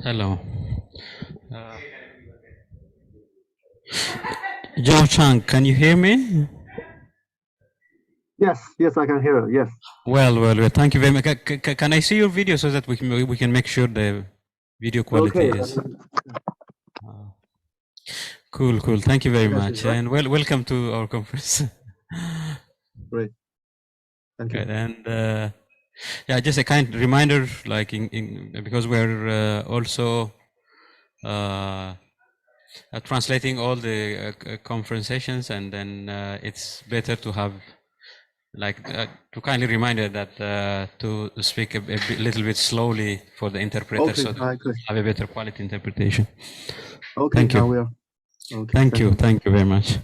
Hello. Uh, Zhaochang, can you hear me? Yes, yes, I can hear you. Yes. Well. Thank you very much. Can I see your video so that we can make sure the video quality Okay. is cool? Thank you very much, Right? and welcome to our conference. Great. Thank you. Good. And yeah, just a kind reminder, like because we're also translating all the conversations, and then it's better to have to kindly reminder that to speak a little bit slowly for the interpreter, Okay, so that have a better quality interpretation. okay, Thank I you. will. Okay, Thank you. Thank you very much.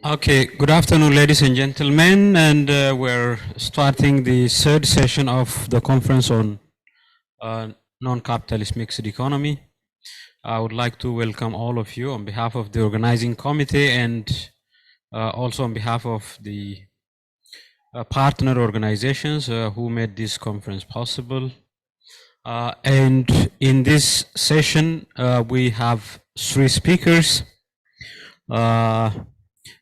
Okay, good afternoon, ladies and gentlemen, and we're starting the third session of the conference on non-capitalist mixed economy. I would like to welcome all of you on behalf of the organizing committee and also on behalf of the partner organizations who made this conference possible. And in this session, we have three speakers.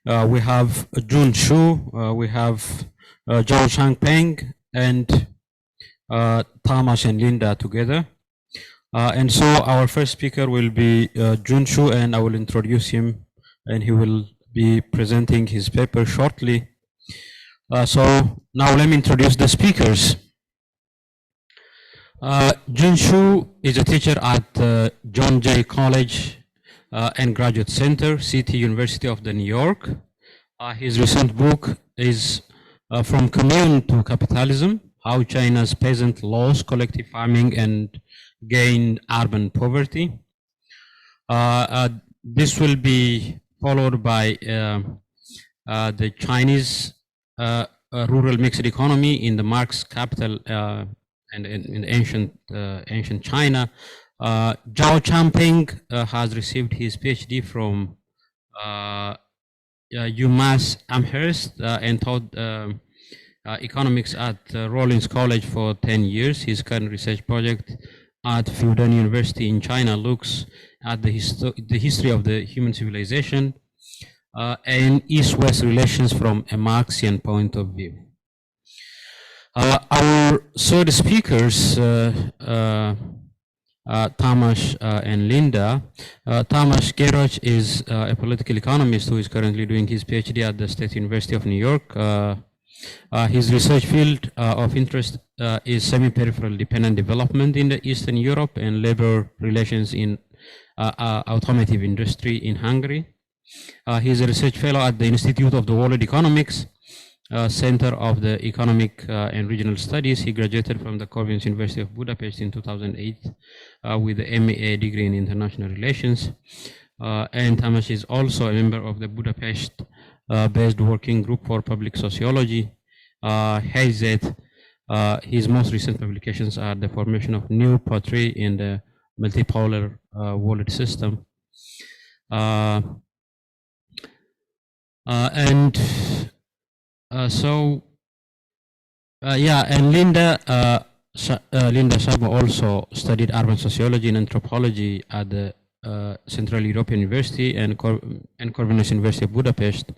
We have Zhun Xu, we have Zhaochang Peng, and Tamás and Linda together. And so our first speaker will be Zhun Xu, and I will introduce him, and he will be presenting his paper shortly. So now let me introduce the speakers. Zhun Xu is a teacher at John Jay College and Graduate Center, City University of New York. His recent book is From Commune to Capitalism, How China's Peasant Lost Collective Farming and Gained Urban Poverty. This will be followed by the Chinese rural mixed economy in the Marx capital and in ancient China. Zhaochang Peng has received his PhD from UMass Amherst and taught economics at Rollins College for 10 years. His current research project at Fudan University in China looks at the history of the human civilization and East-West relations from a Marxian point of view. Our third speakers, Tamás and Linda. Tamás Gerőcs is a political economist who is currently doing his PhD at the State University of New York. His research field of interest is semi-peripheral dependent development in the Eastern Europe and labor relations in automotive industry in Hungary. He is a research fellow at the Institute of the World Economics, Center of the Economic and Regional Studies. He graduated from the Corvinus University of Budapest in 2008 with the MA degree in International Relations. And Tamás is also a member of the Budapest-based Working Group for Public Sociology. His most recent publications are The Formation of New Poetry in the Multipolar World System. And Linda Szabó also studied urban sociology and anthropology at the Central European University and Corvinus University of Budapest.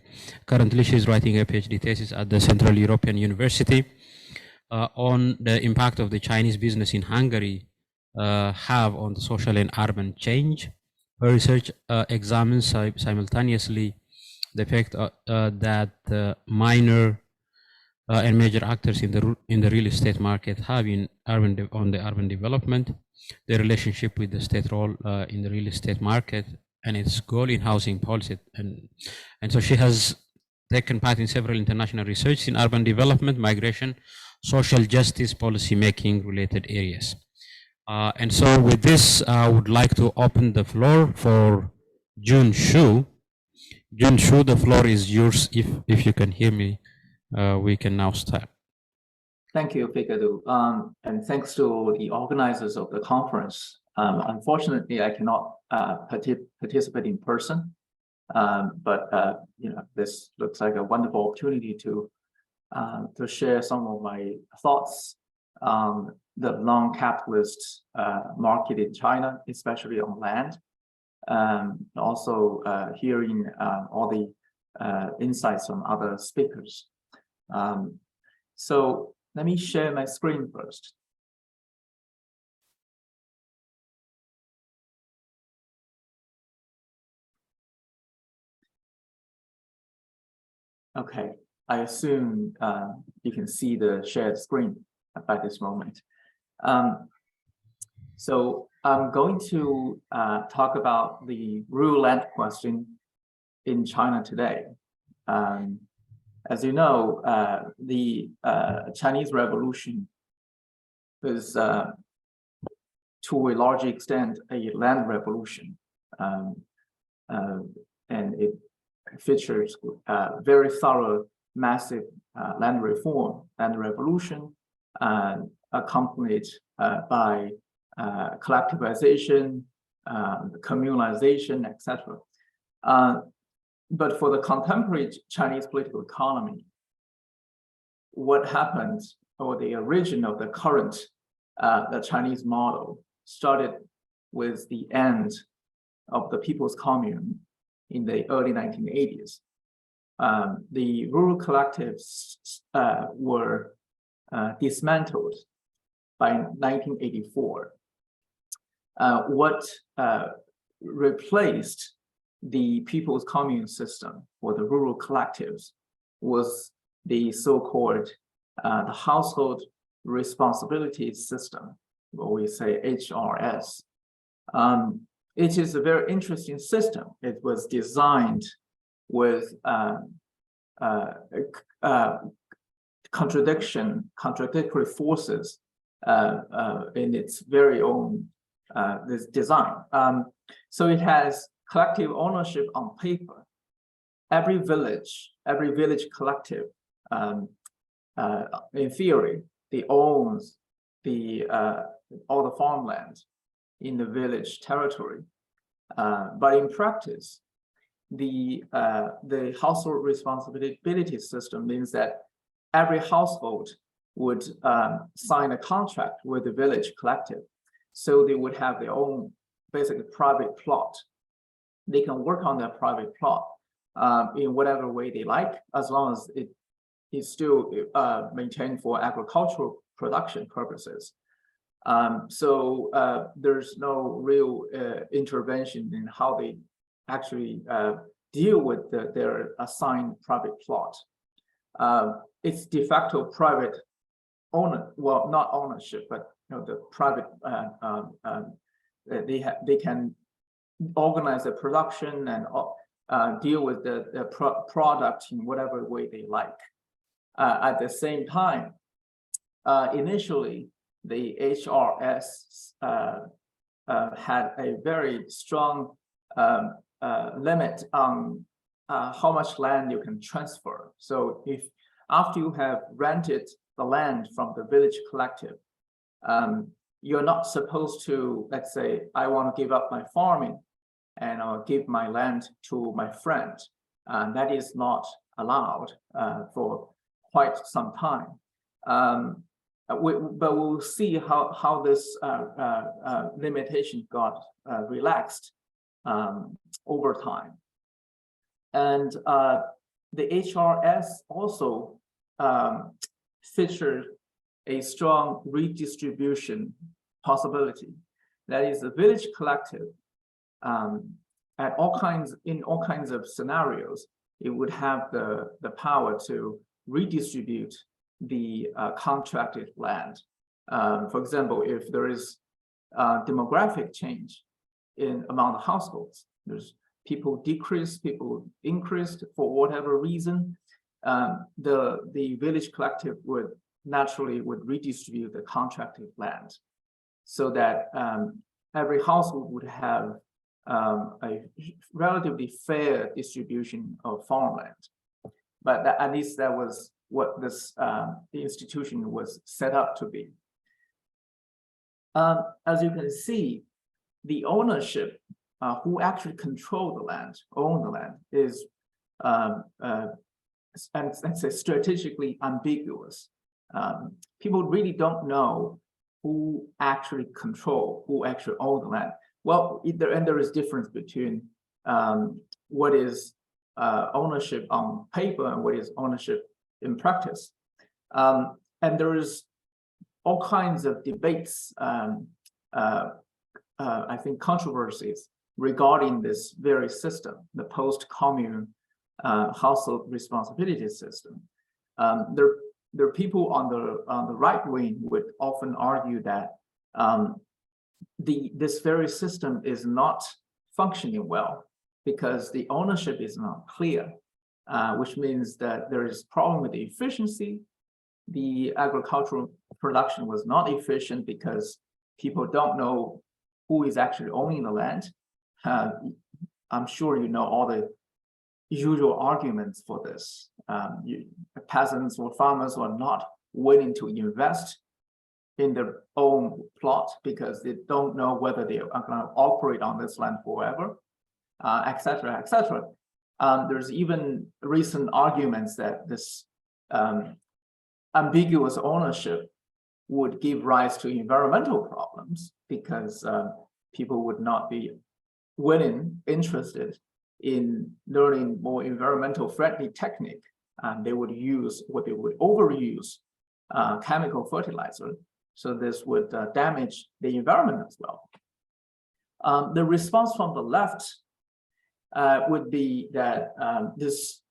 Currently, she is writing a PhD thesis at the Central European University on the impact of the Chinese business in Hungary have on the social and urban change. Her research examines simultaneously the effect that minor and major actors in the real estate market have on the urban development, the relationship with the state role in the real estate market, and its goal in housing policy. And so she has taken part in several international research in urban development, migration, social justice, policy making related areas. And so with this, I would like to open the floor for Zhun Xu. Zhun Xu, the floor is yours. If you can hear me, we can now start. Thank you, Fikadu, and thanks to the organizers of the conference. Unfortunately, I cannot participate in person, but this looks like a wonderful opportunity to share some of my thoughts on the non-capitalist market in China, especially on land. Also hearing all the insights from other speakers. So let me share my screen first. Okay, I assume you can see the shared screen by this moment. So I'm going to talk about the rural land question in China today. As you know, the Chinese Revolution is to a large extent a land revolution, and it features very thorough, massive land reform and revolution, accompanied by collectivization, communalization, etc. But for the contemporary Chinese political economy, what happened, or the origin of the current the Chinese model, started with the end of the People's Commune in the early 1980s. The rural collectives were dismantled by 1984. What replaced the People's Commune system for the rural collectives was the so-called the household responsibility system, what we say HRS. It is a very interesting system. It was designed with contradictory forces in its very own this design. So it has collective ownership on paper. Every village collective, in theory, they owns all the farmland in the village territory. But in practice, the household responsibility system means that every household would sign a contract with the village collective. So they would have their own basically private plot. They can work on their private plot in whatever way they like, as long as it is still maintained for agricultural production purposes. So there's no real intervention in how they actually deal with their assigned private plot. It's de facto private owner, well, not ownership, but the private. They can organize the production and deal with the product in whatever way they like. At the same time, initially, the HRS had a very strong limit on how much land you can transfer. So if after you have rented the land from the village collective, you're not supposed to, let's say, I want to give up my farming and I'll give my land to my friend. That is not allowed for quite some time. But we'll see how this limitation got relaxed over time. And the HRS also featured a strong redistribution possibility. That is, the village collective in all kinds of scenarios, it would have the power to redistribute the contracted land. For example, if there is demographic change among the households, there's people decreased, people increased for whatever reason, the village collective would naturally redistribute the contracted land, so that every household would have a relatively fair distribution of farmland. But at least that was what this the institution was set up to be. As you can see, the ownership, who actually control the land, own the land, is and let's say strategically ambiguous. People really don't know who actually own the land. Well, there is difference between what is ownership on paper and what is ownership in practice. And there is all kinds of debates, I think controversies regarding this very system, the post-commune household responsibility system. There are people on the right wing would often argue that this very system is not functioning well because the ownership is not clear, which means that there is problem with the efficiency. The agricultural production was not efficient because people don't know who is actually owning the land. I'm sure you know all the usual arguments for this. Peasants or farmers were not willing to invest in their own plot because they don't know whether they are going to operate on this land forever, etc., etc. There's even recent arguments that this ambiguous ownership would give rise to environmental problems because people would not be interested in learning more environmental friendly technique. They would overuse chemical fertilizer. So this would damage the environment as well. The response from the left would be that this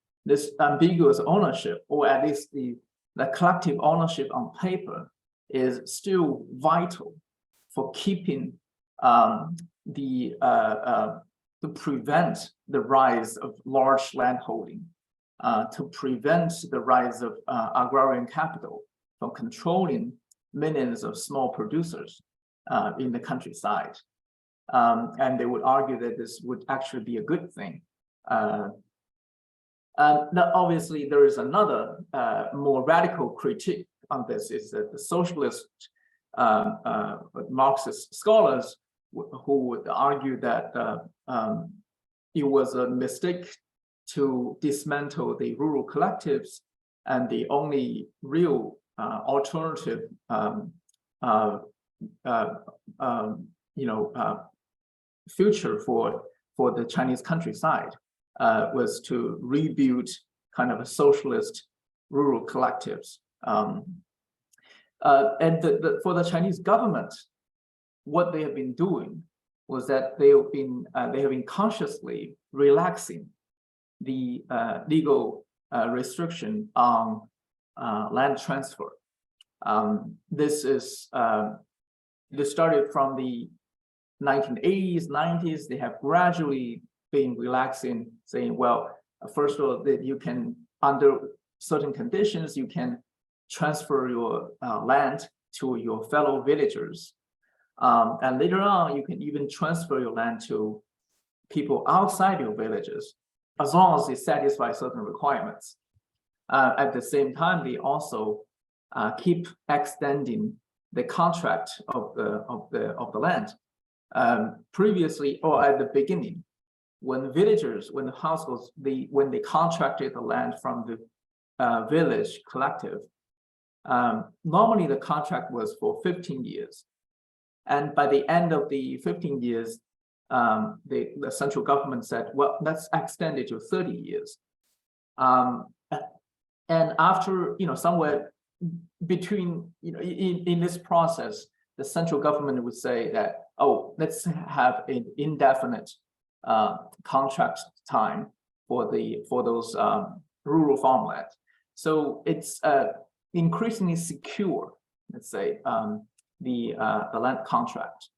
ambiguous ownership, or at least the collective ownership on paper, is still vital for keeping to prevent the rise of large landholding, to prevent the rise of agrarian capital from controlling millions of small producers in the countryside. And they would argue that this would actually be a good thing. Now, obviously, there is another more radical critique on this, is that the socialist Marxist scholars who would argue that it was a mistake to dismantle the rural collectives, and the only real alternative future for the Chinese countryside was to rebuild kind of a socialist rural collectives. And for the Chinese government, what they have been doing was that they have been consciously relaxing the legal restriction on land transfer. This started from the 1980s, 90s. They have gradually been relaxing, saying, well, first of all, that you can, under certain conditions, you can transfer your land to your fellow villagers. And later on, you can even transfer your land to people outside your villages, as long as they satisfy certain requirements. At the same time, they also keep extending the contract of the land. Previously, or at the beginning, when the households, when they contracted the land from the village collective, normally the contract was for 15 years. And by the end of the 15 years, the central government said, well, let's extend it to 30 years. And after, somewhere between, in this process, the central government would say that, oh, let's have an indefinite contract time for those rural farmland. So it's increasingly secure, let's say, the land contract.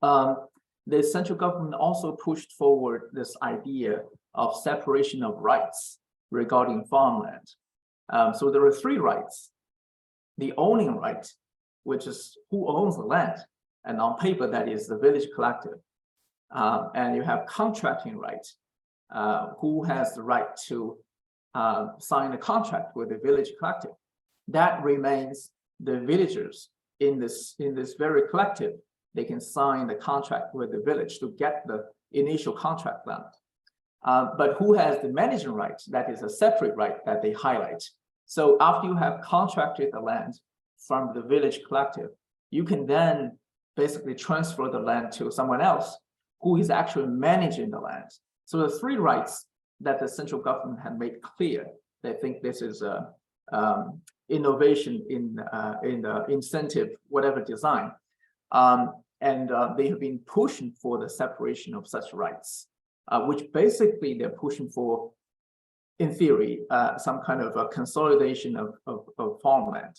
The central government also pushed forward this idea of separation of rights regarding farmland. So there are three rights: the owning right, which is who owns the land, and on paper that is the village collective. And you have contracting right, who has the right to sign a contract with the village collective. That remains the villagers in this very collective. They can sign the contract with the village to get the initial contract land. But who has the managing right? That is a separate right that they highlight. So after you have contracted the land from the village collective, you can then basically transfer the land to someone else who is actually managing the land. So the three rights that the central government had made clear, they think this is a innovation in the incentive, whatever design. And they have been pushing for the separation of such rights, which basically they're pushing for, in theory, some kind of a consolidation of farmland.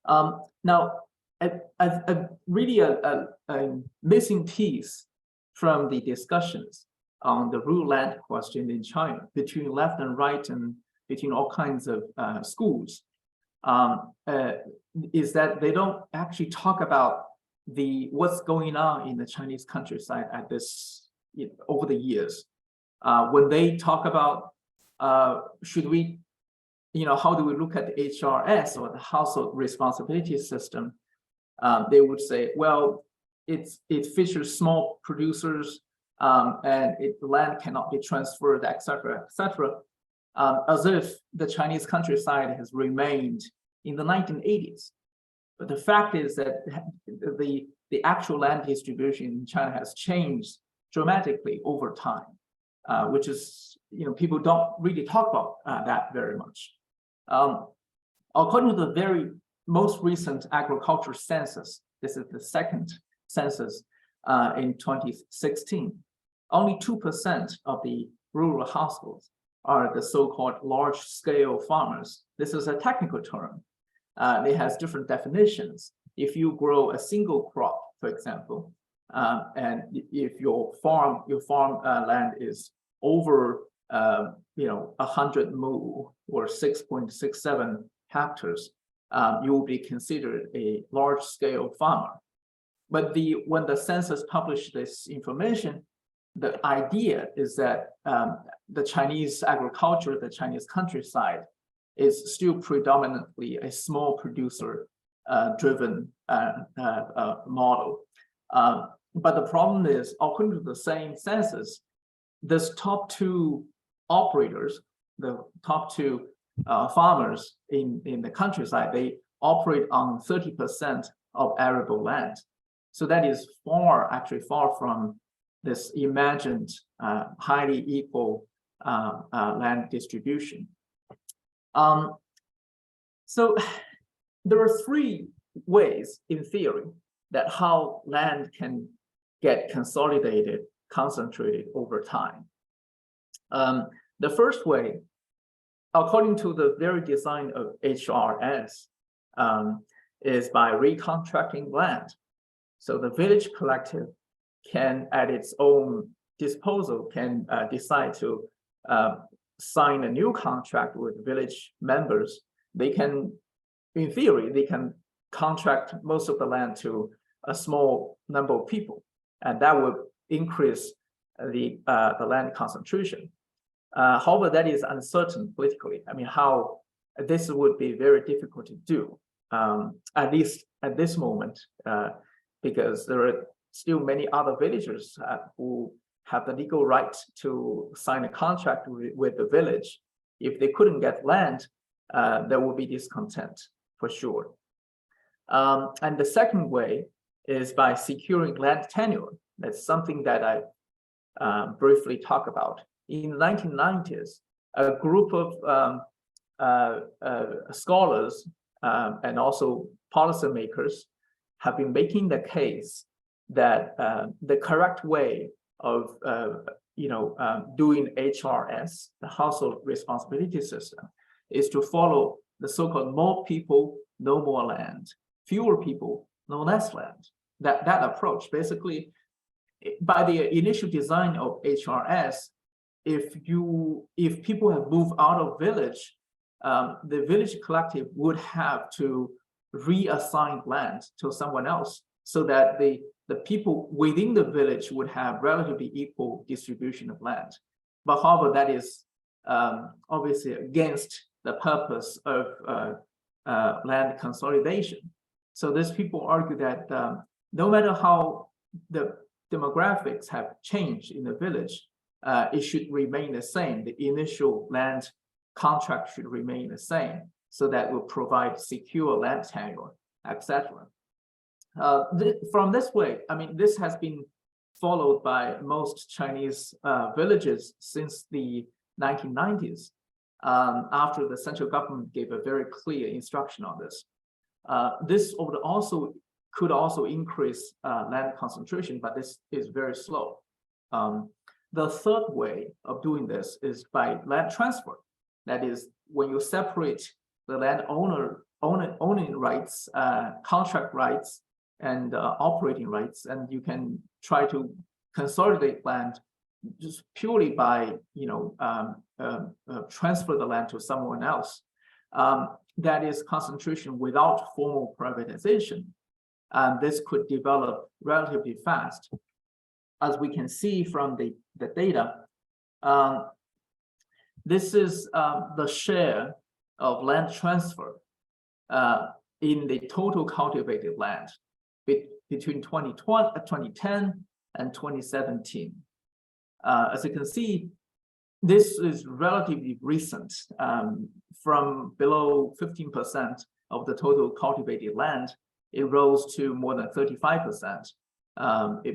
Now, really a missing piece from the discussions on the rural land question in China between left and right and between all kinds of schools is that they don't actually talk about what's going on in the Chinese countryside at this over the years. when they talk about should we, how do we look at the HRS or the household responsibility system, they would say, well, it features small producers and the land cannot be transferred, etc., etc., as if the Chinese countryside has remained in the 1980s. But the fact is that the actual land distribution in China has changed dramatically over time, which is, people don't really talk about that very much. According to the very most recent agriculture census, this is the second census in 2016, only 2% of the rural households are the so-called large-scale farmers. This is a technical term. It has different definitions. If you grow a single crop, for example, and if your farm land is over 100 mu or 6.67 hectares, you will be considered a large-scale farmer. But when the census published this information, the idea is that the Chinese agriculture, the Chinese countryside, is still predominantly a small producer driven model. But the problem is, according to the same census, this top two operators, the top two farmers in the countryside, they operate on 30% of arable land. So that is actually far from this imagined highly equal land distribution. So there are three ways in theory that how land can get consolidated, concentrated over time. The first way, according to the very design of HRS, is by recontracting land. So the village collective can, at its own disposal, can decide to sign a new contract with village members. They can, in theory, they can contract most of the land to a small number of people, and that would increase the land concentration. However, that is uncertain politically. I mean, how this would be very difficult to do, at least at this moment, because there are still many other villagers who have the legal right to sign a contract with the village. If they couldn't get land, there will be discontent for sure. And the second way is by securing land tenure. That's something that I briefly talk about. In the 1990s, a group of scholars and also policymakers have been making the case that the correct way of doing HRS, the household responsibility system, is to follow the so-called more people, no more land, fewer people, no less land. That approach, basically, by the initial design of HRS, if people have moved out of village, the village collective would have to reassign land to someone else, so that the people within the village would have relatively equal distribution of land. But however, that is obviously against the purpose of land consolidation. So these people argue that no matter how the demographics have changed in the village, it should remain the same. The initial land contract should remain the same, so that will provide secure land tenure, etc. From this way, I mean, this has been followed by most Chinese villages since the 1990s, after the central government gave a very clear instruction on this. This could also increase land concentration, but this is very slow. The third way of doing this is by land transfer. That is, when you separate the land owning rights, contract rights, and operating rights, and you can try to consolidate land just purely by transfer the land to someone else. That is concentration without formal privatization, and this could develop relatively fast. As we can see from the data, This is the share of land transfer in the total cultivated land between 2010 and 2017. As you can see, this is relatively recent, from below 15% of the total cultivated land, it rose to more than 35%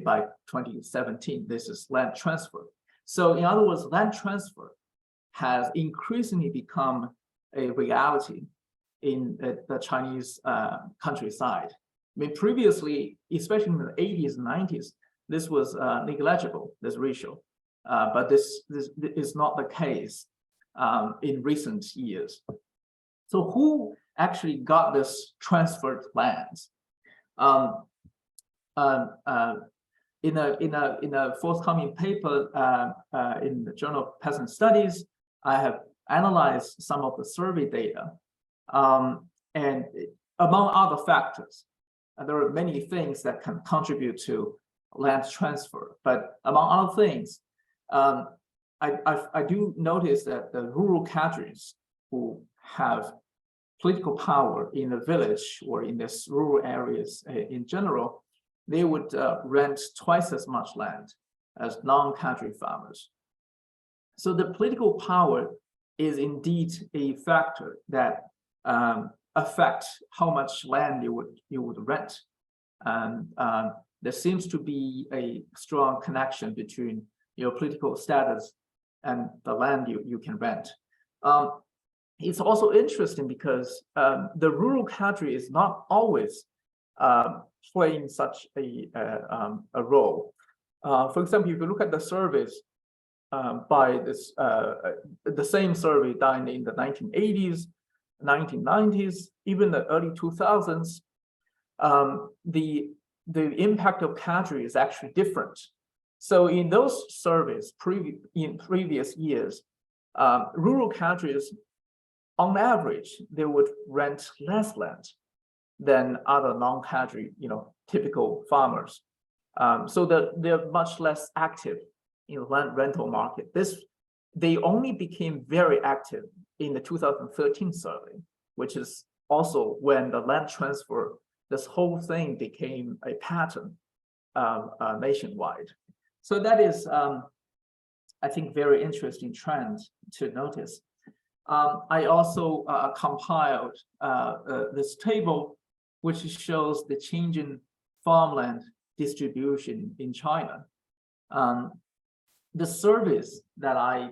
by 2017. This is land transfer. So in other words, land transfer has increasingly become a reality in the Chinese countryside. I mean, previously, especially in the 80s and 90s, this was negligible, this ratio. But this is not the case in recent years. So who actually got this transferred lands? In a forthcoming paper in the Journal of Peasant Studies, I have analyzed some of the survey data, and among other factors, there are many things that can contribute to land transfer. But among other things, I do notice that the rural cadres who have political power in the village or in this rural areas in general, they would rent twice as much land as non-cadre farmers. So the political power is indeed a factor that affects how much land you would rent. And there seems to be a strong connection between your political status and the land you can rent. It's also interesting because the rural cadre is not always playing such a role. For example, if you look at the surveys by this, the same survey done in the 1980s, 1990s, even the early 2000s, the impact of cadre is actually different. So in those surveys in previous years, rural cadres, on average, they would rent less land than other non-cadre, typical farmers. So they're much less active in the land rental market. They only became very active in the 2013 survey, which is also when the land transfer, this whole thing became a pattern nationwide. So that is, I think, very interesting trend to notice. I also compiled this table, which shows the change in farmland distribution in China. The surveys that I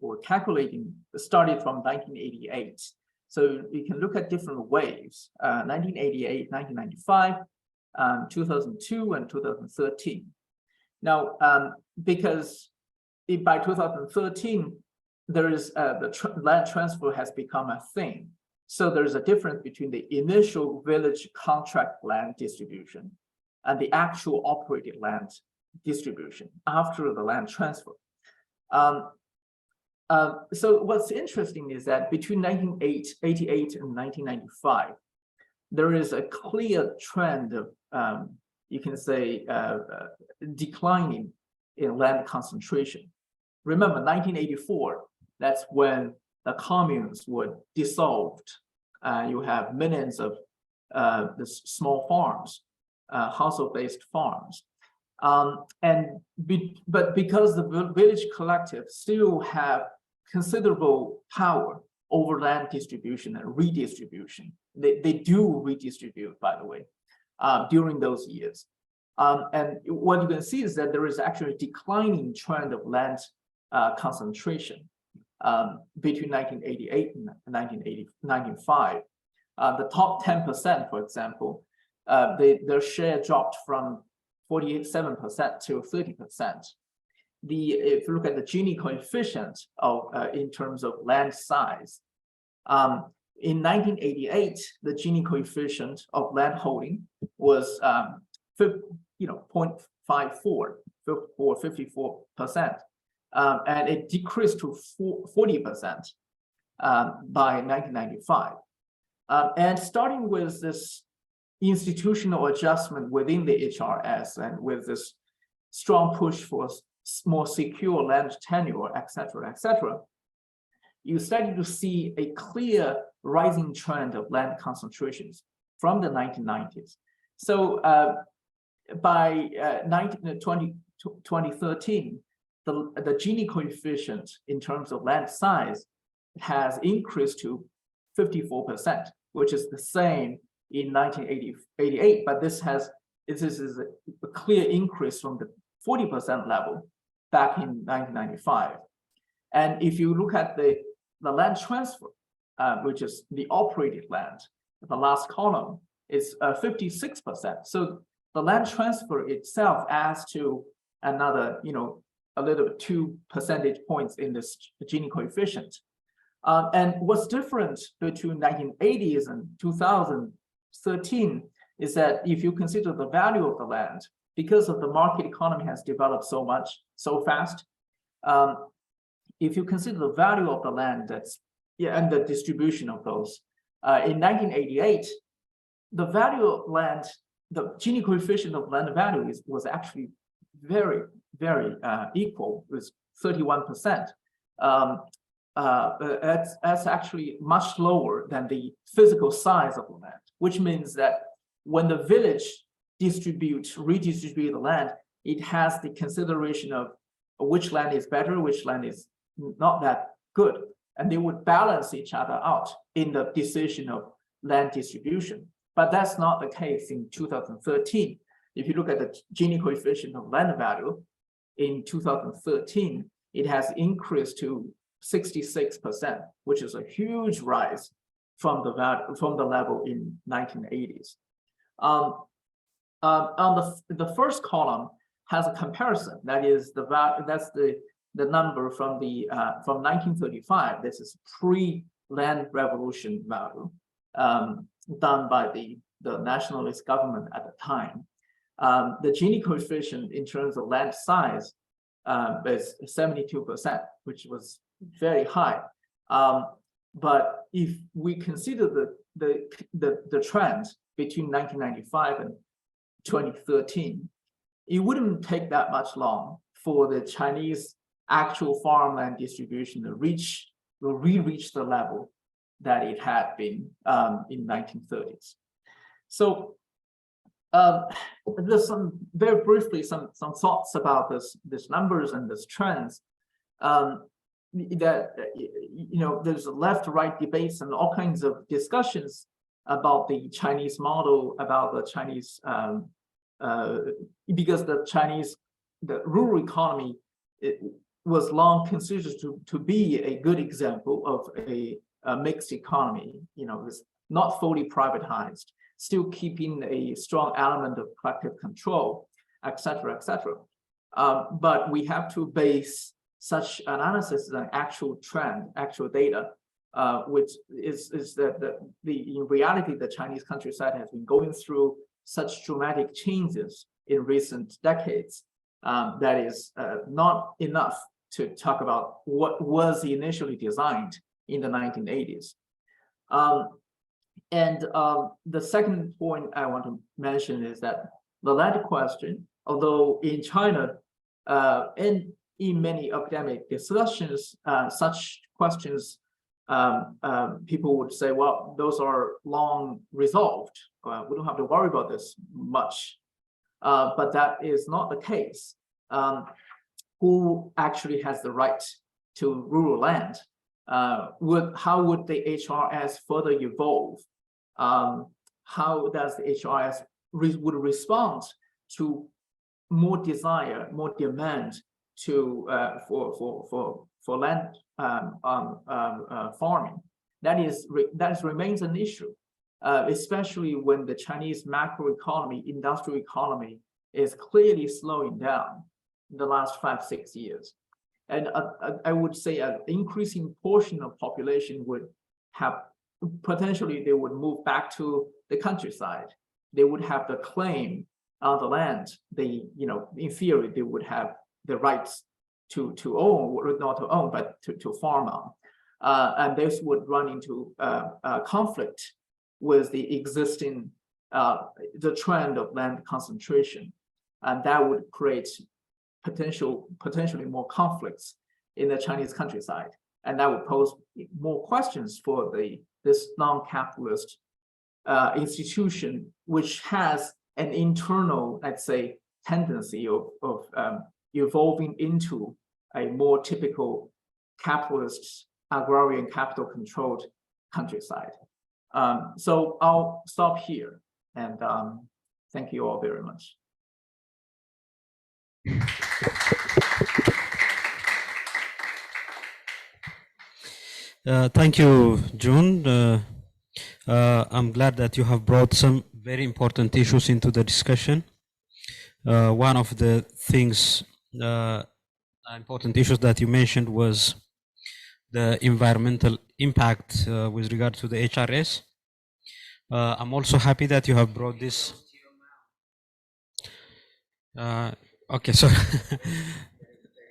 were calculating started from 1988. So you can look at different waves, 1988, 1995, 2002, and 2013. Now, because by 2013, there is land transfer has become a thing. So there's a difference between the initial village contract land distribution and the actual operated land distribution after the land transfer. So what's interesting is that between 1988 and 1995, there is a clear trend of, you can say, declining in land concentration. Remember, 1984, that's when the communes were dissolved. You have millions of the small farms, household-based farms. But because the village collectives still have considerable power over land distribution and redistribution, they do redistribute, by the way, during those years. And what you can see is that there is actually a declining trend of land concentration between 1988 and 1995. The top 10%, for example, their share dropped from 47% to 30%. If you look at the Gini coefficient of in terms of land size, in 1988, the Gini coefficient of land holding was 0.54 or 54%, and it decreased to 40% by 1995. And starting with this institutional adjustment within the HRS and with this strong push for more secure land tenure, etc., you started to see a clear rising trend of land concentrations from the 1990s. So by 2013, the Gini coefficient in terms of land size has increased to 54%, which is the same in 1988, but this is a clear increase from the 40% level back in 1995. And if you look at the land transfer, which is the operated land, the last column is 56%. So the land transfer itself adds to another, a little 2 percentage points in this Gini coefficient. And what's different between 1980s and 2013 is that if you consider the value of the land, because of the market economy has developed so fast, if you consider the value of the land and the distribution of those, in 1988, the value of land, the Gini coefficient of land value was actually very, very equal, with 31%. That's actually much lower than the physical size of the land, which means that when the village redistribute the land, it has the consideration of which land is better, which land is not that good, and they would balance each other out in the decision of land distribution. But that's not the case in 2013. If you look at the Gini coefficient of land value in 2013, it has increased to 66%, which is a huge rise from the level in 1980s. On the first column has a comparison. That is that's the number from 1935. This is pre-land revolution value done by the nationalist government at the time. The Gini coefficient in terms of land size is 72%, which was very high. But if we consider the trend between 1995 and 2013, it wouldn't take that much long for the Chinese actual farmland distribution to re-reach the level that it had been in 1930s. So there's very briefly some thoughts about this numbers and this trends. That there's left-right debates and all kinds of discussions about the Chinese model, about the Chinese because the rural economy was long considered to be a good example of a mixed economy. It's not fully privatized, still keeping a strong element of collective control, etc., etc. But we have to base such analysis on actual trend, actual data, which is that in reality, the Chinese countryside has been going through such dramatic changes in recent decades that is not enough to talk about what was initially designed in the 1980s. The second point I want to mention is that the land question, although in China and in many academic discussions, such questions, people would say, well, those are long resolved. We don't have to worry about this much. But that is not the case. Who actually has the right to rural land? How would the HRS further evolve? How does the HRS would respond to more desire, more demand to for land farming? That remains an issue, especially when the Chinese macroeconomy, industrial economy, is clearly slowing down in the last 5-6 years. And I would say an increasing portion of population would have, potentially they would move back to the countryside. They would have the claim on the land. In theory, they would have the rights to own, or not to own, but to farm on. And this would run into conflict with the existing, the trend of land concentration. And that would create potentially more conflicts in the Chinese countryside, and that would pose more questions for this non-capitalist institution, which has an internal, let's say, tendency of evolving into a more typical capitalist, agrarian capital-controlled countryside. So I'll stop here, and thank you all very much. Thank you, Zhun. I'm glad that you have brought some very important issues into the discussion. One of the things, important issues that you mentioned was the environmental impact with regard to the HRS. I'm also happy that you have brought this. Okay, so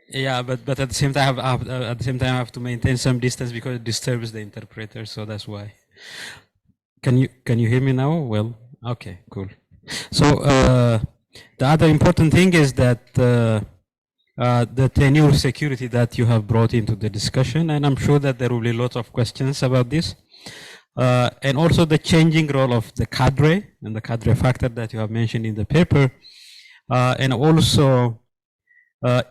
yeah, but at the same time, I have to maintain some distance because it disturbs the interpreter. So that's why. Can you hear me now? Well, okay, cool. So the other important thing is that the tenure security that you have brought into the discussion, and I'm sure that there will be lots of questions about this, and also the changing role of the cadre and the cadre factor that you have mentioned in the paper, and also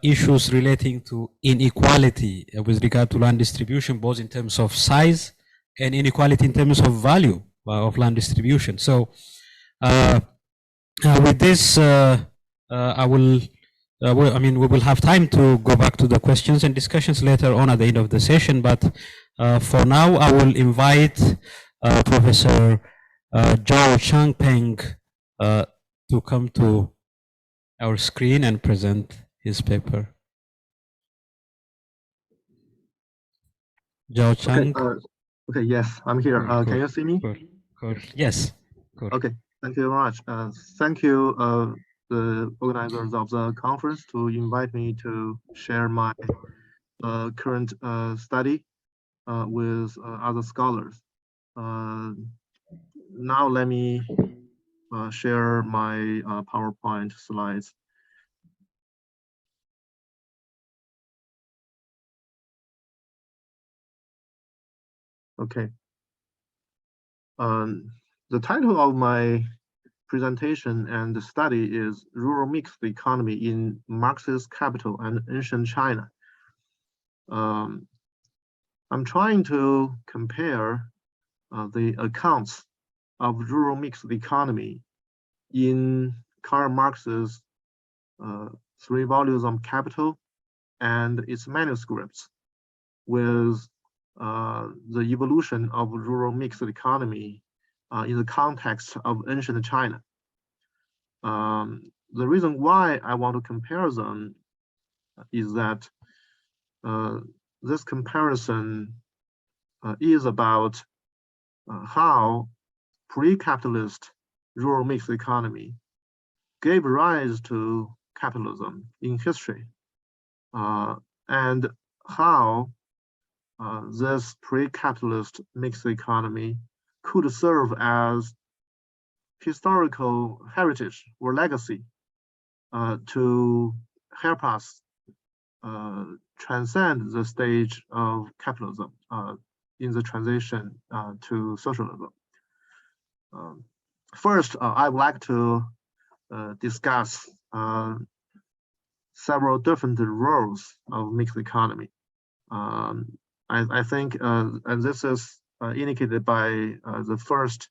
issues relating to inequality with regard to land distribution, both in terms of size and inequality in terms of value of land distribution. So with this, we will have time to go back to the questions and discussions later on at the end of the session, but for now, I will invite Professor Zhaochang Peng to come to our screen and present his paper. Zhaochang. Okay, yes, I'm here. Cool. Can you see me? Cool. Yes. Cool. Okay, thank you very much. Thank you, the organizers of the conference, to invite me to share my current study with other scholars. Now let me share my PowerPoint slides. Okay. The title of my presentation and the study is Rural Mixed Economy in Marxist Capital and Ancient China. I'm trying to compare the accounts of rural mixed economy in Karl Marx's 3 volumes on Capital and its manuscripts with the evolution of rural mixed economy in the context of ancient China. The reason why I want to compare them is that this comparison is about how pre-capitalist rural mixed economy gave rise to capitalism in history, and how this pre-capitalist mixed economy could serve as historical heritage or legacy to help us transcend the stage of capitalism in the transition to socialism. First, I would like to discuss several different roles of mixed economy. I think, and this is indicated by the first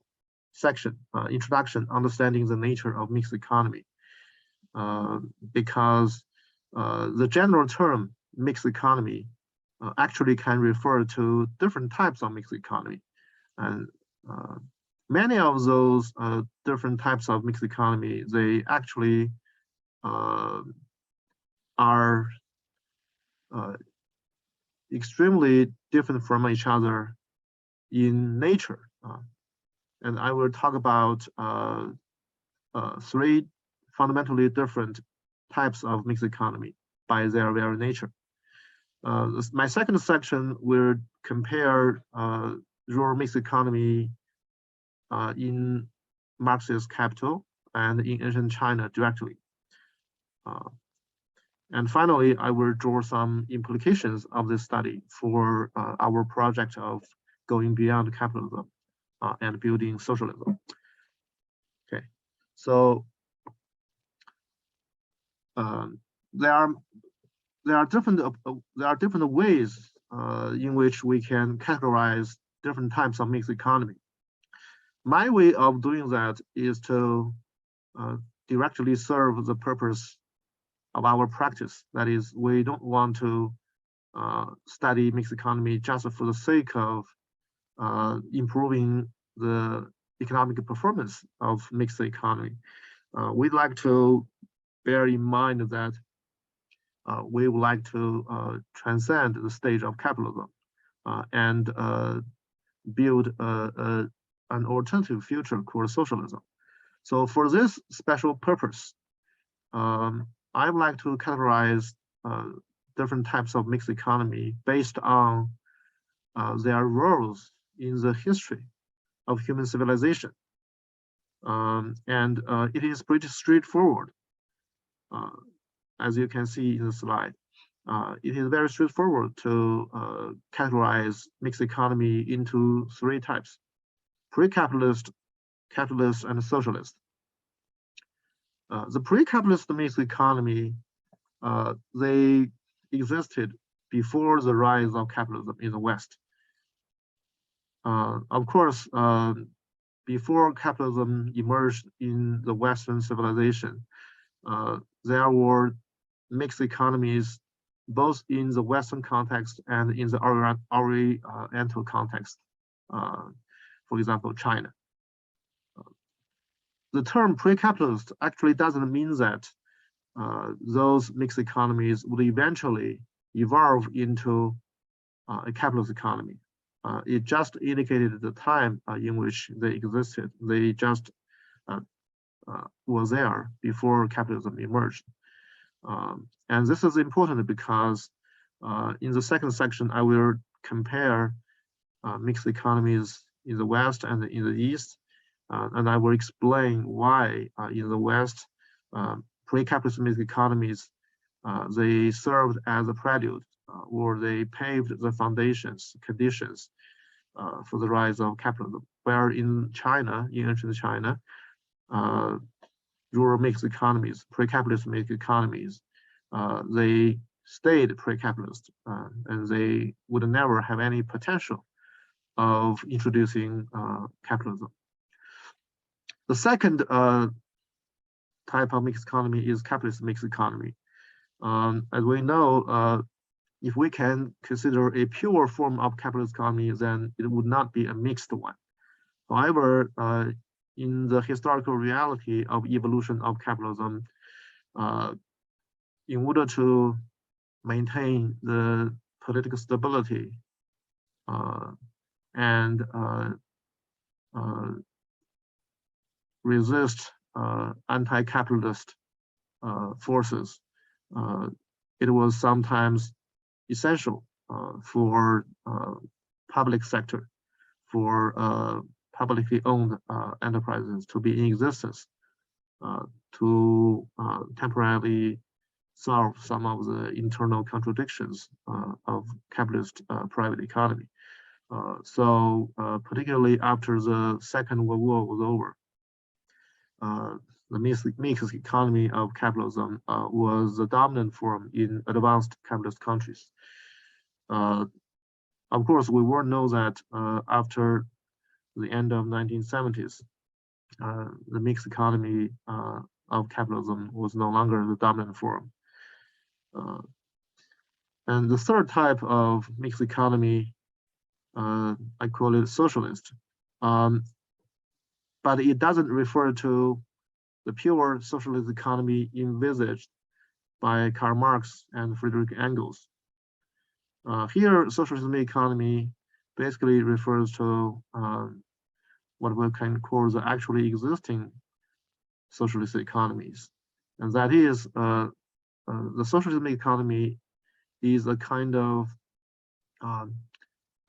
section, introduction, understanding the nature of mixed economy, because the general term mixed economy actually can refer to different types of mixed economy, and many of those different types of mixed economy, they actually are extremely different from each other in nature, and I will talk about 3 fundamentally different types of mixed economy by their very nature. My second section will compare rural mixed economy in Marxist Capital and in ancient China directly. And finally, I will draw some implications of this study for our project of going beyond capitalism and building socialism. Okay, so there are different ways in which we can categorize different types of mixed economy. My way of doing that is to directly serve the purpose of our practice. That is, we don't want to study mixed economy just for the sake of improving the economic performance of mixed economy. We'd like to bear in mind that we would like to transcend the stage of capitalism and build an alternative future called socialism. So for this special purpose, I would like to categorize different types of mixed economy based on their roles in the history of human civilization. And it is pretty straightforward, as you can see in the slide. It is very straightforward to categorize mixed economy into three types: pre-capitalist, capitalist, and socialist. The pre-capitalist mixed economy, they existed before the rise of capitalism in the West. Of course, before capitalism emerged in the Western civilization, there were mixed economies both in the Western context and in the Oriental context. For example, China. The term pre-capitalist actually doesn't mean that those mixed economies would eventually evolve into a capitalist economy. It just indicated the time in which they existed. They just were there before capitalism emerged. And this is important because in the second section, I will compare mixed economies in the West and in the East. And I will explain why in the West, pre-capitalist mixed economies, they served as a prelude or they paved the foundations, conditions for the rise of capitalism. Where in China, in ancient China, rural mixed economies, pre-capitalist mixed economies, they stayed pre-capitalist and they would never have any potential of introducing capitalism. The second type of mixed economy is capitalist mixed economy. As we know, if we can consider a pure form of capitalist economy, then it would not be a mixed one. However, in the historical reality of evolution of capitalism, in order to maintain the political stability and resist anti-capitalist forces, it was sometimes essential for public sector, for publicly owned enterprises to be in existence to temporarily solve some of the internal contradictions of capitalist private economy. So particularly after the Second World War was over, the mixed economy of capitalism was the dominant form in advanced capitalist countries. Of course, we all know that after the end of 1970s, the mixed economy of capitalism was no longer the dominant form. And the third type of mixed economy, I call it socialist, but it doesn't refer to the pure socialist economy envisaged by Karl Marx and Friedrich Engels. Here, socialism economy basically refers to what we can call the actually existing socialist economies. And that is, the socialism economy is a kind of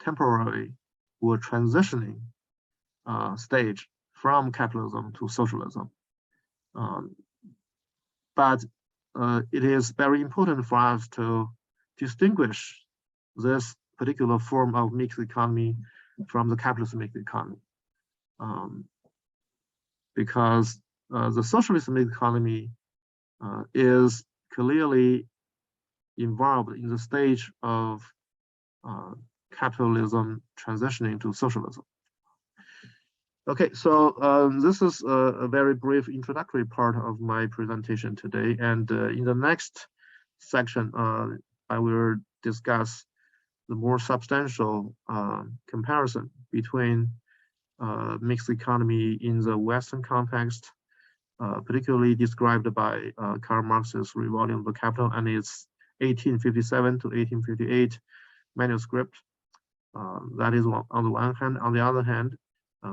temporary or transitioning stage from capitalism to socialism. But it is very important for us to distinguish this particular form of mixed economy from the capitalist mixed economy, because the socialist mixed economy is clearly involved in the stage of capitalism transitioning to socialism. Okay, so this is a very brief introductory part of my presentation today, and in the next section, I will discuss the more substantial comparison between mixed economy in the Western context, particularly described by Karl Marx's Revolution of the Capital and its 1857 to 1858 manuscript. That is on the one hand. On the other hand,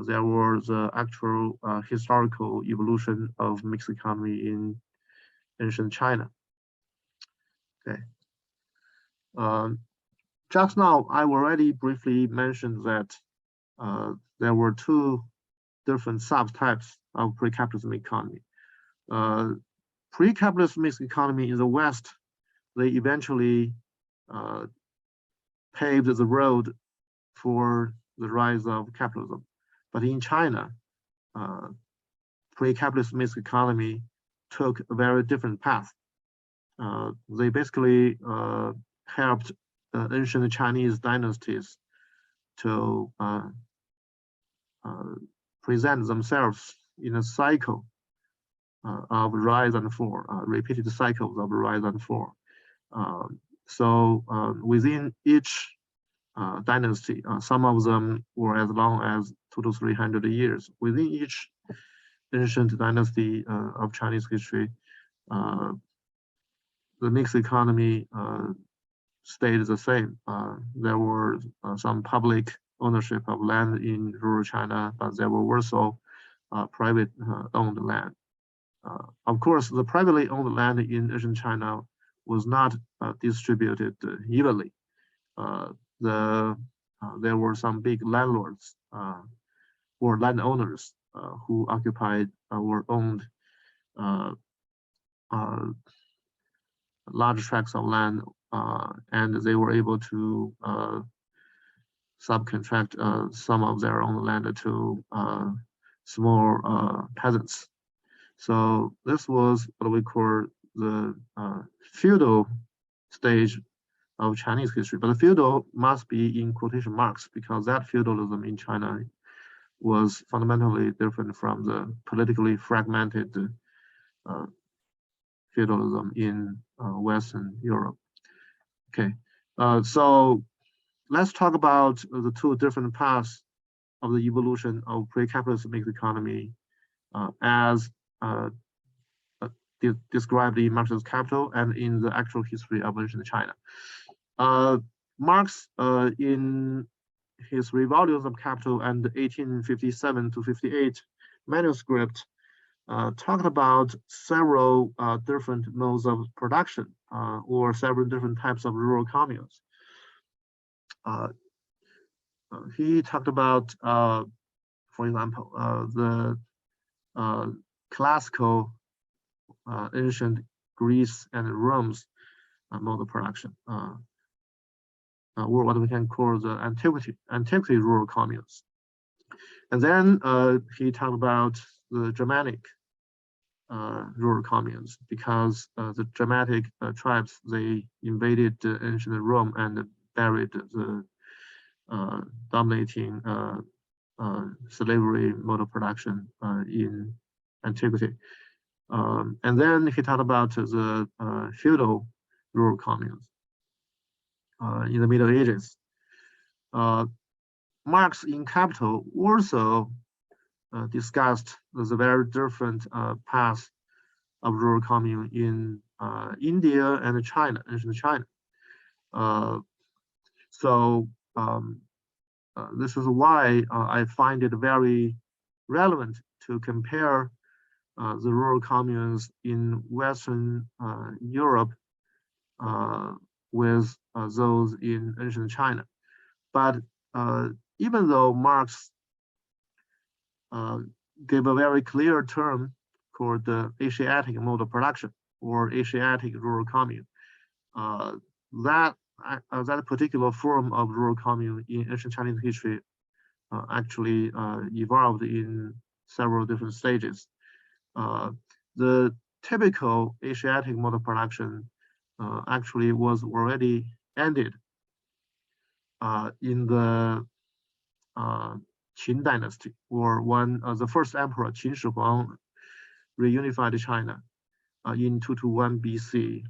there was the actual historical evolution of mixed economy in ancient China. Okay. Just now, I already briefly mentioned that there were two different subtypes of pre-capitalism economy. Pre-capitalist mixed economy in the West, they eventually paved the road for the rise of capitalism. But in China, pre-capitalist mixed economy took a very different path. They basically helped ancient Chinese dynasties to present themselves in a cycle of rise and fall, repeated cycles of rise and fall. So within each dynasty, some of them were as long as 200 to 300 years. Within each ancient dynasty of Chinese history, the mixed economy stayed the same. There were some public ownership of land in rural China, but there were also private owned land. Of course, the privately owned land in ancient China was not distributed evenly. There were some big landlords or landowners who occupied or owned large tracts of land, and they were able to subcontract some of their own land to small peasants. So this was what we call the feudal stage of Chinese history. But the feudal must be in quotation marks, because that feudalism in China was fundamentally different from the politically fragmented feudalism in Western Europe. Okay, so let's talk about the two different paths of the evolution of pre-capitalist mixed economy as described in Marx's Capital and in the actual history of ancient China. Marx, in his Revolution of Capital and 1857 to 58 manuscript, talked about several different modes of production or several different types of rural communes. He talked about, for example, the classical ancient Greece and Rome's mode of production, or what we can call the antiquity rural communes. And then he talked about the Germanic rural communes, because the Germanic tribes, they invaded ancient Rome and buried the dominating slavery mode of production in antiquity. And then he talked about the feudal rural communes in the Middle Ages. Marx in Capital also discussed the very different paths of rural commune in India and China, ancient China. So this is why I find it very relevant to compare the rural communes in Western Europe with those in ancient China. But even though Marx gave a very clear term called the Asiatic mode of production, or Asiatic rural commune. That particular form of rural commune in ancient Chinese history actually evolved in several different stages. The typical Asiatic mode of production actually was already ended in the Qin dynasty, or when the first emperor Qin Shi Huang reunified China in 221 BC.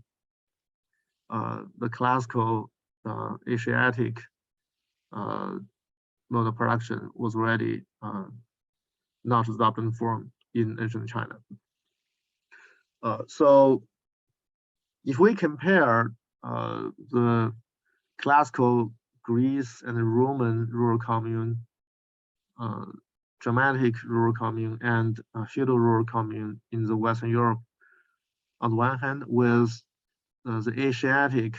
The classical Asiatic mode of production was already not the dominant form in ancient China. So if we compare the classical Greece and Roman rural commune, Germanic rural commune, and feudal rural commune in the Western Europe, on the one hand, with the Asiatic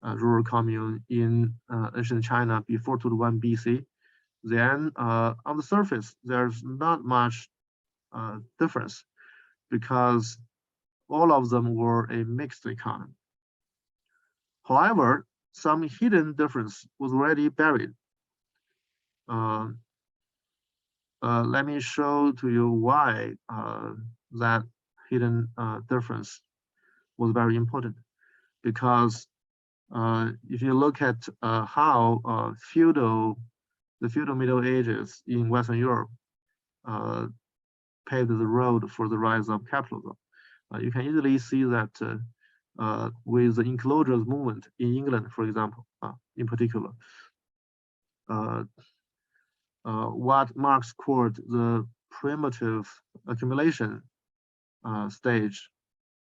rural commune in ancient China before 221 BC, then on the surface, there's not much difference, because all of them were a mixed economy. However, some hidden difference was already buried. Let me show to you why that hidden difference was very important. Because if you look at how the feudal Middle Ages in Western Europe paved the road for the rise of capitalism, you can easily see that with the enclosures movement in England, for example, in particular, what Marx called the primitive accumulation stage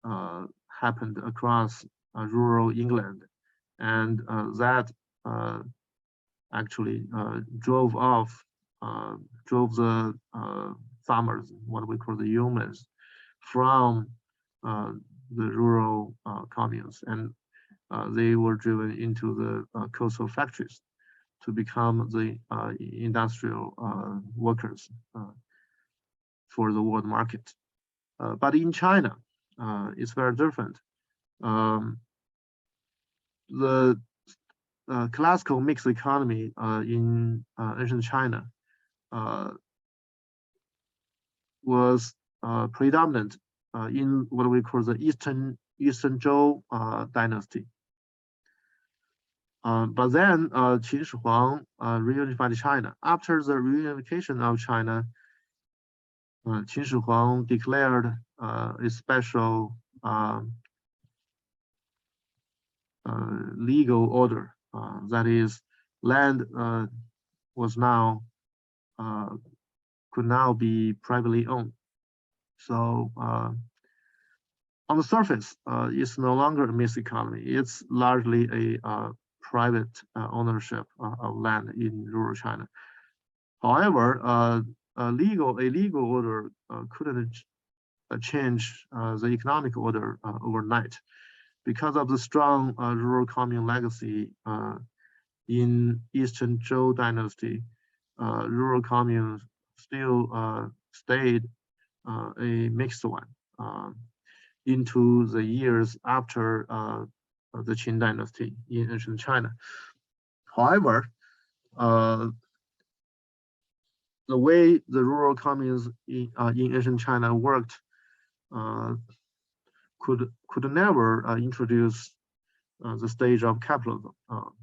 happened across rural England, and that actually drove the farmers, what we call the yeomen, from the rural communes, and they were driven into the coastal factories to become the industrial workers for the world market. But in China, it's very different. The classical mixed economy in ancient China was predominant in what we call the Eastern Zhou dynasty. But then Qin Shi Huang reunified China. After the reunification of China, Qin Shi Huang declared a special legal order. That is, land was now could now be privately owned. So on the surface, it's no longer a mixed economy. It's largely a private ownership of land in rural China. However, a legal order couldn't change the economic order overnight, because of the strong rural commune legacy in Eastern Zhou dynasty. Rural communes still stayed a mixed one into the years after the Qin dynasty in ancient China. However, the way the rural communes in ancient China worked could never introduce the stage of capitalism.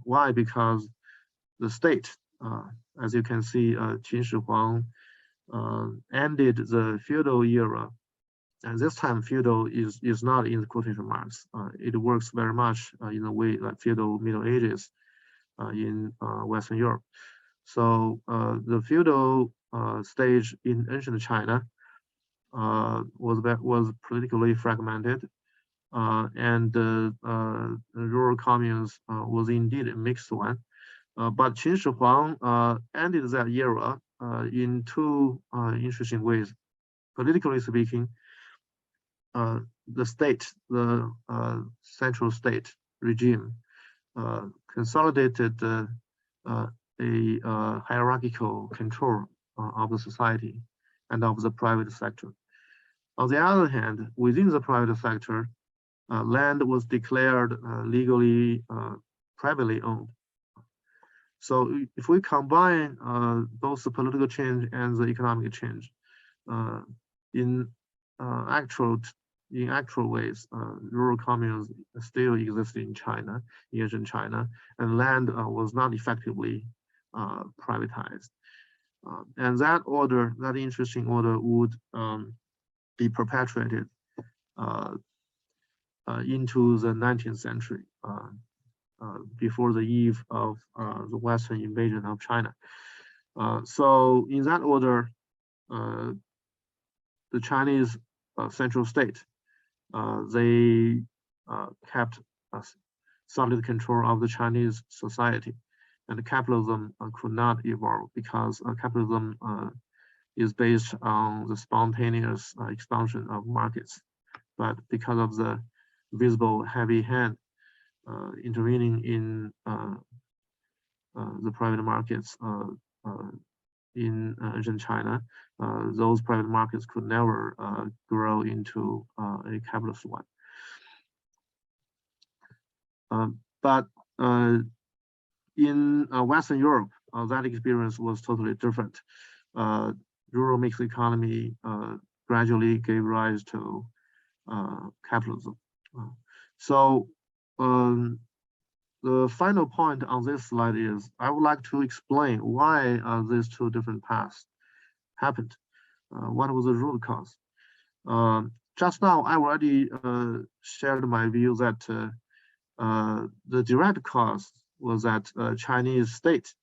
Why? Because the state, as you can see, Qin Shi Huang ended the feudal era. And this time, feudal is not in the quotation marks. It works very much in a way like feudal Middle Ages in Western Europe. So the feudal stage in ancient China was politically fragmented, and rural communes was indeed a mixed one. But Qin Shi Huang ended that era in two interesting ways. Politically speaking, the state, the central state regime, consolidated a hierarchical control of the society and of the private sector. On the other hand, within the private sector, land was declared legally privately owned. So if we combine both the political change and the economic change, in actual ways, rural communes still exist in China, in ancient China, and land was not effectively privatized. And that order, that interesting order, would be perpetuated into the 19th century, before the eve of the Western invasion of China. So in that order, the Chinese central state, they kept solid control of the Chinese society, and capitalism could not evolve because capitalism is based on the spontaneous expansion of markets. But because of the visible heavy hand intervening in the private markets in ancient China, those private markets could never grow into a capitalist one. But in Western Europe, that experience was totally different. Rural mixed economy gradually gave rise to capitalism. So the final point on this slide is I would like to explain why these two different paths happened. What was the root cause? Just now, I already shared my view that the direct cause was that Chinese state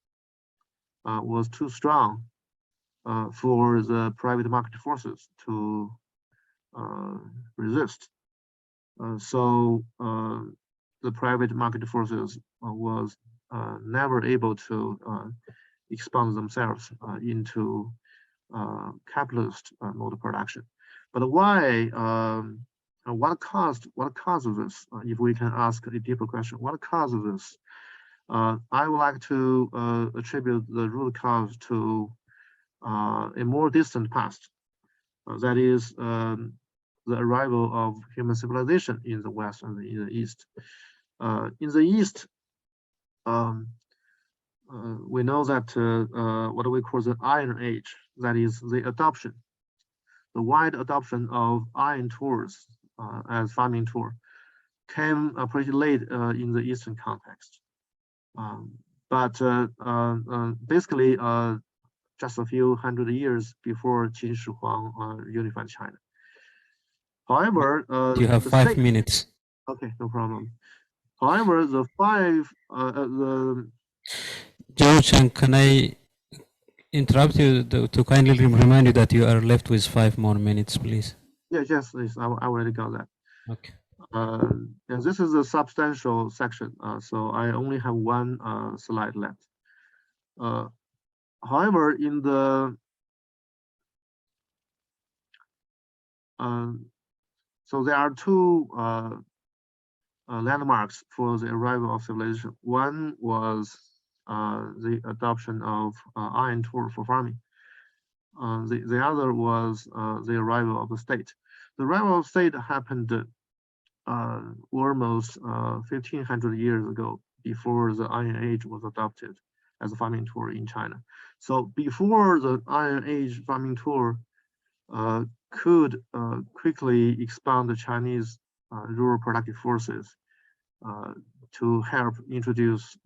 was too strong for the private market forces to resist. So the private market forces was never able to expand themselves into capitalist mode of production. But why? What caused this? If we can ask a deeper question, what caused this? I would like to attribute the root cause to a more distant past. That is the arrival of human civilization in the West and in the East. In the East, we know that what we call the Iron Age, that is the wide adoption of iron tools as farming tool, came pretty late in the Eastern context. But basically, just a few hundred years before Qin Shi Huang unified China. However, you have 5 minutes. Okay, no problem. However, the Zhaochang, can I interrupt you to kindly remind you that you are left with 5 more minutes, please? Yes, please. I already got that. Okay. And this is a substantial section, so I only have one slide left. However, in the so there are two landmarks for the arrival of civilization. One was the adoption of iron tool for farming. The other was the arrival of the state. The arrival of state happened almost 1,500 years ago, before the Iron Age was adopted as a farming tool in China. So before the Iron Age farming tool could quickly expand the Chinese rural productive forces to help introduce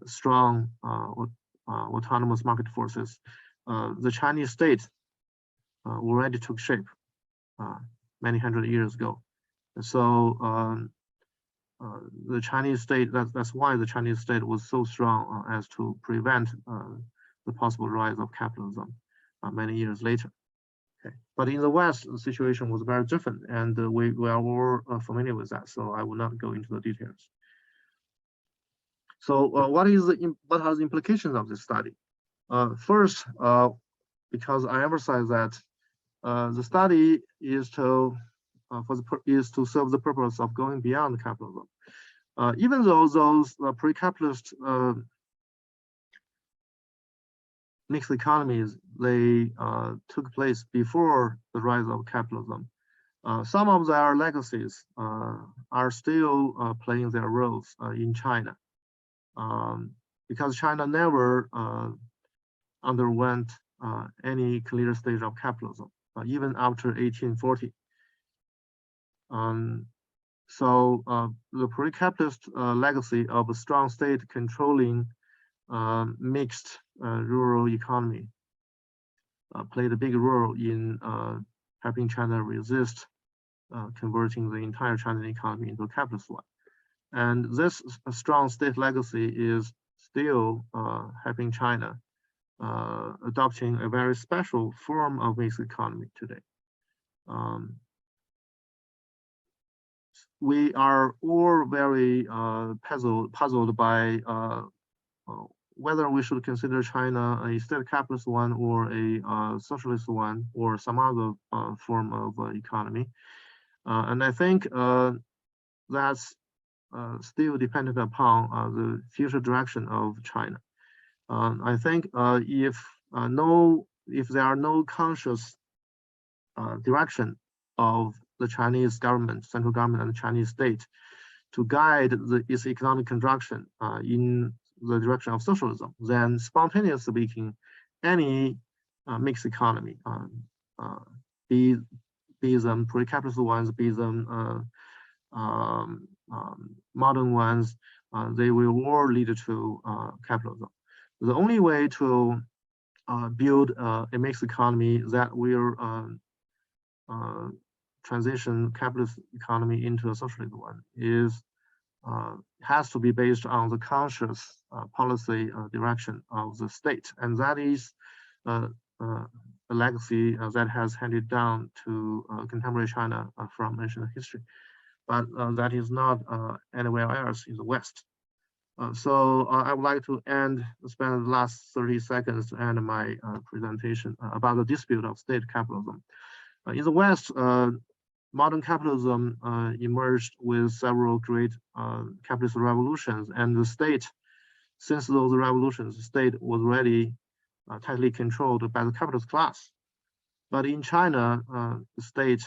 strong autonomous market forces, the Chinese state already took shape many hundred years ago. So the Chinese state, that's why the Chinese state was so strong as to prevent the possible rise of capitalism many years later. Okay. But in the West, the situation was very different, and we are all familiar with that, so I will not go into the details. So what are the implications of this study? First, because I emphasize that the study is to serve the purpose of going beyond capitalism. Even though those pre-capitalist mixed economies, they took place before the rise of capitalism, Some of their legacies are still playing their roles in China, because China never underwent any clear stage of capitalism, even after 1840. So the pre-capitalist legacy of a strong state controlling mixed rural economy played a big role in helping China resist converting the entire Chinese economy into a capitalist one. And this strong state legacy is still helping China adopting a very special form of mixed economy today. We are all very puzzled by whether we should consider China a state capitalist one or a socialist one or some other form of economy. And I think that's still dependent upon the future direction of China. I think if there are no conscious direction of the Chinese government, central government, and the Chinese state to guide its economic construction in the direction of socialism, then spontaneously speaking, any mixed economy, be them pre-capitalist ones, be them modern ones, they will all lead to capitalism. The only way to build a mixed economy that will transition capitalist economy into a socialist one has to be based on the conscious policy direction of the state, and that is a legacy that has handed down to contemporary China from ancient history, but that is not anywhere else in the West. So I would like to spend the last 30 seconds to end my presentation about the dispute of state capitalism. In the West, modern capitalism emerged with several great capitalist revolutions, and the state, since those revolutions, the state was already tightly controlled by the capitalist class. But in China, the state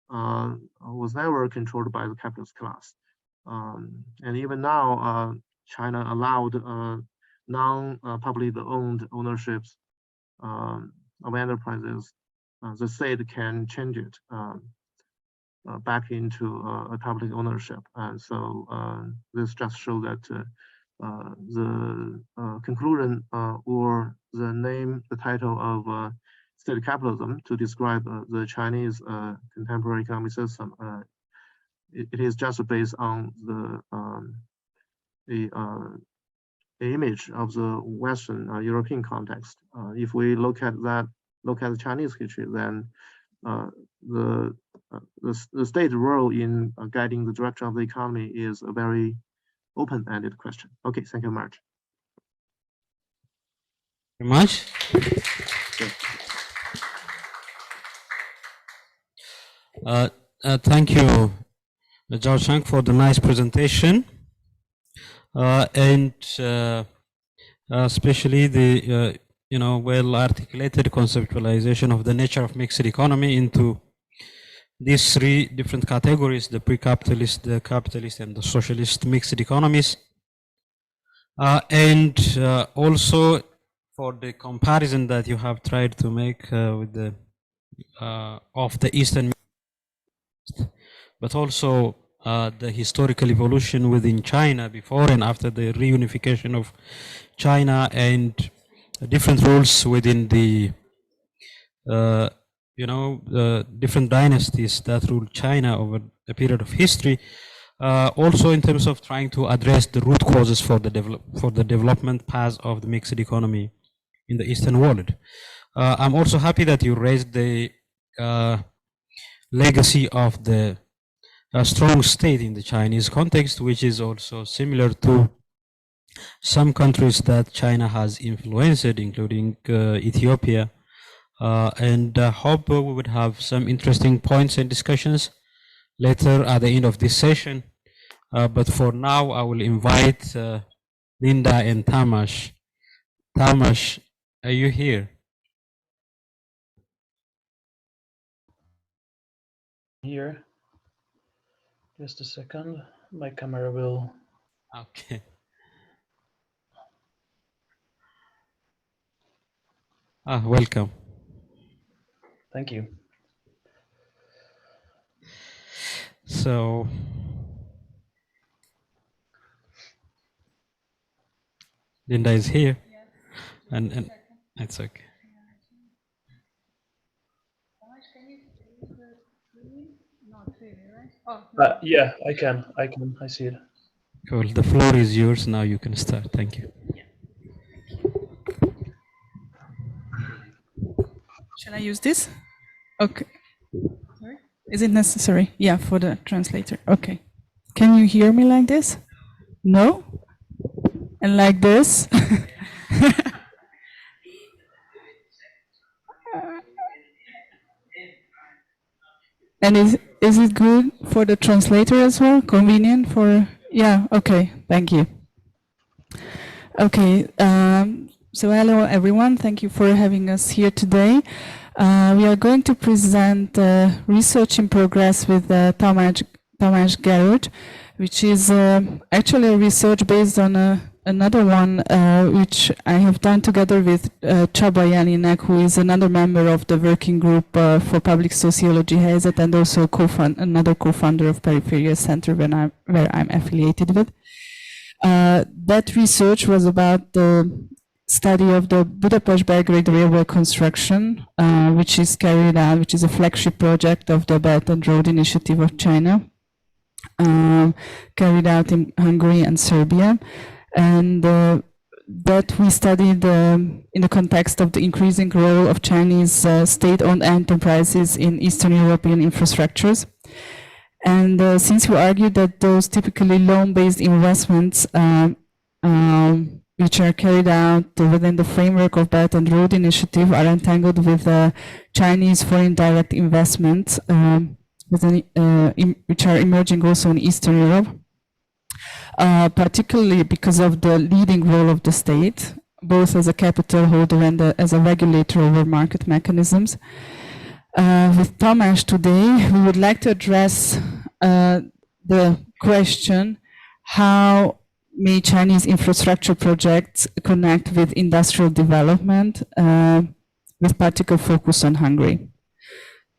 was never controlled by the capitalist class. And even now, China allowed non-publicly owned ownerships of enterprises. The state can change it back into a public ownership. And so this just shows that the conclusion or the name, the title of state capitalism to describe the Chinese contemporary economic system, it is just based on the image of the Western European context. If we look at the Chinese history, then the state role in guiding the direction of the economy is a very open-ended question. Okay, thank you very much. Very much. Thank you, Zhaochang, for the nice presentation, and especially the well-articulated conceptualization of the nature of mixed economy into these three different categories: the pre-capitalist, the capitalist, and the socialist mixed economies, and also for the comparison that you have tried to make with the of the Eastern, but also the historical evolution within China before and after the reunification of China, and different roles within the different dynasties that ruled China over a period of history. Also in terms of trying to address the root causes for the development path of the mixed economy in the Eastern world. I'm also happy that you raised the legacy of the strong state in the Chinese context, which is also similar to some countries that China has influenced, including Ethiopia, and I hope we would have some interesting points and discussions later at the end of this session. But for now, I will invite Linda and Tamás. Tamás, are you here? here. Just a second. My camera will. Okay. Welcome. Thank you. So, Linda is here, and it's okay. Yeah, I can. I see it. Cool. The floor is yours now. You can start. Thank you. Shall I use this? Okay. Sorry? Is it necessary? Yeah, for the translator. Okay. Can you hear me like this? No? And like this? And is it good for the translator as well? Convenient for? Yeah, okay. Thank you. Okay. So hello everyone. Thank you for having us here today. We are going to present research in progress with Tamás Gerőcs, which is actually a research based on another one which I have done together with Ayanie, who is another member of the working group for public sociology Helyzet and also another co-founder of Peripheral Center where I'm affiliated with. That research was about the study of the Budapest-Belgrade railway construction, which is carried out, which is a flagship project of the Belt and Road Initiative of China, carried out in Hungary and Serbia. And that we studied in the context of the increasing role of Chinese state-owned enterprises in Eastern European infrastructures. And since we argued that those typically loan-based investments which are carried out within the framework of Belt and Road Initiative are entangled with Chinese foreign direct investments, which are emerging also in Eastern Europe, particularly because of the leading role of the state, both as a capital holder and as a regulator over market mechanisms. With Tamás today, we would like to address the question, how may Chinese infrastructure projects connect with industrial development, with particular focus on Hungary.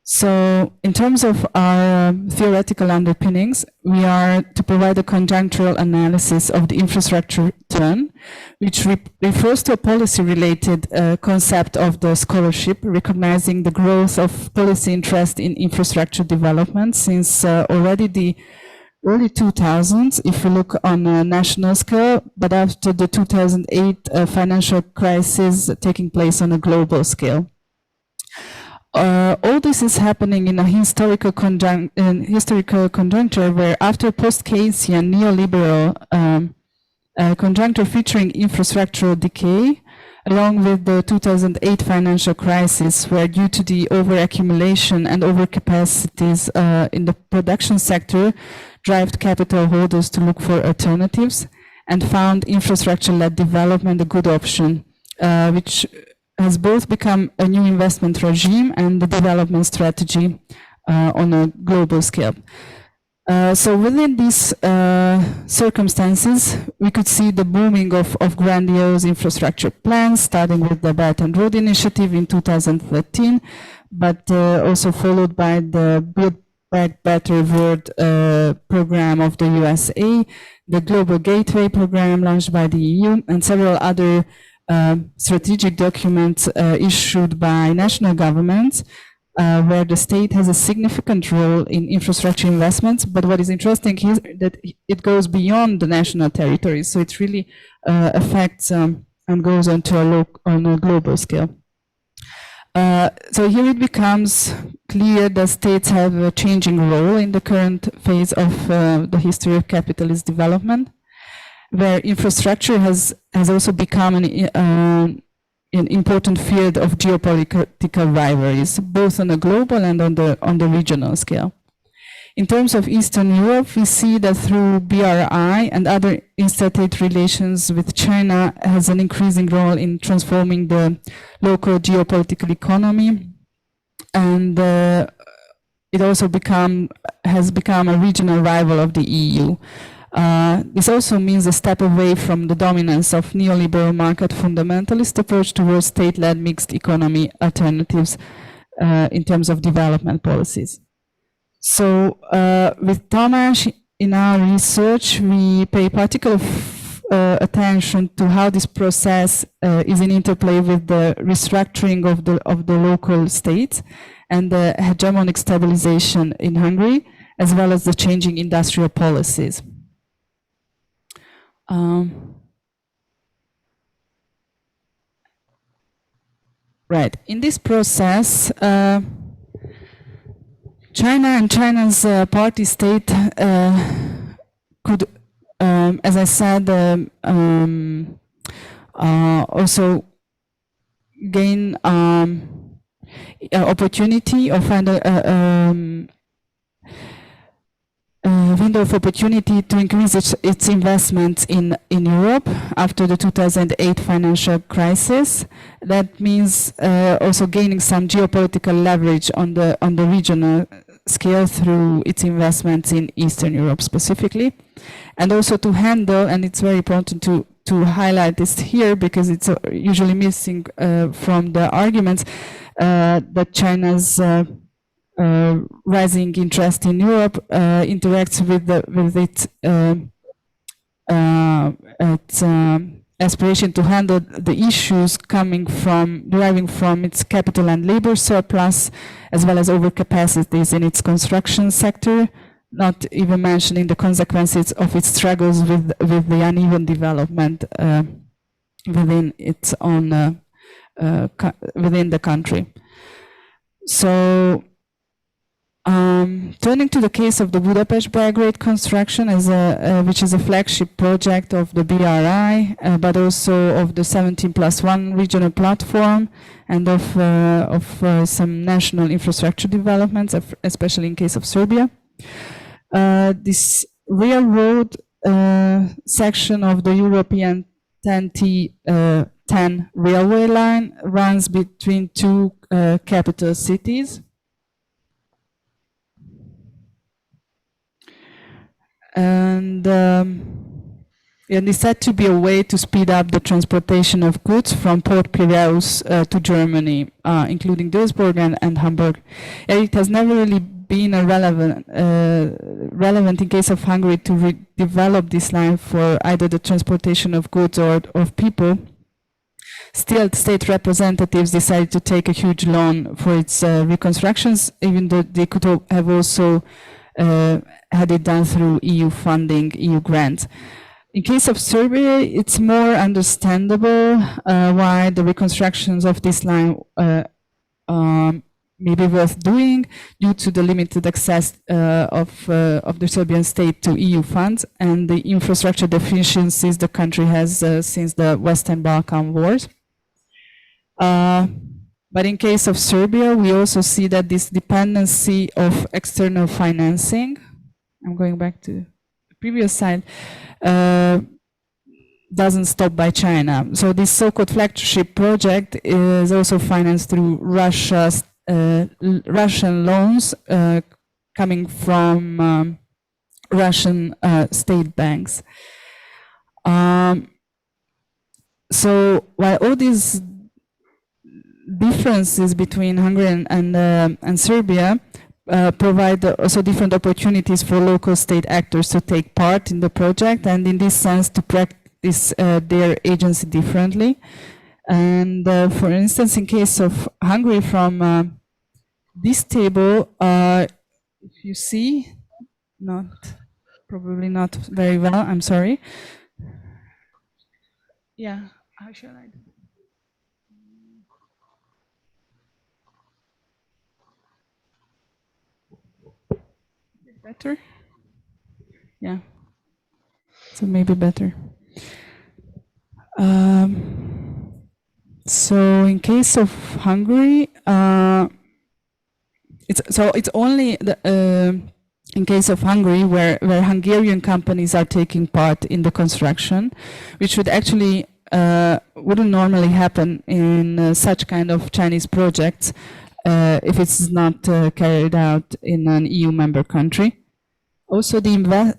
So in terms of our theoretical underpinnings, we are to provide a conjunctural analysis of the infrastructure turn, which refers to a policy-related concept of the scholarship, recognizing the growth of policy interest in infrastructure development since already the early 2000s, if you look on a national scale, but after the 2008 financial crisis taking place on a global scale. All this is happening in a historical conjuncture where after post-Keynesian neoliberal conjuncture featuring infrastructural decay, along with the 2008 financial crisis, where due to the overaccumulation and overcapacities in the production sector, drive capital holders to look for alternatives and found infrastructure-led development a good option, which has both become a new investment regime and the development strategy on a global scale. So within these circumstances, we could see the booming of grandiose infrastructure plans, starting with the Belt and Road Initiative in 2013, but also followed by the Build Back Better World program of the USA, the Global Gateway program launched by the EU, and several other strategic documents issued by national governments, where the state has a significant role in infrastructure investments. But what is interesting here is that it goes beyond the national territories, so it really affects and goes on to on a global scale. So here it becomes clear that states have a changing role in the current phase of the history of capitalist development, where infrastructure has also become an important field of geopolitical rivalries, both on a global and on the regional scale. In terms of Eastern Europe, we see that through BRI and other interstate relations with China has an increasing role in transforming the local geopolitical economy. And it also has become a regional rival of the EU. This also means a step away from the dominance of neoliberal market fundamentalist approach towards state-led mixed economy alternatives in terms of development policies. So with Tamás, in our research, we pay particular attention to how this process is in interplay with the restructuring of the local states and the hegemonic stabilization in Hungary, as well as the changing industrial policies. Right. In this process, China and China's party state could, as I said, also gain opportunity or find a window of opportunity to increase its investments in Europe after the 2008 financial crisis. That means also gaining some geopolitical leverage on the regional scale through its investments in Eastern Europe specifically, and also to handle, and it's very important to highlight this here because it's usually missing from the arguments, that China's rising interest in Europe interacts with its aspiration to handle the issues deriving from its capital and labor surplus, as well as overcapacities in its construction sector, not even mentioning the consequences of its struggles with the uneven development within its own within the country. So turning to the case of the Budapest-Belgrade construction, which is a flagship project of the BRI, but also of the 17+1 regional platform and of some national infrastructure developments, especially in case of Serbia. This railroad section of the European 10 railway line runs between two capital cities. And it's said to be a way to speed up the transportation of goods from Port Piraeus to Germany, including Duisburg and Hamburg. It has never really been a relevant in case of Hungary to develop this line for either the transportation of goods or of people. Still, state representatives decided to take a huge loan for its reconstructions, even though they could have also had it done through EU funding, EU grants. In case of Serbia, it's more understandable why the reconstructions of this line may be worth doing due to the limited access of the Serbian state to EU funds and the infrastructure deficiencies the country has since the Western Balkan Wars. But in case of Serbia, we also see that this dependency of external financing, I'm going back to the previous slide, doesn't stop by China. So this so-called flagship project is also financed through Russian loans coming from Russian state banks. So while all these differences between Hungary and Serbia provide also different opportunities for local state actors to take part in the project and in this sense to practice their agency differently. And for instance, in case of Hungary, from this table, if you see, probably not very well, I'm sorry. Yeah, how shall I do? Better? Yeah, so maybe better. So in case of Hungary, it's only in case of Hungary where Hungarian companies are taking part in the construction, which would actually wouldn't normally happen in such kind of Chinese projects. if it's not carried out in an EU member country. Also, I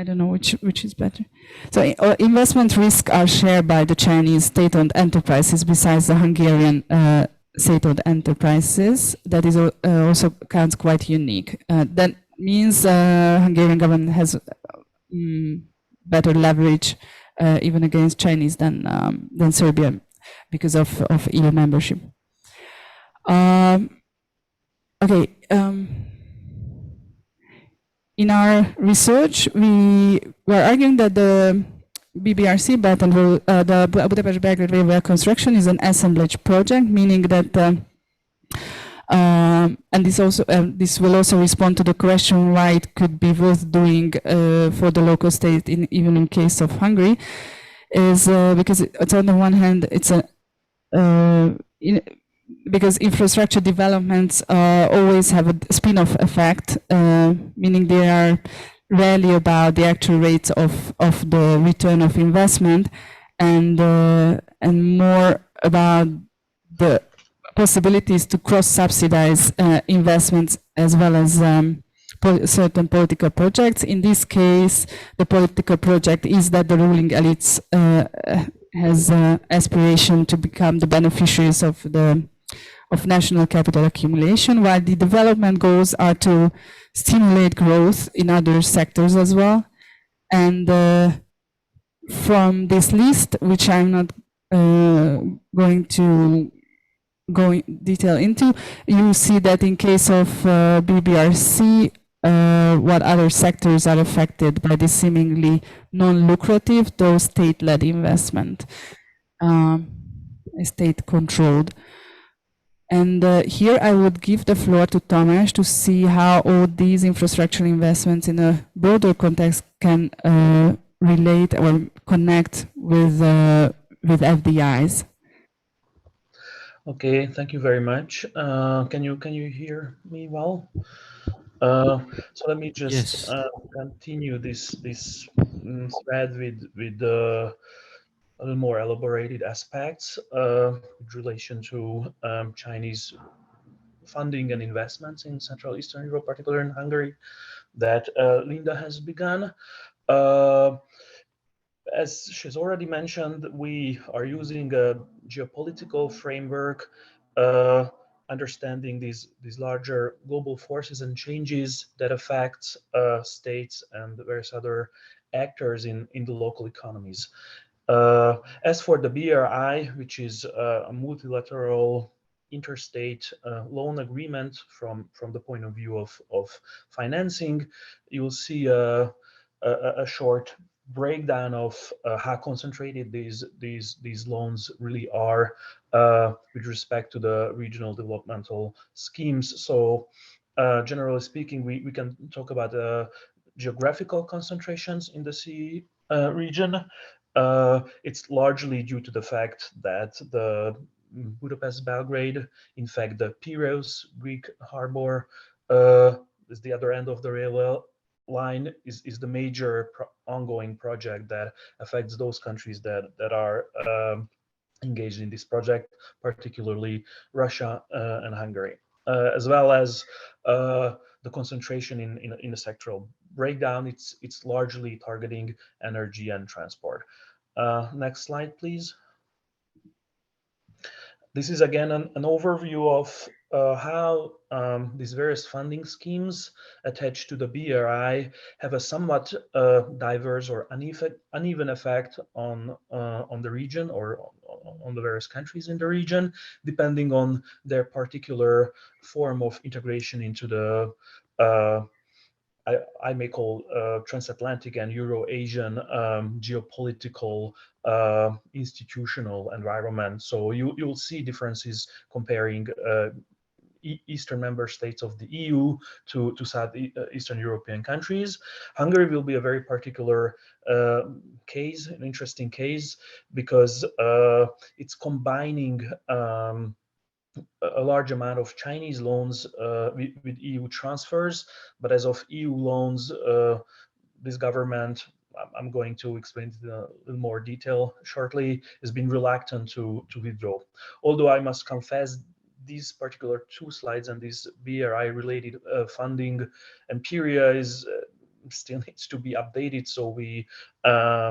don't know which is better. So investment risks are shared by the Chinese state-owned enterprises besides the Hungarian state-owned enterprises. That is also counts quite unique. That means Hungarian government has better leverage even against Chinese than Serbia because of EU membership. Okay. In our research, we were arguing that the BBRC, Belt and Road, the Budapest-Belgrade Railway construction is an assemblage project, meaning that, and this will also respond to the question why it could be worth doing for the local state, even in case of Hungary, is because it's on the one hand, it's because infrastructure developments always have a spin-off effect, meaning they are rarely about the actual rates of the return of investment, and more about the possibilities to cross-subsidize investments as well as certain political projects. In this case, the political project is that the ruling elites has aspiration to become the beneficiaries of national capital accumulation, while the development goals are to stimulate growth in other sectors as well. And from this list, which I'm not going to go in detail into, you see that in case of BBRC, what other sectors are affected by this seemingly non-lucrative, though state-led investment, state-controlled. And here I would give the floor to Tamás to see how all these infrastructural investments in a broader context can relate or connect with FDIs. Okay, thank you very much. Can you hear me well? So let me just continue this thread with a little more elaborated aspects in relation to Chinese funding and investments in Central Eastern Europe, particularly in Hungary, that Linda has begun. As she's already mentioned, we are using a geopolitical framework, understanding these larger global forces and changes that affect states and various other actors in the local economies. As for the BRI, which is a multilateral interstate loan agreement from the point of view of financing, you'll see a short breakdown of how concentrated these loans really are with respect to the regional developmental schemes. So generally speaking, we can talk about geographical concentrations in the CE region. It's largely due to the fact that the Budapest-Belgrade, in fact, the Piraeus Greek harbor is the other end of the railway line, is the major ongoing project that affects those countries that are engaged in this project, particularly Russia and Hungary, as well as the concentration in a sectoral breakdown. It's largely targeting energy and transport. Next slide, please. This is again an overview of how these various funding schemes attached to the BRI have a somewhat diverse or uneven effect on the region or on the various countries in the region, depending on their particular form of integration into the I may call transatlantic and Euro-Asian geopolitical institutional environment. So you'll see differences comparing Eastern member states of the EU to Southeastern European countries. Hungary will be a very particular case, an interesting case, because it's combining a large amount of Chinese loans with EU transfers, but as of EU loans, this government, I'm going to explain it in a little more detail shortly, has been reluctant to withdraw. Although I must confess, these particular two slides and this BRI related funding empiria is still needs to be updated. So we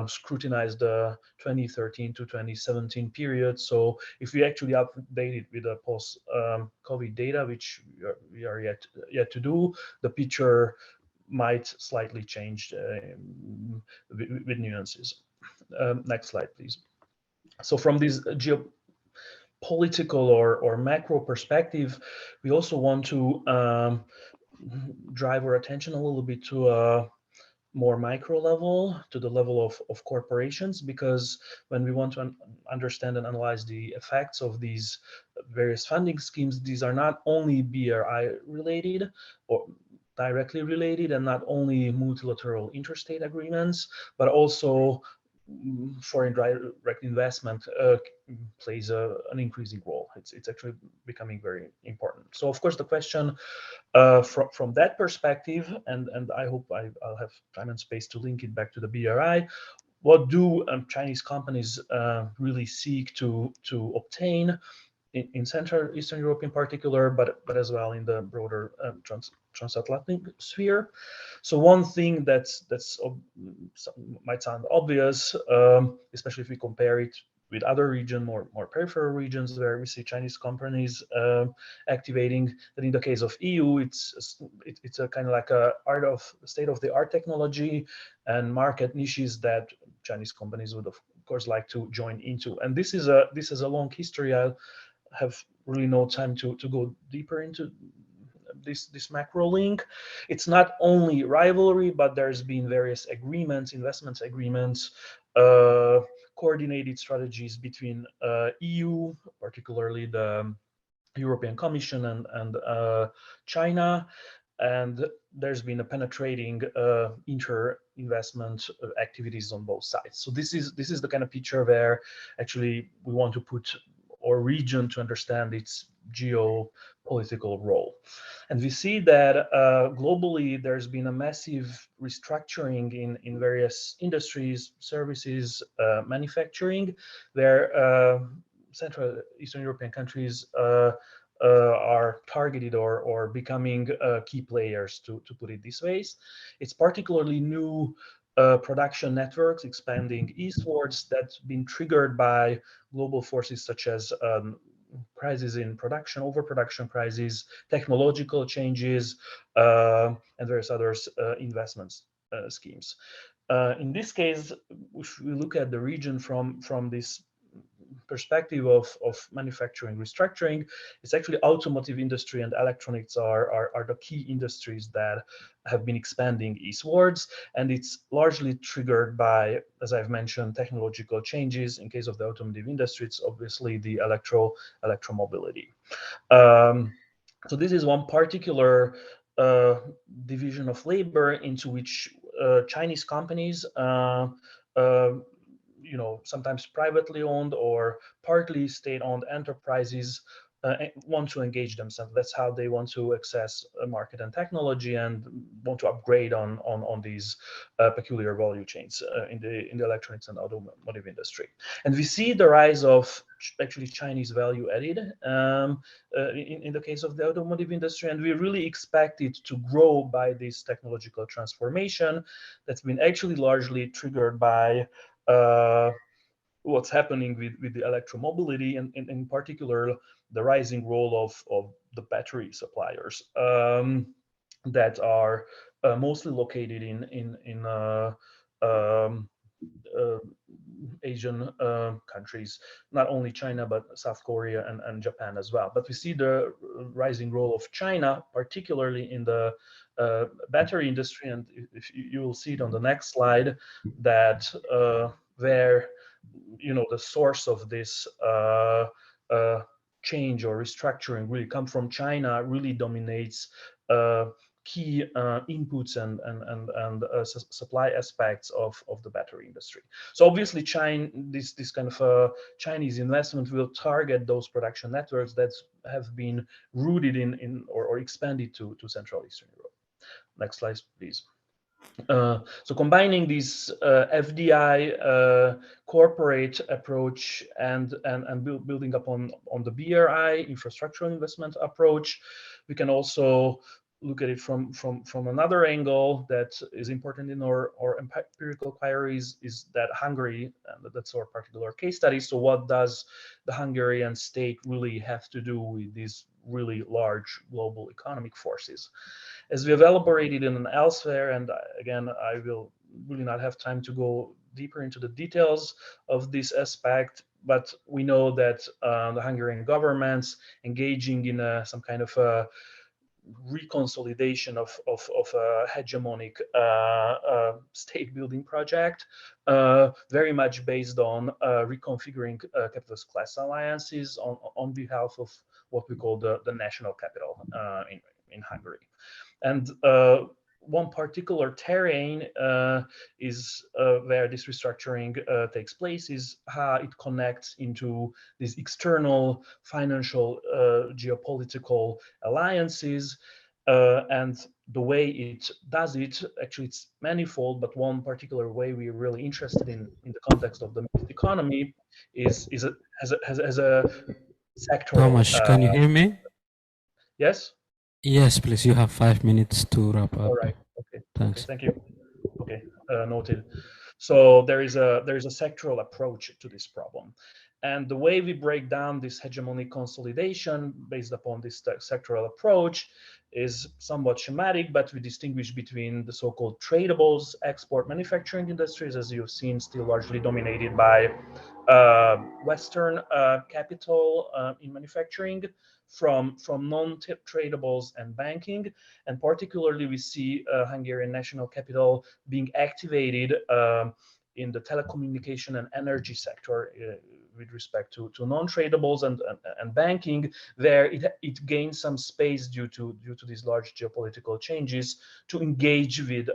scrutinized the 2013 to 2017 period. So if we actually update it with the post-COVID data, which we are yet to do, the picture might slightly change with nuances. Next slide, please. So from this geopolitical or macro perspective, we also want to drive our attention a little bit to a more micro level, to the level of corporations, because when we want to understand and analyze the effects of these various funding schemes, these are not only BRI related or directly related, and not only multilateral interstate agreements, but also foreign direct investment plays an increasing role. It's actually becoming very important. So of course the question from that perspective, and I hope I'll have time and space to link it back to the BRI, what do Chinese companies really seek to obtain in Central Eastern Europe in particular, but as well in the broader transatlantic sphere? So one thing that's might sound obvious, especially if we compare it with other regions, more peripheral regions where we see Chinese companies activating, that in the case of EU, it's a kind of like a state-of-the-art technology and market niches that Chinese companies would of course like to join into. And this is a long history. I'll have really no time to go deeper into this macro link. It's not only rivalry, but there's been various agreements, investment agreements, coordinated strategies between EU, particularly the European Commission and China, and there's been a penetrating inter-investment activities on both sides. So this is the kind of picture where actually we want to put our region to understand its geopolitical role. And we see that globally there's been a massive restructuring in various industries, services, manufacturing, where Central Eastern European countries are targeted or becoming key players, to put it this way. It's particularly new production networks expanding eastwards that's been triggered by global forces such as crises in production, overproduction crises, technological changes, and various other investment schemes. In this case, if we look at the region from this perspective of manufacturing restructuring, it's actually automotive industry and electronics are the key industries that have been expanding eastwards, and it's largely triggered by, as I've mentioned, technological changes. In case of the automotive industry, it's obviously the electromobility. So this is one particular division of labor into which Chinese companies sometimes privately owned or partly state-owned enterprises want to engage themselves. That's how they want to access a market and technology and want to upgrade on these peculiar value chains in the electronics and automotive industry. And we see the rise of actually Chinese value added in the case of the automotive industry, and we really expect it to grow by this technological transformation that's been actually largely triggered by what's happening with the electromobility, and in particular the rising role of the battery suppliers that are mostly located in Asian countries, not only China but South Korea and Japan as well. But we see the rising role of China, particularly in the battery industry, and if you will see it on the next slide, that where the source of this change or restructuring really come from China really dominates key inputs and supply aspects of the battery industry. So obviously this kind of Chinese investment will target those production networks that have been rooted in or expanded to Central Eastern Europe. Next slide, please. So combining this FDI corporate approach and building upon the BRI infrastructural investment approach, we can also look at it from another angle that is important in our empirical inquiries, is that Hungary, and that's our particular case study. So what does the Hungarian state really have to do with these really large global economic forces? As we have elaborated in elsewhere, and again, I will really not have time to go deeper into the details of this aspect, but we know that the Hungarian government's engaging in some kind of a reconsolidation of a hegemonic state building project, very much based on reconfiguring capitalist class alliances on behalf of what we call the national capital in Hungary. And one particular terrain is where this restructuring takes place is how it connects into these external financial geopolitical alliances, and the way it does it, actually it's manifold, but one particular way we're really interested in the context of the mixed economy is as a sectoral. Tamás, can you hear me? Yes? Yes, please. You have 5 minutes to wrap up. All right. Okay. Thanks. Okay, thank you. Okay, noted. So there is a sectoral approach to this problem, and the way we break down this hegemonic consolidation based upon this sectoral approach is somewhat schematic, but we distinguish between the so-called tradables, export manufacturing industries, as you've seen, still largely dominated by Western capital in manufacturing, from non-tradables and banking. And particularly we see Hungarian national capital being activated in the telecommunication and energy sector with respect to non-tradables and banking, where it gains some space due to these large geopolitical changes to engage with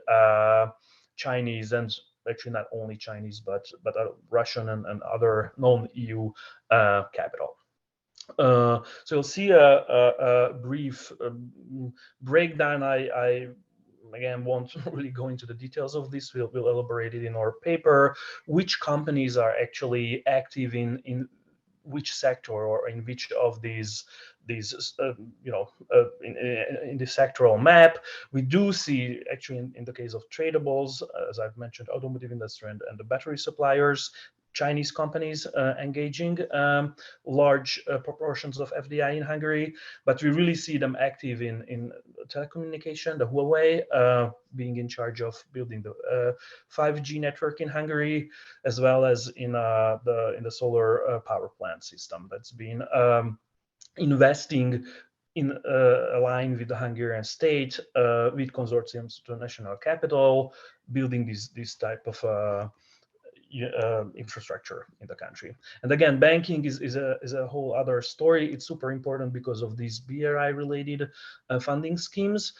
Chinese, and actually not only Chinese, but Russian and other non-EU capital. So you'll see a brief breakdown. I again won't really go into the details of this. We'll elaborate it in our paper, which companies are actually active in which sector or in which of these in the sectoral map. We do see actually in the case of tradables, as I've mentioned, automotive industry and the battery suppliers, Chinese companies engaging large proportions of FDI in Hungary, but we really see them active in telecommunication, the Huawei being in charge of building the 5G network in Hungary, as well as in the solar power plant system that's been investing in line with the Hungarian state with consortiums to national capital, building this type of infrastructure in the country. And again, banking is a whole other story. It's super important because of these BRI related funding schemes.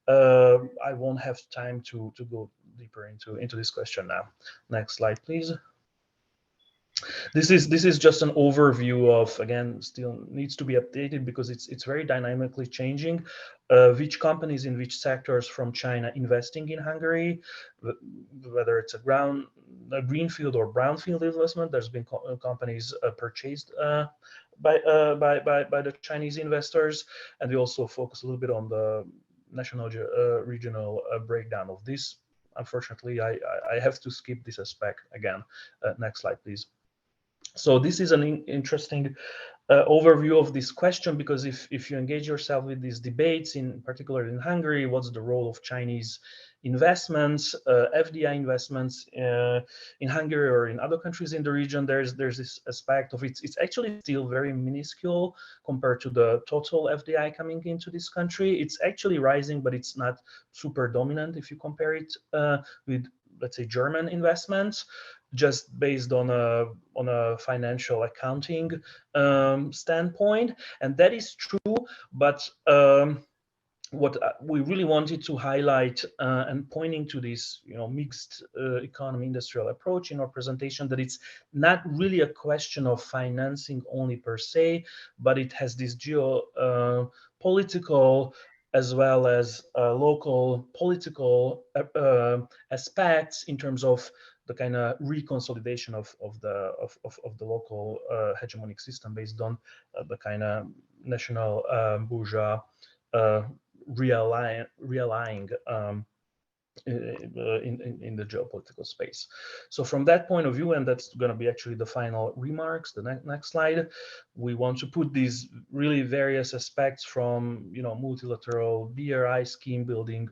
I won't have time to go deeper into this question now. Next slide, please. This is just an overview of, again, still needs to be updated because it's very dynamically changing, which companies in which sectors from China investing in Hungary, whether it's a greenfield or brownfield investment. There's been companies purchased by the Chinese investors, and we also focus a little bit on the national regional breakdown of this. Unfortunately, I have to skip this aspect again. Next slide, please. So this is an interesting overview of this question, because if you engage yourself with these debates, in particular in Hungary, what's the role of Chinese investments, FDI investments in Hungary or in other countries in the region, there's this aspect of it's actually still very minuscule compared to the total FDI coming into this country. It's actually rising, but it's not super dominant if you compare it with, let's say, German investments, just based on a financial accounting standpoint. And that is true, but what we really wanted to highlight and pointing to this mixed economy industrial approach in our presentation, that it's not really a question of financing only per se, but it has this geopolitical as well as local political aspects in terms of the kind of reconsolidation of the local hegemonic system based on the kind of national bourgeois realigning in the geopolitical space. So from that point of view, and that's going to be actually the final remarks, the next slide, we want to put these really various aspects from, you know, multilateral BRI scheme building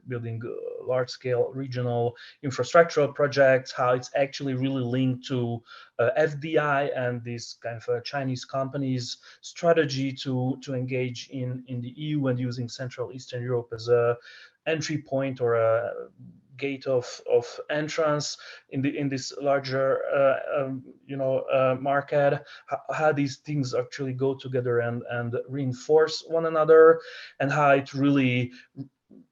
large-scale regional infrastructural projects, how it's actually really linked to FDI and this kind of Chinese companies' strategy to engage in the EU and using Central Eastern Europe as a entry point or a gate of entrance in this larger market, how these things actually go together and reinforce one another, and how it really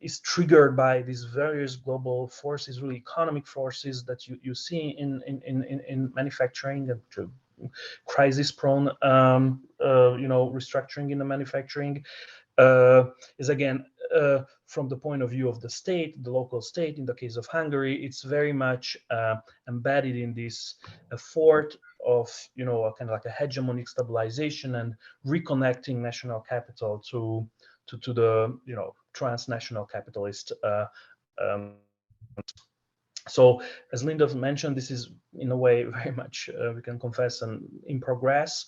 is triggered by these various global forces, really economic forces that you see in manufacturing and crisis-prone restructuring in the manufacturing. Is again from the point of view of the state, the local state. In the case of Hungary, it's very much embedded in this effort of, you know, a kind of like a hegemonic stabilization and reconnecting national capital to the, you know, transnational capitalist. So as Linda mentioned, this is in a way very much, we can confess, an in progress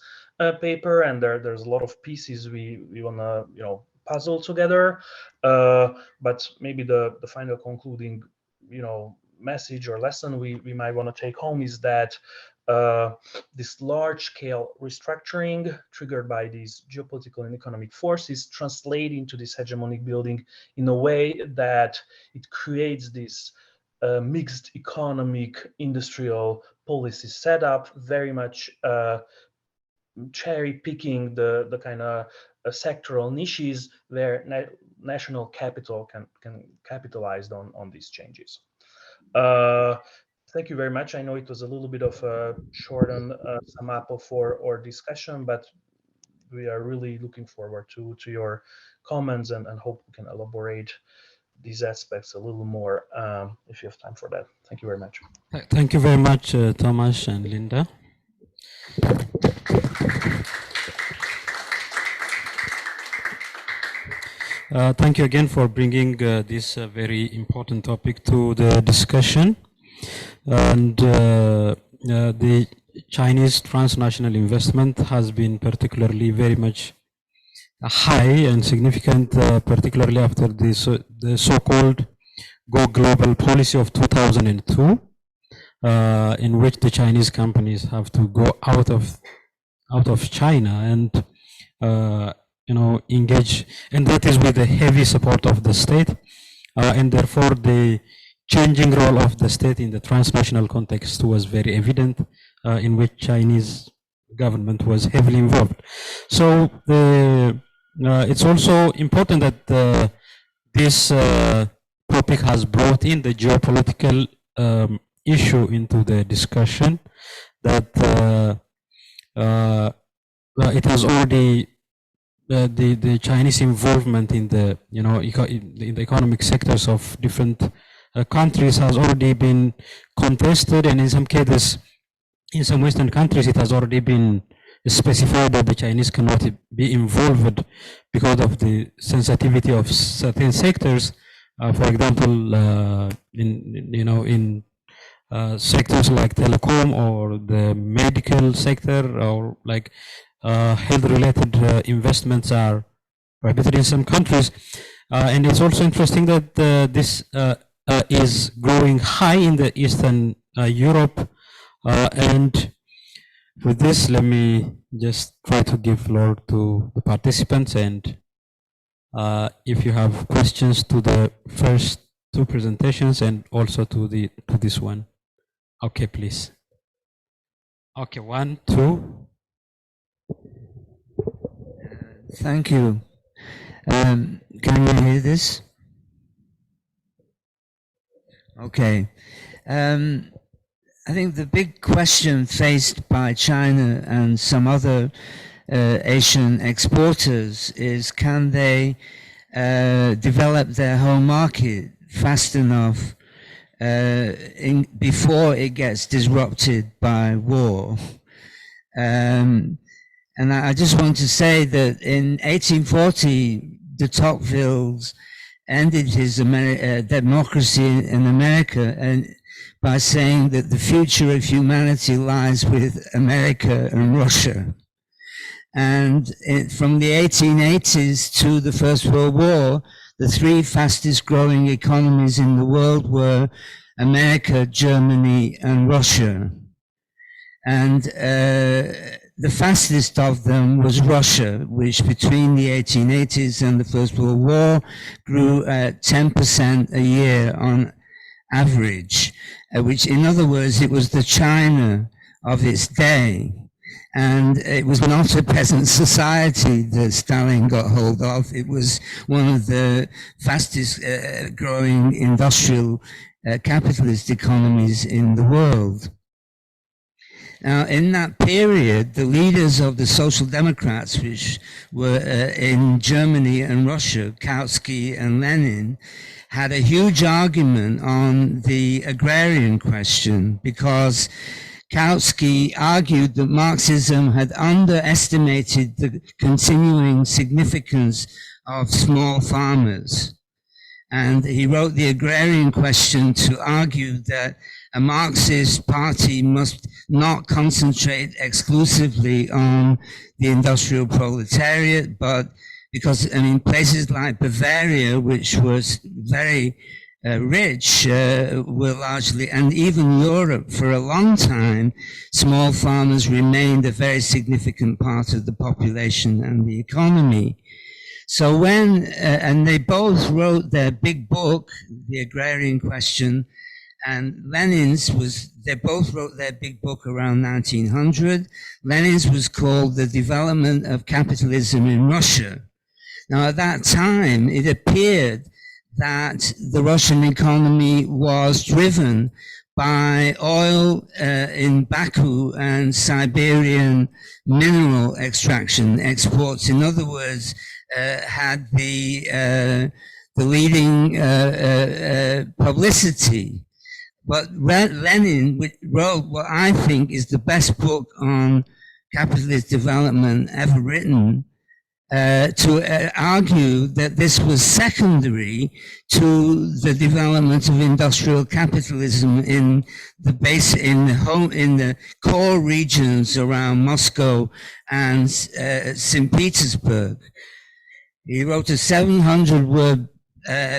paper, and there's a lot of pieces we want to, you know, puzzle together. But maybe the final concluding, you know, message or lesson we might want to take home is that this large-scale restructuring triggered by these geopolitical and economic forces translate into this hegemonic building in a way that it creates this mixed economic industrial policy setup, very much cherry picking the kind of sectoral niches where national capital can capitalize on these changes. Thank you very much. I know it was a little bit of a shortened sum up for our discussion, but we are really looking forward to your comments and hope we can elaborate these aspects a little more if you have time for that. Thank you very much. Thank you very much, Tamás and Linda. Thank you again for bringing this very important topic to the discussion. And the Chinese transnational investment has been particularly very much high and significant, particularly after the so-called Go Global policy of 2002, in which the Chinese companies have to go out of China and you know, engage, and that is with the heavy support of the state, and therefore the changing role of the state in the transnational context was very evident, in which Chinese government was heavily involved. So it's also important that this topic has brought in the geopolitical issue into the discussion, that it has already the Chinese involvement in the, you know, in the economic sectors of different countries has already been contested, and in some cases, in some Western countries, it has already been specified that the Chinese cannot be involved because of the sensitivity of certain sectors. For example, in sectors like telecom or the medical sector, or like health-related investments are prohibited in some countries. And it's also interesting that this is growing high in the Eastern Europe. And with this, let me just try to give floor to the participants. And if you have questions to the first two presentations and also to this one. Okay, please. Okay, 1, 2. Thank you. Can you hear this? Okay. I think the big question faced by China and some other Asian exporters is, can they develop their home market fast enough before it gets disrupted by war. And I just want to say that in 1840, de Tocqueville ended his democracy in America and by saying that the future of humanity lies with America and Russia. And from the 1880s to the First World War, the three fastest growing economies in the world were America, Germany, and Russia. And the fastest of them was Russia, which between the 1880s and the First World War grew at 10% a year on average, which in other words, it was the China of its day. And it was not a peasant society that Stalin got hold of. It was one of the fastest growing industrial capitalist economies in the world. Now, in that period, the leaders of the Social Democrats, which were in Germany and Russia, Kautsky and Lenin, had a huge argument on the agrarian question because Kautsky argued that Marxism had underestimated the continuing significance of small farmers. And he wrote the agrarian question to argue that a Marxist party must not concentrate exclusively on the industrial proletariat, but because, I mean, places like Bavaria, which was very rich, were largely, and even Europe for a long time, small farmers remained a very significant part of the population and the economy. So when, and they both wrote their big book, The Agrarian Question, and Lenin's was, they both wrote their big book around 1900. Lenin's was called The Development of Capitalism in Russia. Now at that time, it appeared that the Russian economy was driven by oil in Baku and Siberian mineral extraction exports. In other words, had the leading publicity. But Lenin wrote what I think is the best book on capitalist development ever written, to argue that this was secondary to the development of industrial capitalism in the core regions around Moscow and St. Petersburg. He wrote a 700-word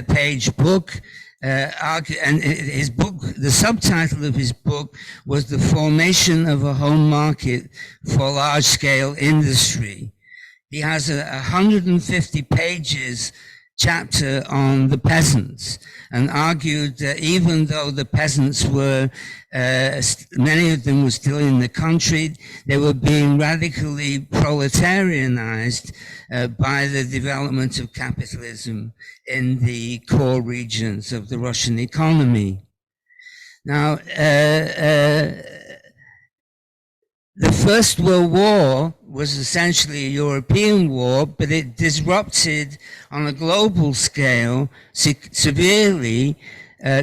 page book, and his book, the subtitle of his book was The Formation of a Home Market for Large-Scale Industry. He has a 150 pages chapter on the peasants and argued that even though the peasants were, many of them were still in the country, they were being radically proletarianized by the development of capitalism in the core regions of the Russian economy. Now, the First World War was essentially a European war, but it disrupted on a global scale severely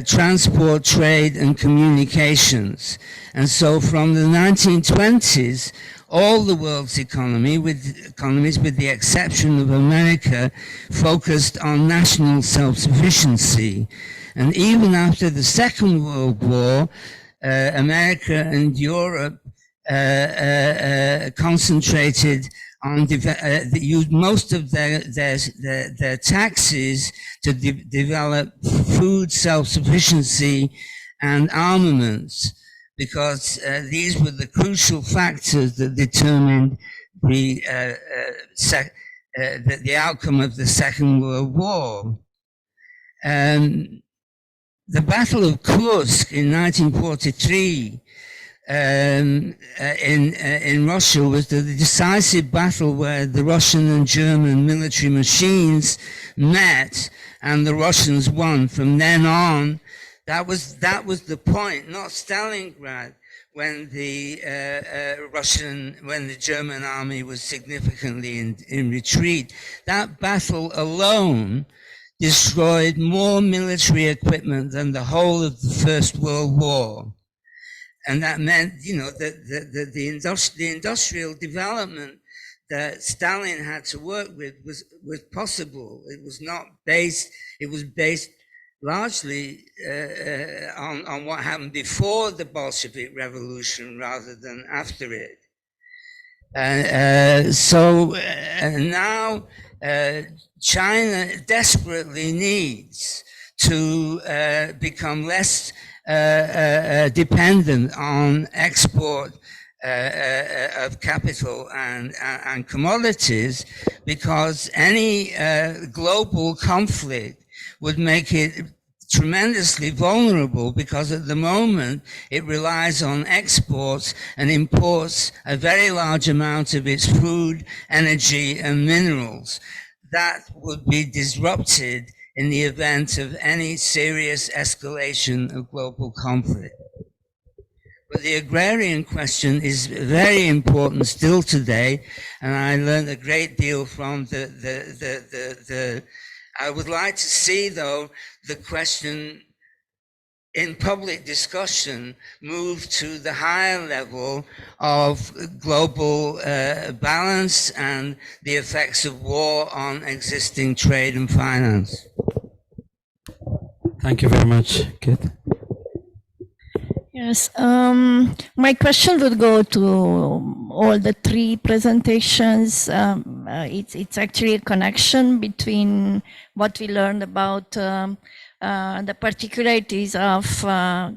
transport, trade, and communications. And so from the 1920s, all the world's economies, with the exception of America, focused on national self-sufficiency. And even after the Second World War, America and Europe concentrated on used most of their taxes to develop food self-sufficiency and armaments, because these were the crucial factors that determined the outcome of the Second World War. The Battle of Kursk in 1943 in Russia was the decisive battle where the Russian and German military machines met and the Russians won. From then on, that was the point, not Stalingrad, when the when the German army was significantly in retreat. That battle alone destroyed more military equipment than the whole of the First World War. And that meant, you know, that the industrial development that Stalin had to work with was possible. It was not based, it was based largely on what happened before the Bolshevik Revolution rather than after it. So now China desperately needs to become less dependent on export of capital and commodities, because any global conflict would make it tremendously vulnerable, because at the moment it relies on exports and imports a very large amount of its food, energy and minerals. That would be disrupted in the event of any serious escalation of global conflict. But the agrarian question is very important still today, and I learned a great deal from I would like to see, though, the question in public discussion move to the higher level of global balance and the effects of war on existing trade and finance. Thank you very much, Kate. Yes, my question would go to all the three presentations. It's actually a connection between what we learned about the particularities of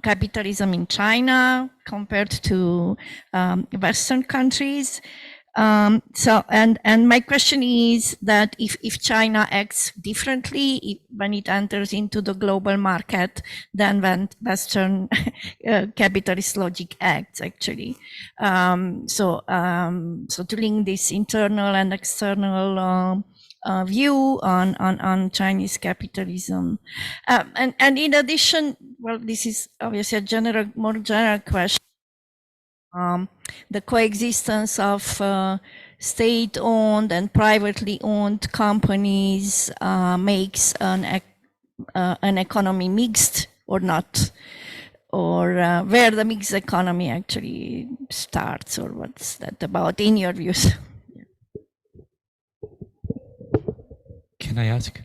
capitalism in China compared to Western countries. And my question is that if China acts differently when it enters into the global market than when Western capitalist logic acts, actually. So to link this internal and external view on Chinese capitalism. And in addition, well, this is obviously a more general question. The coexistence of state-owned and privately owned companies makes an economy mixed or not, or where the mixed economy actually starts, or what's that about in your views? Can I ask?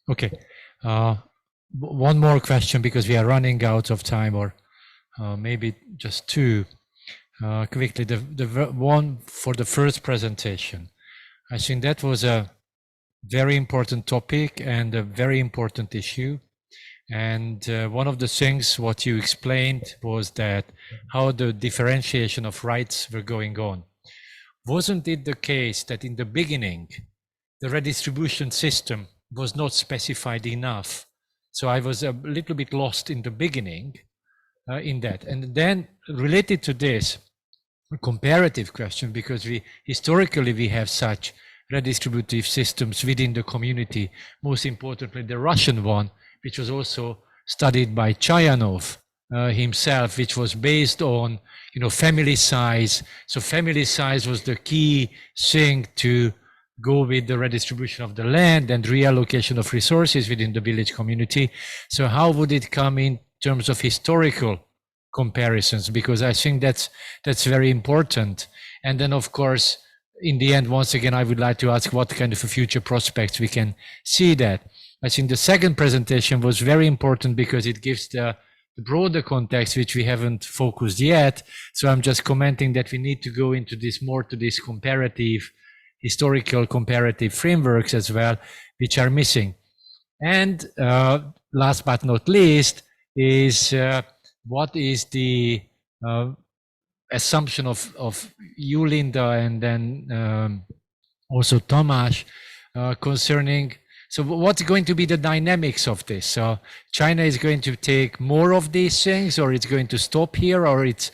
Okay. One more question, because we are running out of time, or maybe just two. Quickly, the one for the first presentation. I think that was a very important topic and a very important issue. And one of the things what you explained was that how the differentiation of rights were going on. Wasn't it the case that in the beginning, the redistribution system was not specified enough? So I was a little bit lost in the beginning in that. And then related to this, a comparative question, because historically we have such redistributive systems within the community, most importantly the Russian one, which was also studied by Chayanov himself, which was based on, you know, family size. So family size was the key thing to go with the redistribution of the land and reallocation of resources within the village community. So how would it come in terms of historical comparisons? Because I think that's very important. And then of course, in the end, once again, I would like to ask what kind of a future prospects we can see that. I think the second presentation was very important because it gives the broader context, which we haven't focused yet. So I'm just commenting that we need to go into this more to this comparative, historical comparative frameworks as well, which are missing. And last but not least is what is the assumption of you, Linda, and then also Tamás, concerning, so what's going to be the dynamics of this? So China is going to take more of these things, or it's going to stop here, or it's,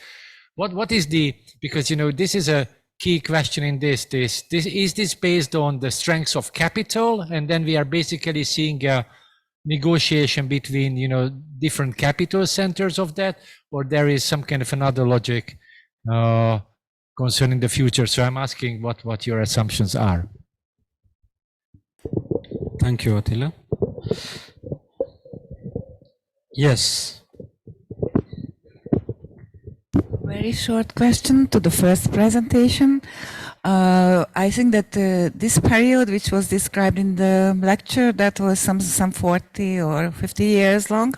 what is the, because, you know, this is a key question in this is this based on the strengths of capital? And then we are basically seeing a negotiation between, you know, different capital centers of that, or there is some kind of another logic concerning the future? So I'm asking what your assumptions are. Thank you, Attila. Yes. Very short question to the first presentation. I think that this period, which was described in the lecture, that was some 40 or 50 years long,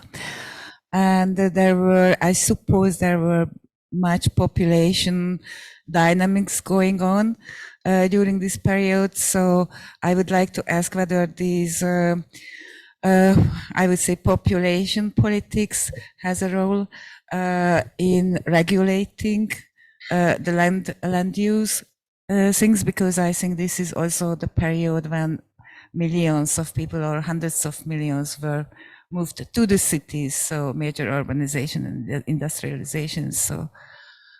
and there were, I suppose, there were much population dynamics going on during this period. So I would like to ask whether these, I would say, population politics has a role in regulating the land use things, because I think this is also the period when millions of people or hundreds of millions were moved to the cities, so major urbanization and industrialization. So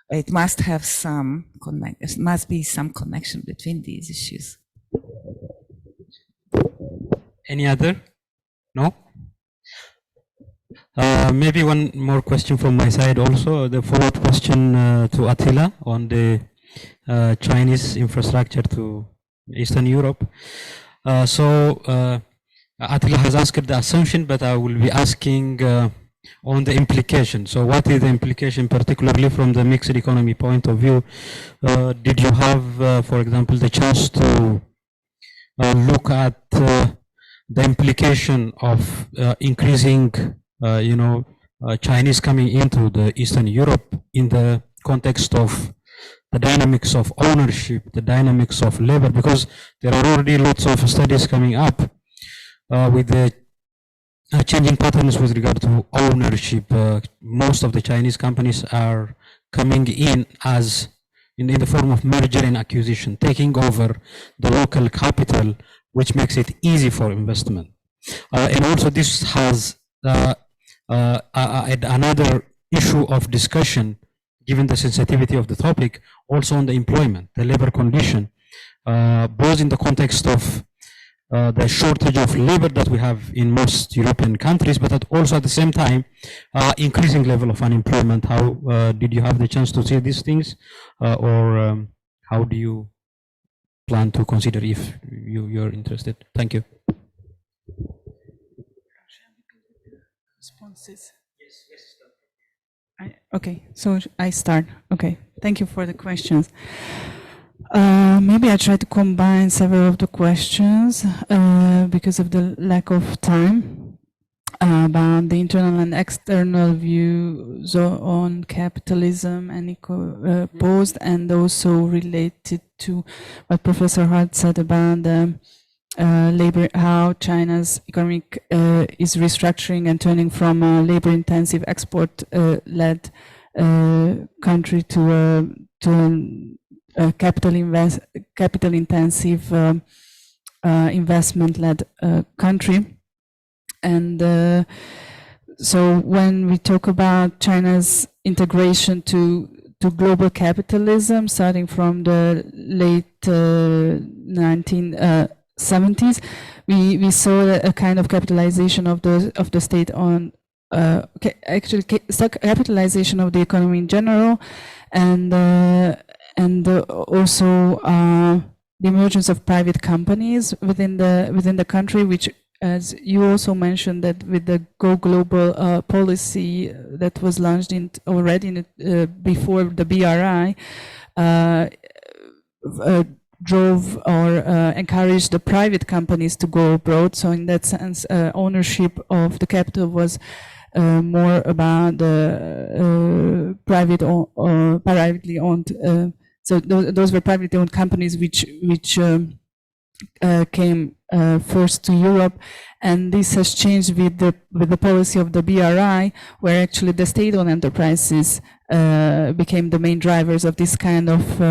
it must have some must be some connection between these issues. Any other? No? Maybe one more question from my side also, the follow-up question to Attila on the Chinese infrastructure to Eastern Europe. Attila has asked the assumption, but I will be asking on the implication. So what is the implication, particularly from the mixed economy point of view? Did you have, for example, the chance to look at the implication of increasing Chinese coming into the Eastern Europe in the context of the dynamics of ownership, the dynamics of labor, because there are already lots of studies coming up with the changing patterns with regard to ownership. Most of the Chinese companies are coming in as in the form of merger and acquisition, taking over the local capital, which makes it easy for investment. And also this has another issue of discussion, given the sensitivity of the topic, also on the employment, the labor condition, both in the context of the shortage of labor that we have in most European countries, but also at the same time, increasing level of unemployment. How did you have the chance to see these things, or how do you plan to consider if you're interested? Thank you. Responses. Okay, so I start. Okay, thank you for the questions. Maybe I try to combine several of the questions because of the lack of time about the internal and external views on capitalism and posed, and also related to what Professor Hart said about the labor, how China's economic is restructuring and turning from a labor-intensive export-led country to a capital-intensive investment-led country. And so when we talk about China's integration to global capitalism, starting from the late 1970s, we saw a kind of capitalization of the state on actually capitalization of the economy in general, and also the emergence of private companies within the country, which, as you also mentioned, that with the Go Global policy that was launched already before the BRI, drove or encouraged the private companies to go abroad. So in that sense, ownership of the capital was more about the privately owned. So those were privately owned companies which came first to Europe, and this has changed with the policy of the BRI, where actually the state-owned enterprises became the main drivers of this kind of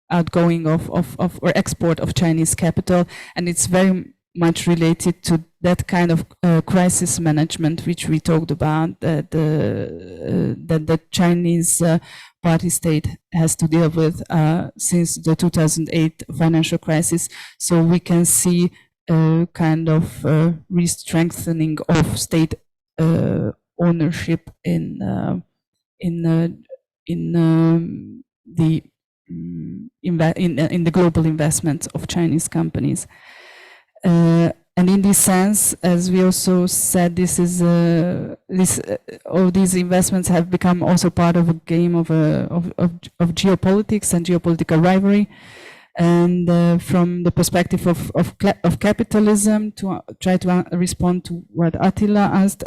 outgoing of or export of Chinese capital, and it's very much related to that kind of crisis management which we talked about, that the Chinese party state has to deal with since the 2008 financial crisis. So we can see kind of re-strengthening of state ownership in the global investments of Chinese companies. And in this sense, as we also said, this is all these investments have become also part of a game of geopolitics and geopolitical rivalry. And from the perspective of capitalism, to try to respond to what Attila asked,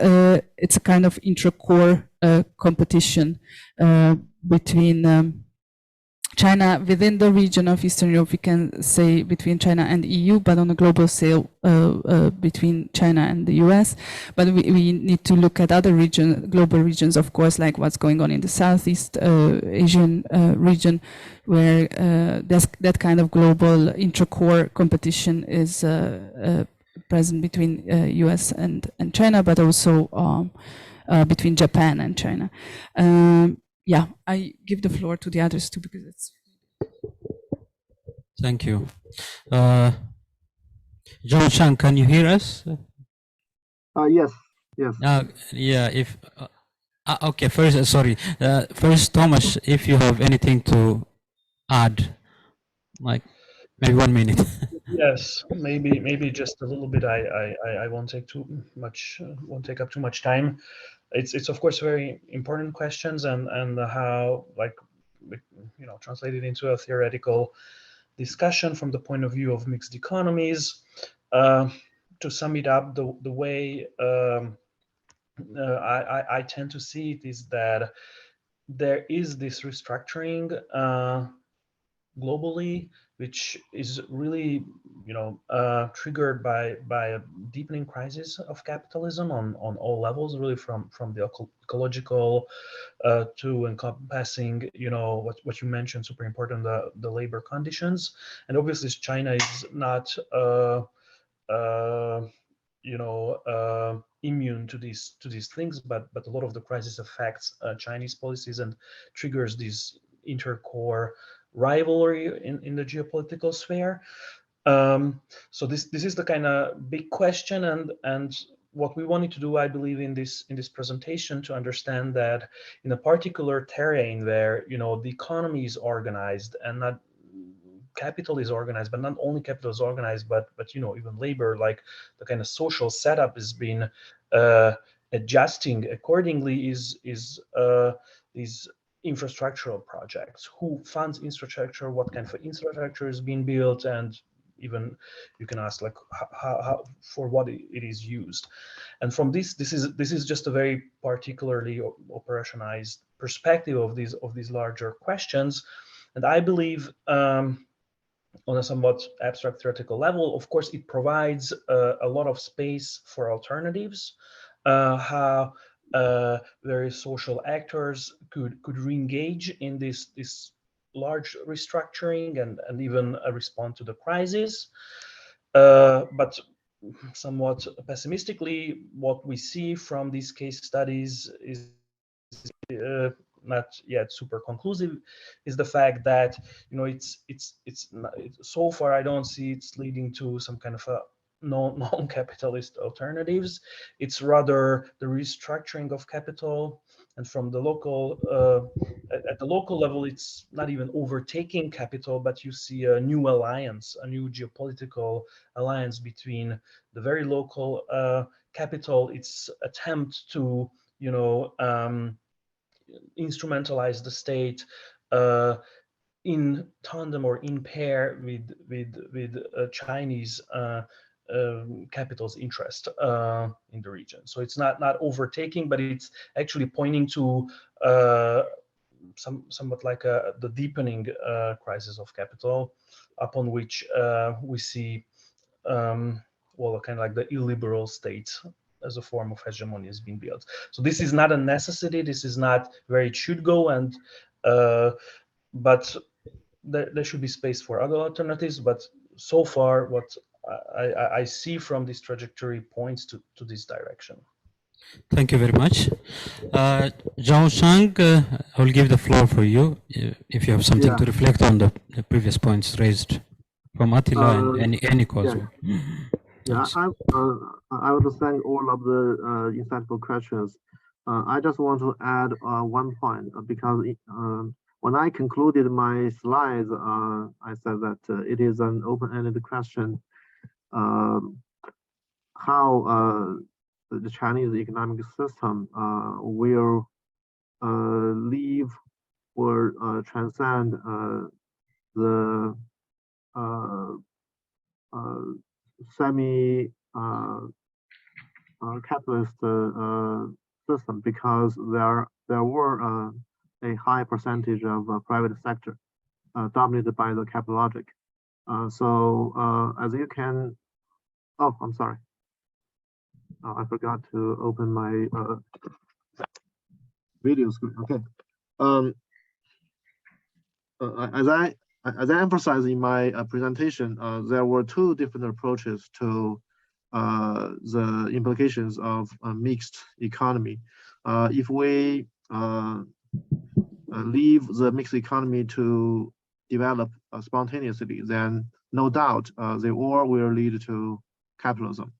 it's a kind of intra-core competition between China within the region of Eastern Europe, we can say between China and the EU, but on a global scale between China and the US. But we need to look at other global regions, of course, like what's going on in the Southeast Asian region, where there's that kind of global intra-core competition is present between US and China, but also between Japan and China. Yeah, I give the floor to the others too, because it's. Thank you. Zhaochang, can you hear us? Yes, yes. Yeah, if, okay, first, sorry. First, Thomas, if you have anything to add, like maybe 1 minute. Yes, maybe just a little bit. I won't take too much, won't take up too much time. It's of course very important questions, and how, like, you know, translated into a theoretical discussion from the point of view of mixed economies. To sum it up, the way I tend to see it is that there is this restructuring globally, which is really, you know, triggered by a deepening crisis of capitalism on all levels, really from the ecological to encompassing, you know, what you mentioned, super important, the labor conditions. And obviously China is not you know, immune to these things, but a lot of the crisis affects Chinese policies and triggers these intercore rivalry in the geopolitical sphere. So this is the kind of big question, and what we wanted to do, I believe, in this presentation, to understand that in a particular terrain where, you know, the economy is organized and not capital is organized, but not only capital is organized, but you know, even labor, like the kind of social setup has been adjusting accordingly, is these infrastructural projects. Who funds infrastructure? What kind of infrastructure is being built? And even you can ask, like, how for what it is used. And from this is just a very particularly operationalized perspective of these larger questions. And I believe, on a somewhat abstract theoretical level, of course, it provides a lot of space for alternatives, how various social actors could re-engage in this large restructuring and even respond to the crisis. But somewhat pessimistically, what we see from these case studies is not yet super conclusive, is the fact that, you know, it's so far I don't see it's leading to some kind of a non-capitalist alternatives. It's rather the restructuring of capital, and from the local at the local level, it's not even overtaking capital, but you see a new alliance, a new geopolitical alliance between the very local capital, its attempt to, you know, instrumentalize the state in tandem or in pair with Chinese capital's interest in the region. So it's not overtaking, but it's actually pointing to somewhat like the deepening crisis of capital, upon which we see well, kind of like the illiberal state as a form of hegemony has been built. So this is not a necessity. This is not where it should go, and but there should be space for other alternatives. But so far, what I see from this trajectory points to this direction. Thank you very much. Zhaochang, I will give the floor for you if you have something to reflect on the previous points raised from Attila and Enikő as well. Yeah, Thanks. I would thank all of the insightful questions. I just want to add one point because when I concluded my slides, I said that it is an open-ended question how the Chinese economic system will leave or transcend the semi-capitalist system, because there were a high percentage of private sector dominated by the capital logic. So as you can, oh, I'm sorry. I forgot to open my video screen. Okay. As I emphasized in my presentation, there were two different approaches to the implications of a mixed economy. If we leave the mixed economy to develop spontaneously, then no doubt they all will lead to capitalism.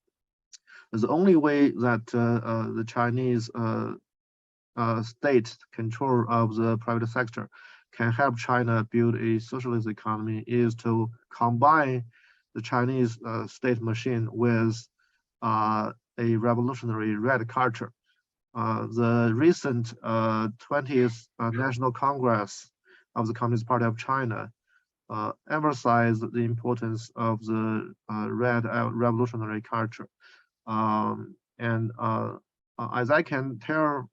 The only way that the Chinese state control of the private sector can help China build a socialist economy is to combine the Chinese state machine with a revolutionary red culture. The recent 20th National Congress of the Communist Party of China emphasized the importance of the red revolutionary culture. And as I can tell,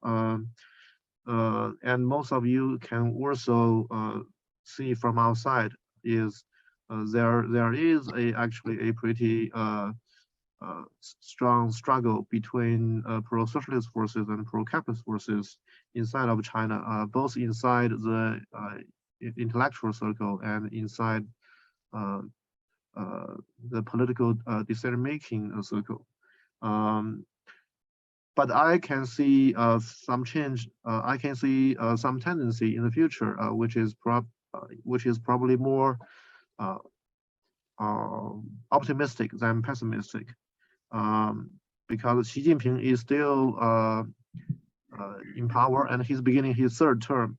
and most of you can also see from outside, is there is actually a pretty strong struggle between pro-socialist forces and pro-capitalist forces inside of China, both inside the intellectual circle and inside the political decision-making circle. But I can see some change. I can see some tendency in the future, which is probably more optimistic than pessimistic, because Xi Jinping is still in power and he's beginning his third term.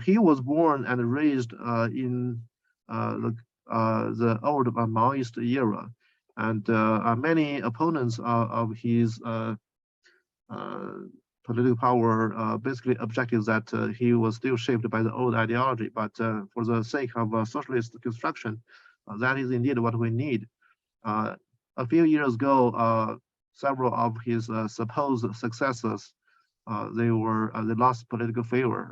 He was born and raised in the old Maoist era, and many opponents of his political power basically objected that he was still shaped by the old ideology, but for the sake of socialist construction, that is indeed what we need. A few years ago, several of his supposed successors, they lost political favor,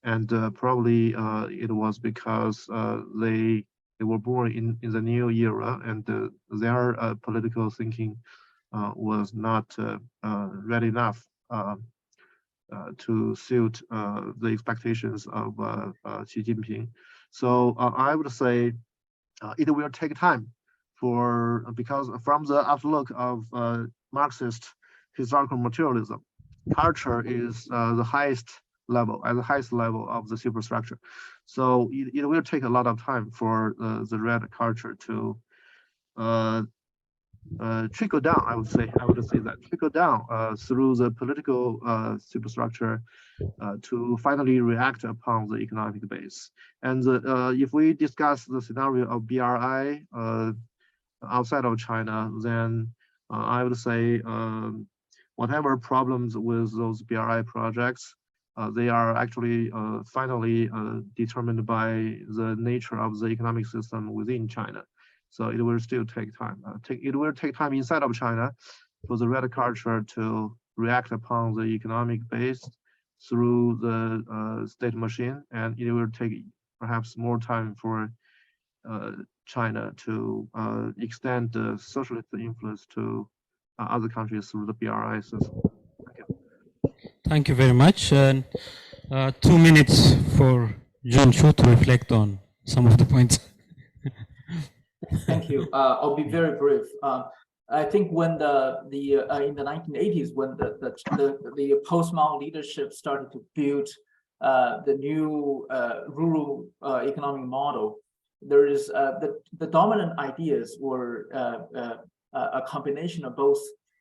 and probably it was because they were born in the new era, and their political thinking was not ready enough to suit the expectations of Xi Jinping. So I would say it will take time because from the outlook of Marxist historical materialism, culture is the highest level of the superstructure. So it will take a lot of time for the red culture to trickle down. I would say that trickle down through the political superstructure to finally react upon the economic base. And if we discuss the scenario of BRI outside of China, then I would say whatever problems with those BRI projects, they are actually finally determined by the nature of the economic system within China. So it will still take time. It will take time inside of China for the red culture to react upon the economic base through the state machine, and it will take perhaps more time for China to extend the socialist influence to other countries through the BRI system. Thank you. Thank you very much. 2 minutes for Zhun Xu to reflect on some of the points. Thank you. I'll be very brief. I think when in the 1980s, when the post-Mao leadership started to build the new rural economic model, there is the dominant ideas were a combination of both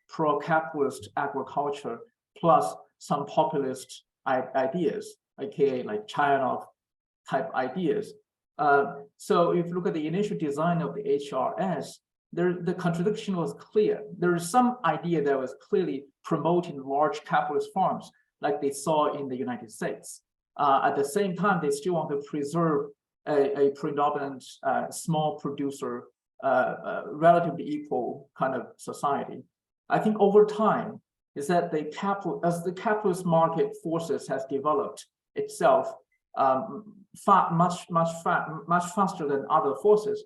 pro-capitalist agriculture plus some populist ideas, aka like China type ideas. So if you look at the initial design of the HRS, the contradiction was clear. There is some idea that was clearly promoting large capitalist farms like they saw in the United States. At the same time, they still want to preserve a predominant small producer, relatively equal kind of society. I think over time is that as the capitalist market forces has developed itself much faster than other forces,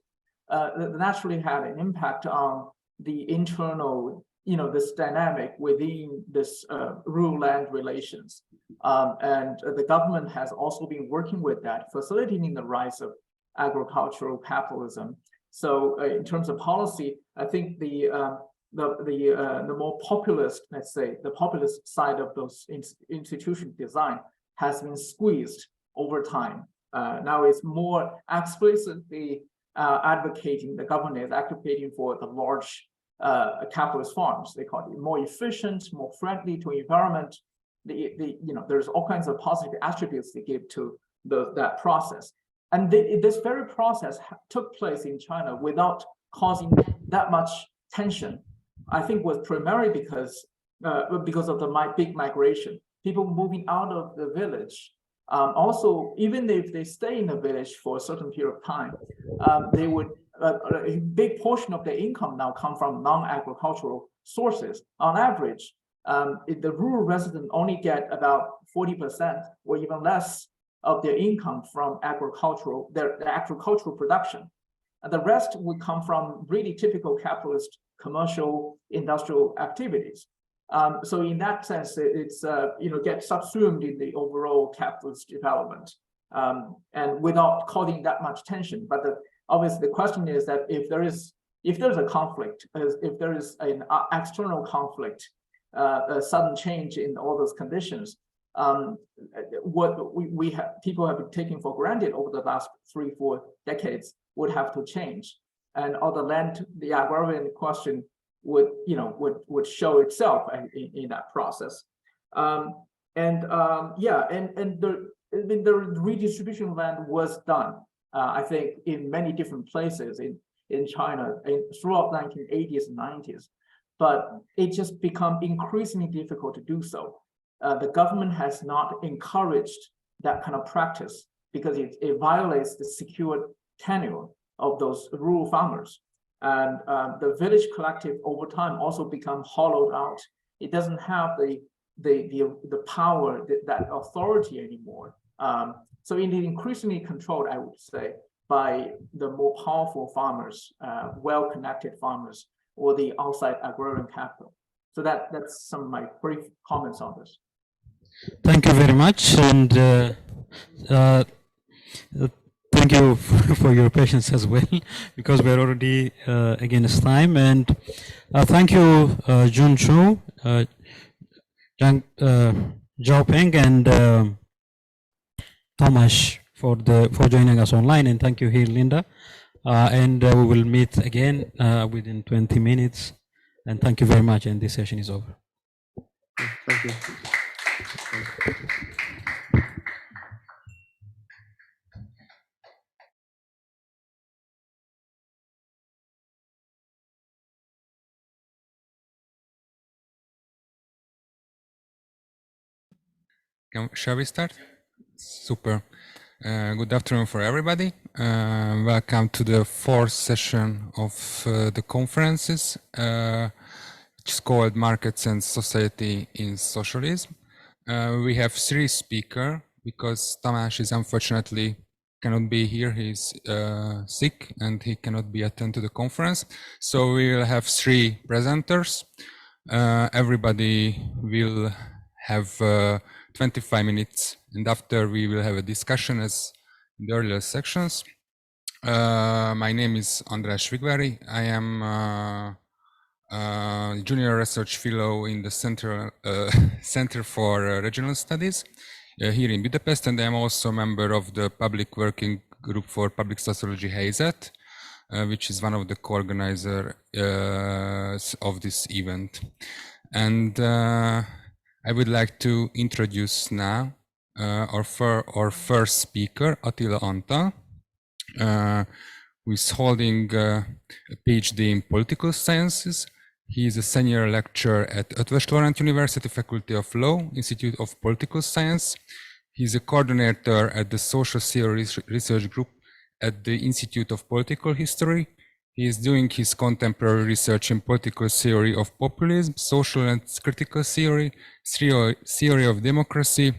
that naturally had an impact on the internal, this dynamic within this rural land relations. And the government has also been working with that, facilitating the rise of agricultural capitalism. So in terms of policy, I think the more populist, let's say, the populist side of those institution design has been squeezed over time. Now it's more explicitly advocating, the government is advocating for the large capitalist farms. They call it more efficient, more friendly to environment. There's all kinds of positive attributes they give to that process. And this very process took place in China without causing that much tension. I think was primarily because of the big migration, people moving out of the village. Also, even if they stay in the village for a certain period of time, they would a big portion of their income now come from non-agricultural sources. On average, the rural residents only get about 40% or even less of their income from their agricultural production. And the rest would come from really typical capitalist commercial industrial activities. So in that sense, it's gets subsumed in the overall capitalist development, and without causing that much tension. But obviously, the question is that if there's a conflict, if there is an external conflict, a sudden change in all those conditions, what people have been taking for granted over the last 3-4 decades would have to change, and all the agrarian question would show itself in that process. The redistribution of land was done, I think, in many different places in China throughout 1980s and 90s, but it just become increasingly difficult to do so. The government has not encouraged that kind of practice because it violates the secured tenure of those rural farmers. And the village collective over time also become hollowed out. It doesn't have the power, that authority anymore. So it is increasingly controlled, I would say, by the more powerful farmers, well-connected farmers, or the outside agrarian capital. So that's some of my brief comments on this. Thank you very much, and thank you for your patience as well, because we're already against time. And thank you, Zhun Xu, Zhaochang Peng, and Tamás for joining us online, and thank you here, Linda. And we will meet again within 20 minutes. And thank you very much. And this session is over. Thank you. Shall we start? Super. Good afternoon for everybody. Welcome to the fourth session of the conferences, which is called Markets and Society in Socialism. We have 3 speakers because Tamás is unfortunately cannot be here. He's sick and he cannot be attend to the conference. So we will have 3 presenters. Everybody will have 25 minutes, and after we will have a discussion as in the earlier sections. My name is András Vigvári. I am a junior research fellow in the Center for Regional Studies here in Budapest, and I am also a member of the Public Working Group for Public Sociology, Helyzet, which is one of the co-organizers of this event. And I would like to introduce now our first speaker, Attila Antal, who is holding a PhD in political sciences. He is a senior lecturer at Eötvös Loránd University Faculty of Law, Institute of Political Science. He is a coordinator at the Social Theory Research Group at the Institute of Political History. He is doing his contemporary research in political theory of populism, social and critical theory, theory of democracy,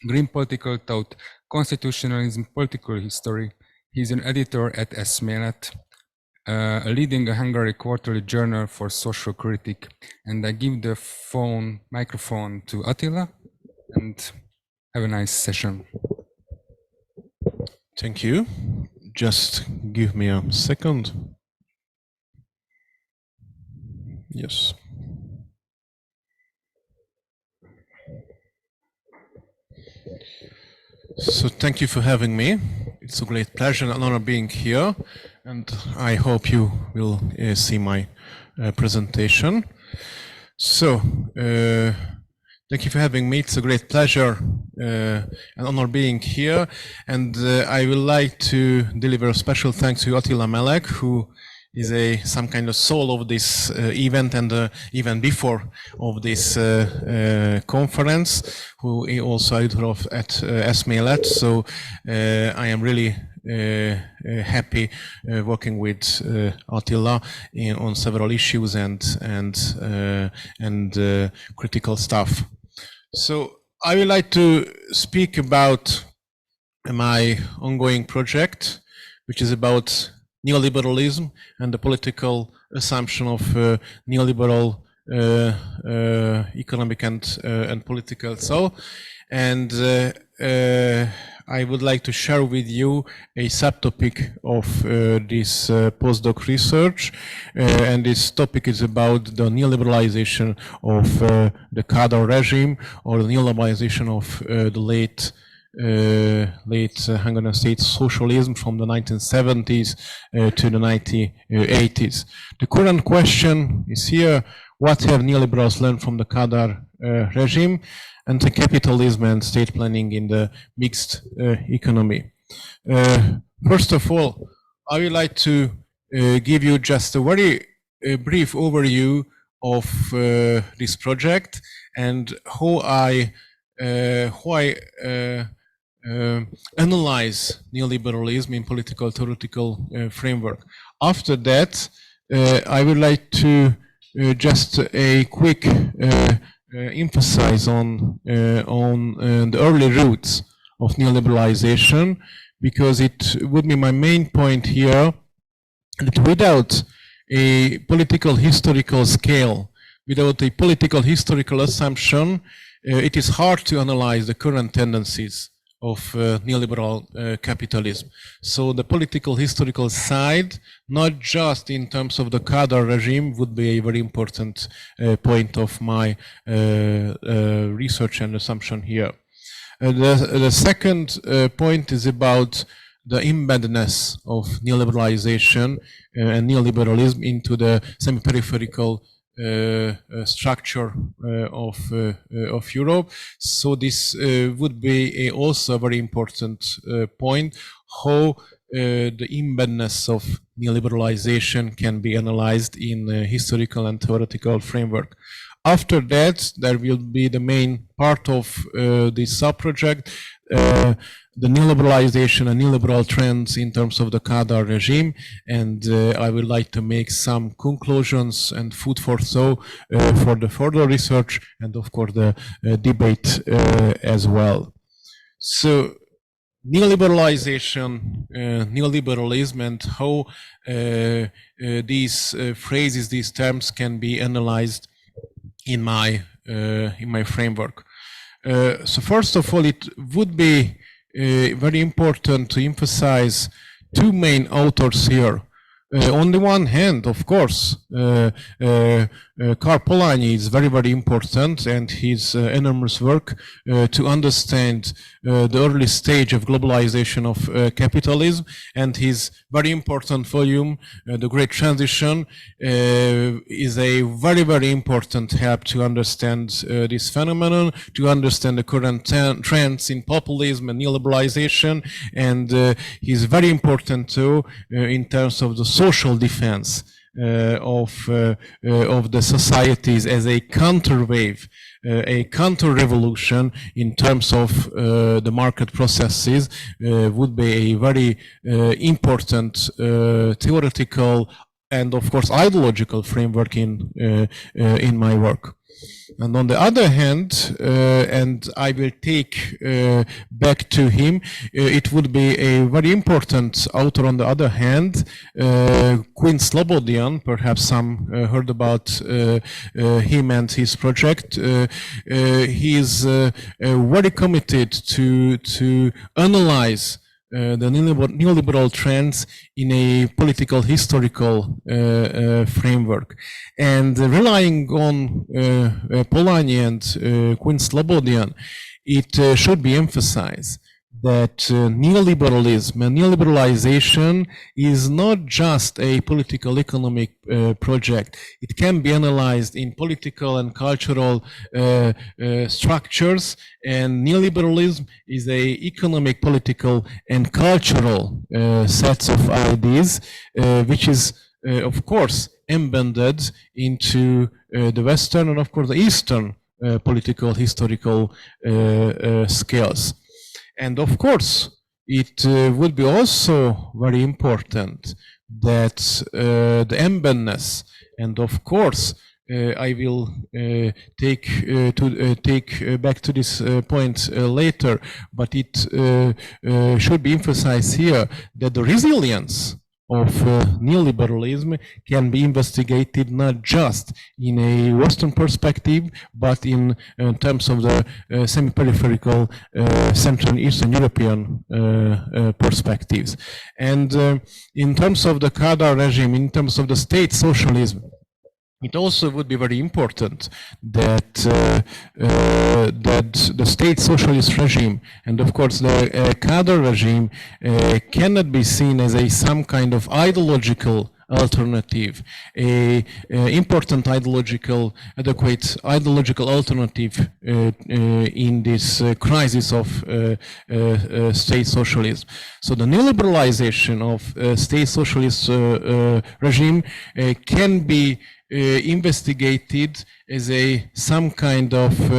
green political thought, constitutionalism, political history. He is an editor at Eszmélet, leading a Hungary quarterly journal for social critique. And I give the microphone to Attila, and have a nice session. Thank you. Just give me a second. Yes. So thank you for having me. It's a great pleasure and honor being here, and I hope you will see my presentation. So thank you for having me. It's a great pleasure and honor being here, and I would like to deliver a special thanks to Attila Melegh, who is some kind of soul of this event and even before of this conference, who is also editor at Eszmélet. So I am really happy working with Attila on several issues and critical stuff. So I would like to speak about my ongoing project, which is about neoliberalism and the political assumption of neoliberal economic and political thought. And I would like to share with you a subtopic of this postdoc research, and this topic is about the neoliberalization of the Kádár regime, or the neoliberalization of the late Hungarian state socialism from the 1970s to the 1980s. The current question is here: what have neoliberals learned from the Kádár regime, anti-capitalism and state planning in the mixed economy? First of all, I would like to give you just a very brief overview of this project and how I analyze neoliberalism in political theoretical framework. After that, I would like to just a quick emphasize on the early roots of neoliberalization, because it would be my main point here that without a political historical scale, without a political historical assumption, it is hard to analyze the current tendencies of neoliberal capitalism. So the political historical side, not just in terms of the Kádár regime, would be a very important point of my research and assumption here. The second point is about the embeddedness of neoliberalization and neoliberalism into the semi-peripheral structure of Europe. So this would be also a very important point, how the embeddedness of neoliberalization can be analyzed in a historical and theoretical framework. After that, there will be the main part of this sub-project, the neoliberalization and neoliberal trends in terms of the Kádár regime, and I would like to make some conclusions and food for thought for the further research and of course the debate as well. So neoliberalization, neoliberalism, and how these phrases, these terms can be analyzed in my framework. So first of all, it would be very important to emphasize two main authors here. on the one hand, of course, Karl Polanyi is very, very important, and his enormous work to understand the early stage of globalization of capitalism, and his very important volume, The Great Transition, is a very, very important help to understand this phenomenon, to understand the current trends in populism and neoliberalization, and he's very important too in terms of the social defense of the societies as a counterwave, a counter-revolution in terms of the market processes, would be a very important theoretical and, of course, ideological framework in my work. And on the other hand, and I will take back to him, it would be a very important author on the other hand, Quinn Slobodian. Perhaps some heard about him and his project. He is very committed to analyze the neoliberal trends in a political historical framework, and relying on Polanyi and Quinn Slobodian, it should be emphasized that neoliberalism and neoliberalization is not just a political economic project. It can be analyzed in political and cultural structures, and neoliberalism is a economic, political and cultural sets of ideas, which is of course embedded into the Western and of course the Eastern political historical scales. And of course, it would be also very important that the embeddedness, and of course, I will take back to this point later, but it should be emphasized here that the resilience of neoliberalism can be investigated not just in a Western perspective, but in terms of the semi-peripheral Central and Eastern European perspectives. And in terms of the Kádár regime, in terms of the state socialism, it also would be very important that that the state socialist regime, and of course the Kádár regime, cannot be seen as some kind of ideological alternative, important adequate ideological alternative in this crisis of state socialism. So the neoliberalization of state socialist regime can be investigated as some kind of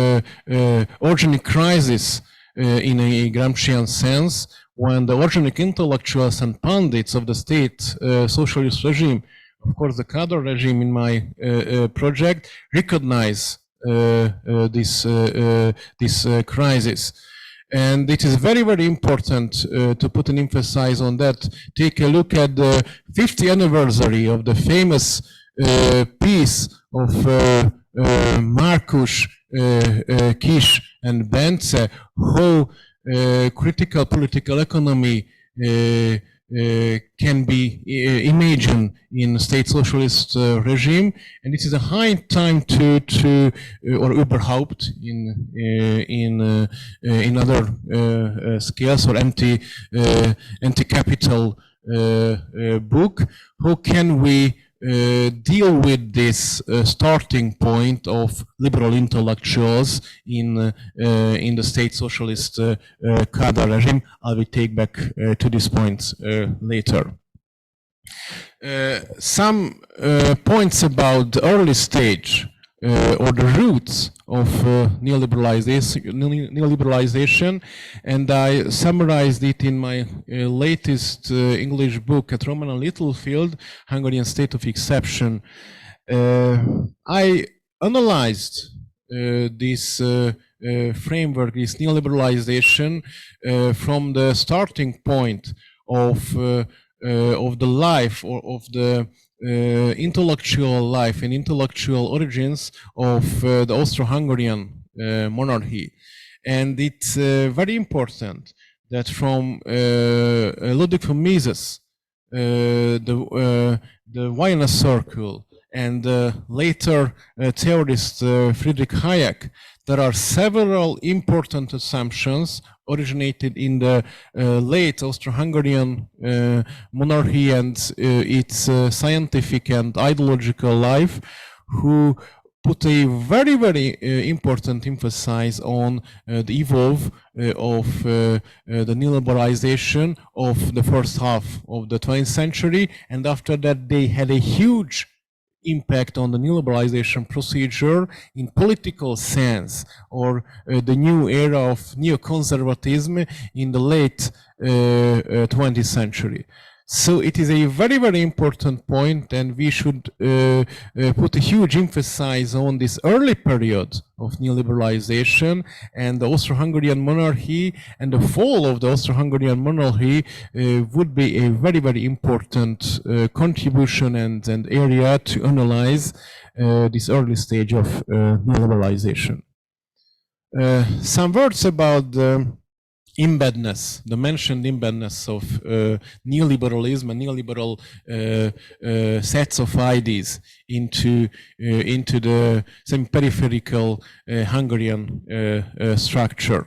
organic crisis in a Gramscian sense, when the organic intellectuals and pundits of the state socialist regime, of course the Kádár regime in my project, recognize this crisis. And it is very, very important to put an emphasis on that. Take a look at the 50th anniversary of the famous piece of Markus, Kish and Bence, how critical political economy can be imagined in state socialist regime, and it is a high time to or überhaupt in other scales, or anti-capital book. How can we deal with this starting point of liberal intellectuals in the state socialist Kádár regime? I will take back to this point later. Some points about the early stage or the roots of neoliberalization, and I summarized it in my latest English book at Romanian Littlefield, Hungarian State of Exception. I analyzed this framework, this neoliberalization, from the starting point of the life, or of the intellectual life and intellectual origins of the Austro-Hungarian monarchy. And it's very important that from Ludwig von Mises the Vienna Circle, and later theorist Friedrich Hayek, there are several important assumptions originated in the late Austro-Hungarian monarchy and its scientific and ideological life, who put a very, very important emphasis on the evolve of the neoliberalization of the first half of the 20th century. And after that, they had a huge impact on the neoliberalization procedure in political sense, or the new era of neoconservatism in the late 20th century. So it is a very, very important point, and we should put a huge emphasis on this early period of neoliberalization and the Austro-Hungarian monarchy, and the fall of the Austro-Hungarian monarchy would be a very, very important contribution and area to analyze this early stage of neoliberalization. Some words about the embeddedness, the mentioned embeddedness of neoliberalism and neoliberal sets of ideas into the semi-peripheral Hungarian structure.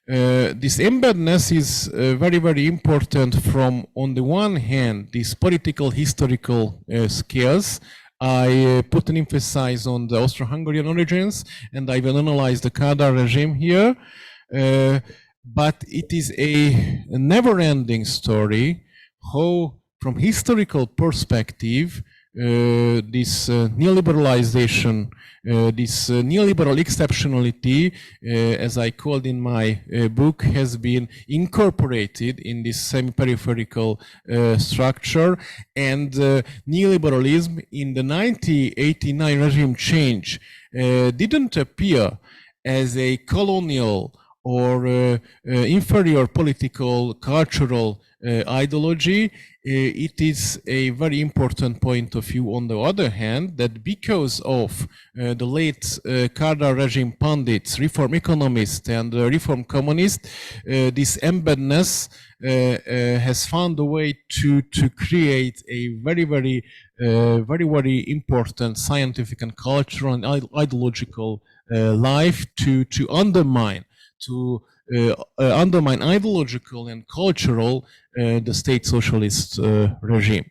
This embeddedness is very, very important from, on the one hand, these political historical skills. I put an emphasis on the Austro-Hungarian origins, and I will analyze the Kádár regime here. But it is a never-ending story how, from historical perspective, this neoliberalization, this neoliberal exceptionality, as I called in my book, has been incorporated in this semi-peripheral structure, and neoliberalism in the 1989 regime change didn't appear as a colonial or inferior political, cultural ideology. It is a very important point of view, on the other hand, that because of the late Kádár regime pundits, reform economists, and reform communists, this embeddedness has found a way to create a very, very important scientific and cultural and ideological life to undermine ideological and cultural the state socialist regime.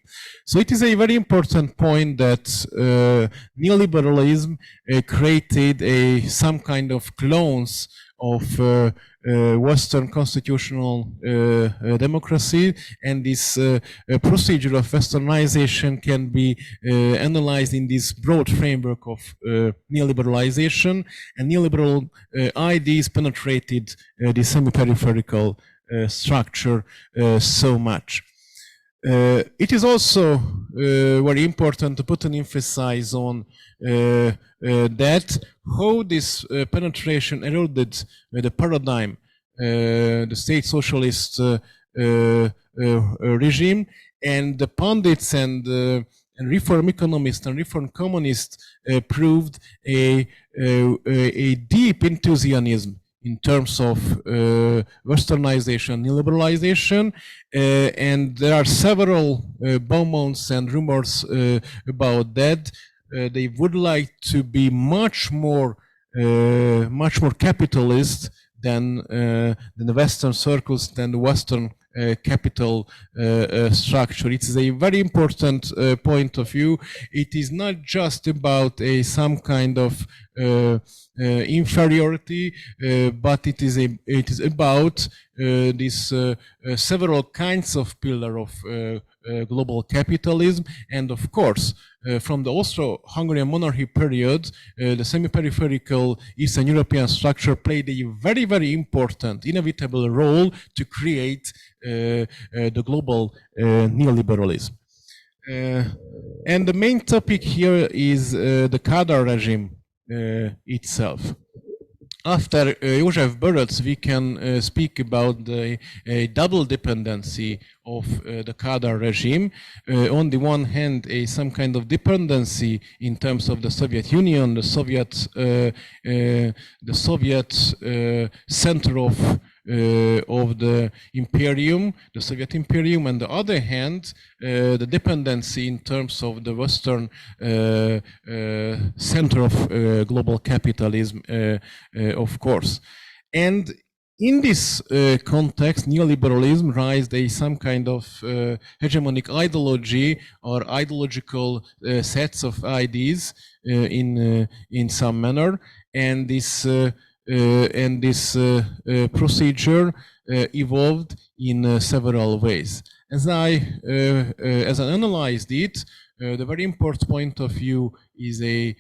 So it is a very important point that neoliberalism created some kind of clones of Western constitutional democracy, and this procedure of westernization can be analyzed in this broad framework of neoliberalization, and neoliberal ideas penetrated the semi-peripheral structure so much. It is also very important to put an emphasis on that how this penetration eroded the paradigm, the state socialist regime, and the pundits and reform economists and reform communists proved a deep enthusiasm in terms of westernization, neoliberalization, and there are several bonmots and rumors about that. They would like to be much more capitalist than the Western circles, than the Western capital structure. It is a very important point of view. It is not just about some kind of inferiority, but it is about these several kinds of pillar of global capitalism, and of course, from the Austro-Hungarian monarchy period, the semi-peripheral Eastern European structure played a very, very important, inevitable role to create the global neoliberalism. And the main topic here is the Kádár regime itself. After József Böröc, we can speak about the double dependency of the Kádár regime. On the one hand, some kind of dependency in terms of the Soviet Union, the Soviet center of of the imperium, the Soviet imperium, and the other hand, the dependency in terms of the Western center of global capitalism, of course. And in this context, neoliberalism raised some kind of hegemonic ideology or ideological sets of ideas in some manner, and this procedure evolved in several ways. As I analyzed it, the very important point of view is a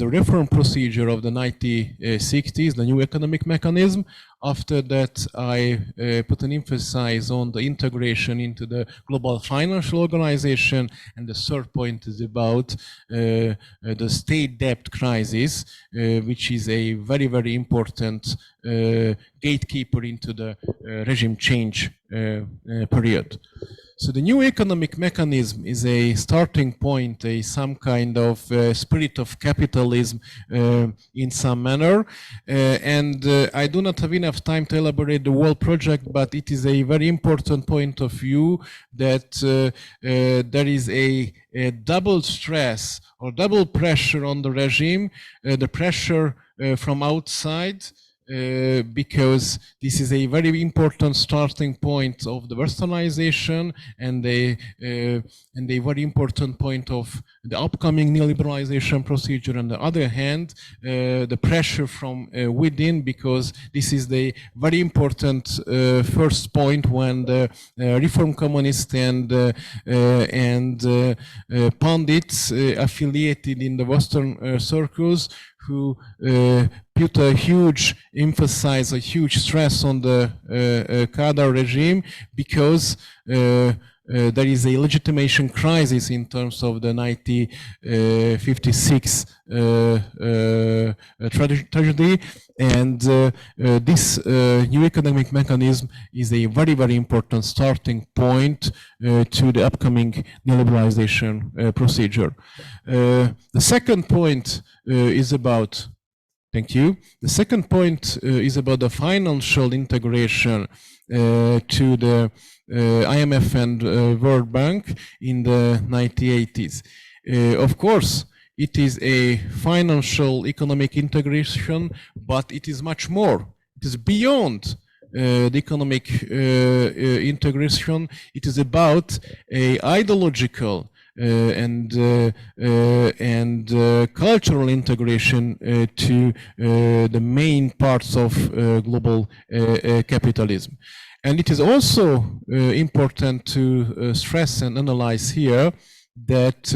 reform procedure of the 1960s, the new economic mechanism. After that, I put an emphasis on the integration into the global financial organization, and the third point is about the state debt crisis, which is a very, very important gatekeeper into the regime change period. So the new economic mechanism is a starting point, some kind of spirit of capitalism in some manner. And I do not have enough time to elaborate the whole project, but it is a very important point of view that there is a double stress or double pressure on the regime, the pressure from outside, because this is a very important starting point of the westernization and a very important point of the upcoming neoliberalization procedure. On the other hand, the pressure from within, because this is the very important first point when the reform communists and pundits affiliated in the Western circles who put a huge emphasis, a huge stress on the Kádár regime, because there is a legitimation crisis in terms of the 1956 tragedy, and this new economic mechanism is a very, very important starting point to the upcoming neoliberalization procedure. The second point is about, thank you. The second point is about the financial integration to the IMF and World Bank in the 1980s. Of course, it is a financial economic integration, but it is much more. It is beyond the economic integration. It is about a ideological and cultural integration to the main parts of global capitalism. And it is also important to stress and analyze here that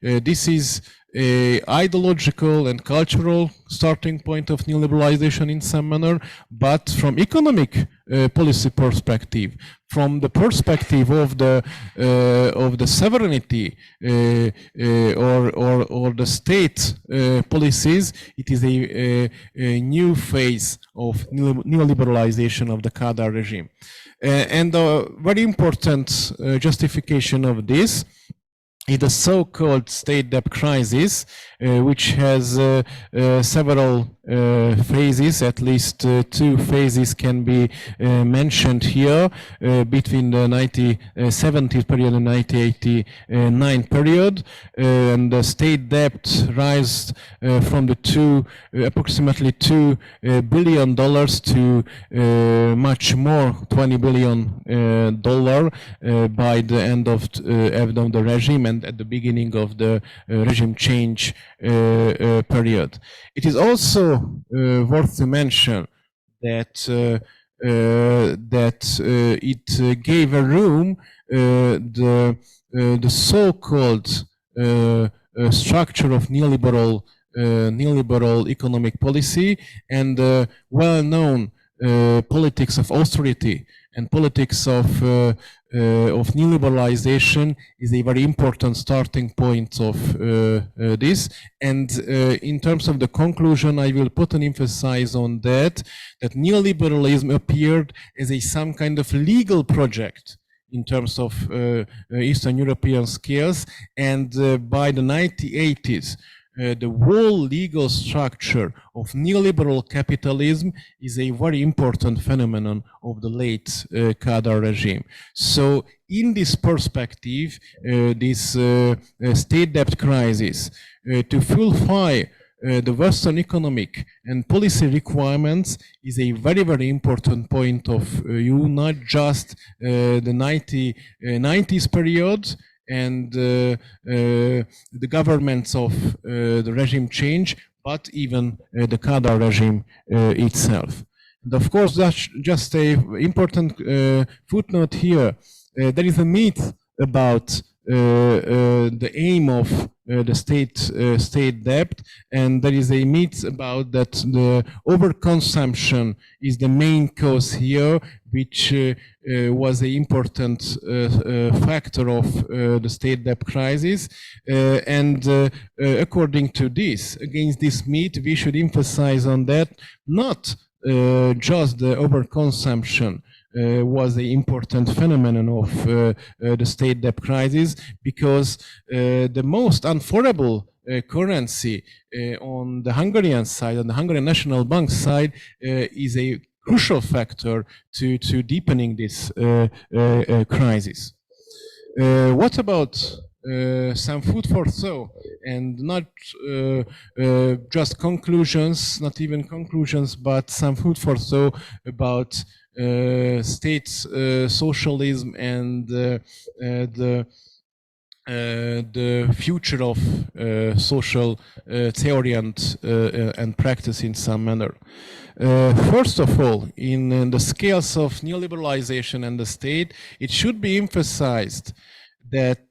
this is a ideological and cultural starting point of neoliberalization in some manner, but from economic policy perspective, from the perspective of the sovereignty or the state policies, it is a new phase of neoliberalization of the Kádár regime. And a very important justification of this is the so-called state debt crisis, which has several phases. At least two phases can be mentioned here between the 1970s period and 1989 period. And the state debt rise from the approximately $2 billion to much more, $20 billion by the end of the regime and at the beginning of the regime change period. It is also worth to mention that it gave a room the so-called structure of neoliberal economic policy and well-known politics of austerity and politics of neoliberalization is a very important starting point of this. And in terms of the conclusion, I will put an emphasis on that neoliberalism appeared as some kind of legal project in terms of Eastern European scales, and by the 1980s, the whole legal structure of neoliberal capitalism is a very important phenomenon of the late Kádár regime. So in this perspective, this state debt crisis, to fulfill the Western economic and policy requirements is a very, very important point of view, not just the 90s period and the governments of the regime change, but even the Kádár regime itself. And of course, that's just an important footnote here. There is a myth about the aim of the state debt, and there is a myth about that the overconsumption is the main cause here, which was an important factor of the state debt crisis. According to this, against this myth, we should emphasize on that not just the overconsumption was an important phenomenon of the state debt crisis, because the most unfavorable currency on the Hungarian side, on the Hungarian National Bank side, is a crucial factor to deepening this crisis. What about some food for thought, and not just conclusions, not even conclusions, but some food for thought about state socialism and the future of social theory and practice in some manner. First of all, in the scales of neoliberalization and the state, it should be emphasized that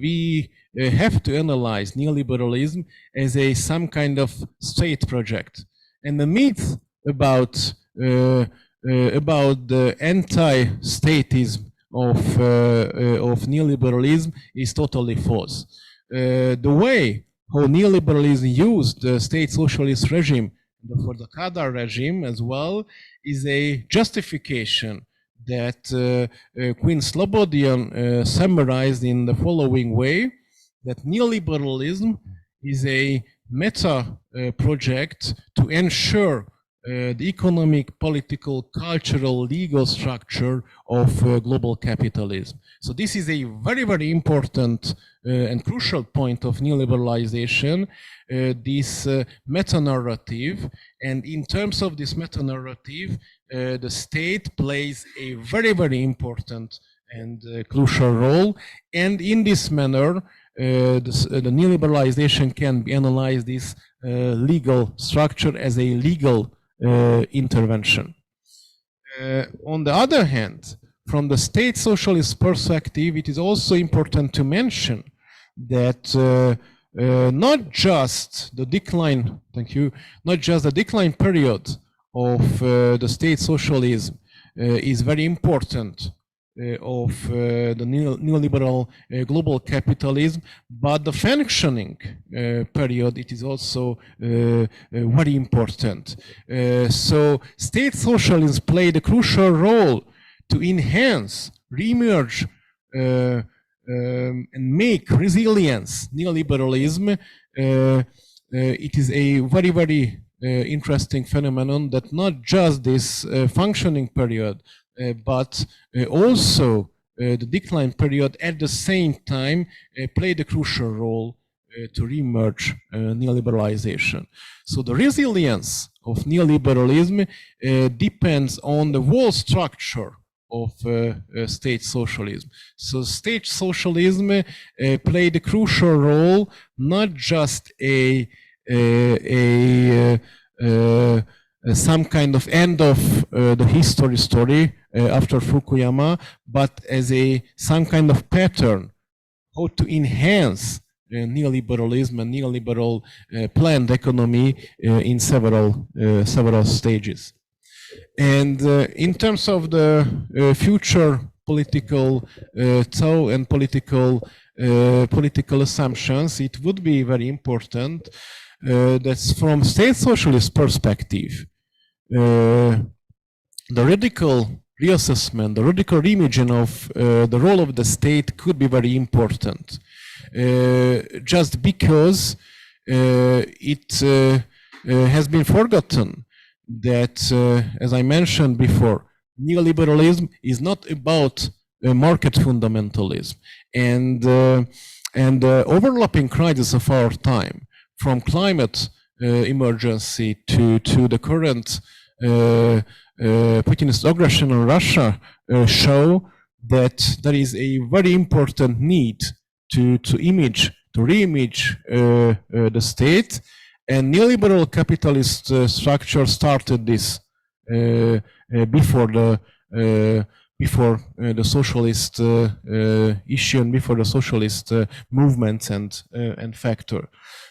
we have to analyze neoliberalism as some kind of state project. And the myth about the anti-statism of neoliberalism is totally false. The way how neoliberalism used the state socialist regime for the Kádár regime as well is a justification that Queen Slobodian summarized in the following way, that neoliberalism is a meta project to ensure the economic, political, cultural, legal structure of global capitalism. So this is a very, very important and crucial point of neoliberalization, this meta-narrative. And in terms of this meta-narrative, the state plays a very, very important and crucial role. And in this manner, the neoliberalization can be analyzed this legal structure as a legal intervention. On the other hand, from the state socialist perspective, it is also important to mention that not just the decline, not just the decline period of the state socialism is very important of the neoliberal global capitalism, but the functioning period, it is also very important. So state socialism played a crucial role to enhance, reemerge, and make resilience neoliberalism. It is a very, very interesting phenomenon that not just this functioning period, but also the decline period at the same time played a crucial role to reemerge neoliberalization. So the resilience of neoliberalism depends on the whole structure of state socialism. So state socialism played a crucial role, not just some kind of end of the history story after Fukuyama, but as some kind of pattern how to enhance neoliberalism and neoliberal planned economy in several stages. And in terms of the future political thought and political assumptions, it would be very important that from state socialist perspective, the radical reassessment, the radical reimaging of the role of the state could be very important, just because it has been forgotten that, as I mentioned before, neoliberalism is not about market fundamentalism, and the overlapping crisis of our time, from climate emergency to the current Putin's aggression on Russia, show that there is a very important need to re-image the state, and neoliberal capitalist structure started this before the socialist issue and before the socialist movements and factor.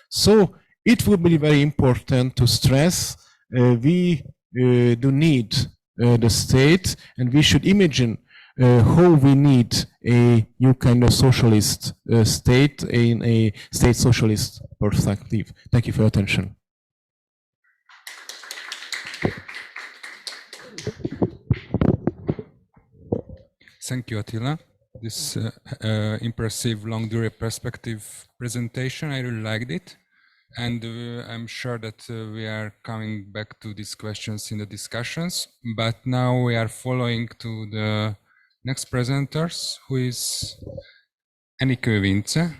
So it would be very important to stress we do need the state, and we should imagine how we need a new kind of socialist state in a state socialist perspective. Thank you for your attention. Thank you, Attila. This impressive long-durée perspective presentation, I really liked it. And I'm sure that we are coming back to these questions in the discussions. But now we are following to the next presenters, who is Enikő Vincze.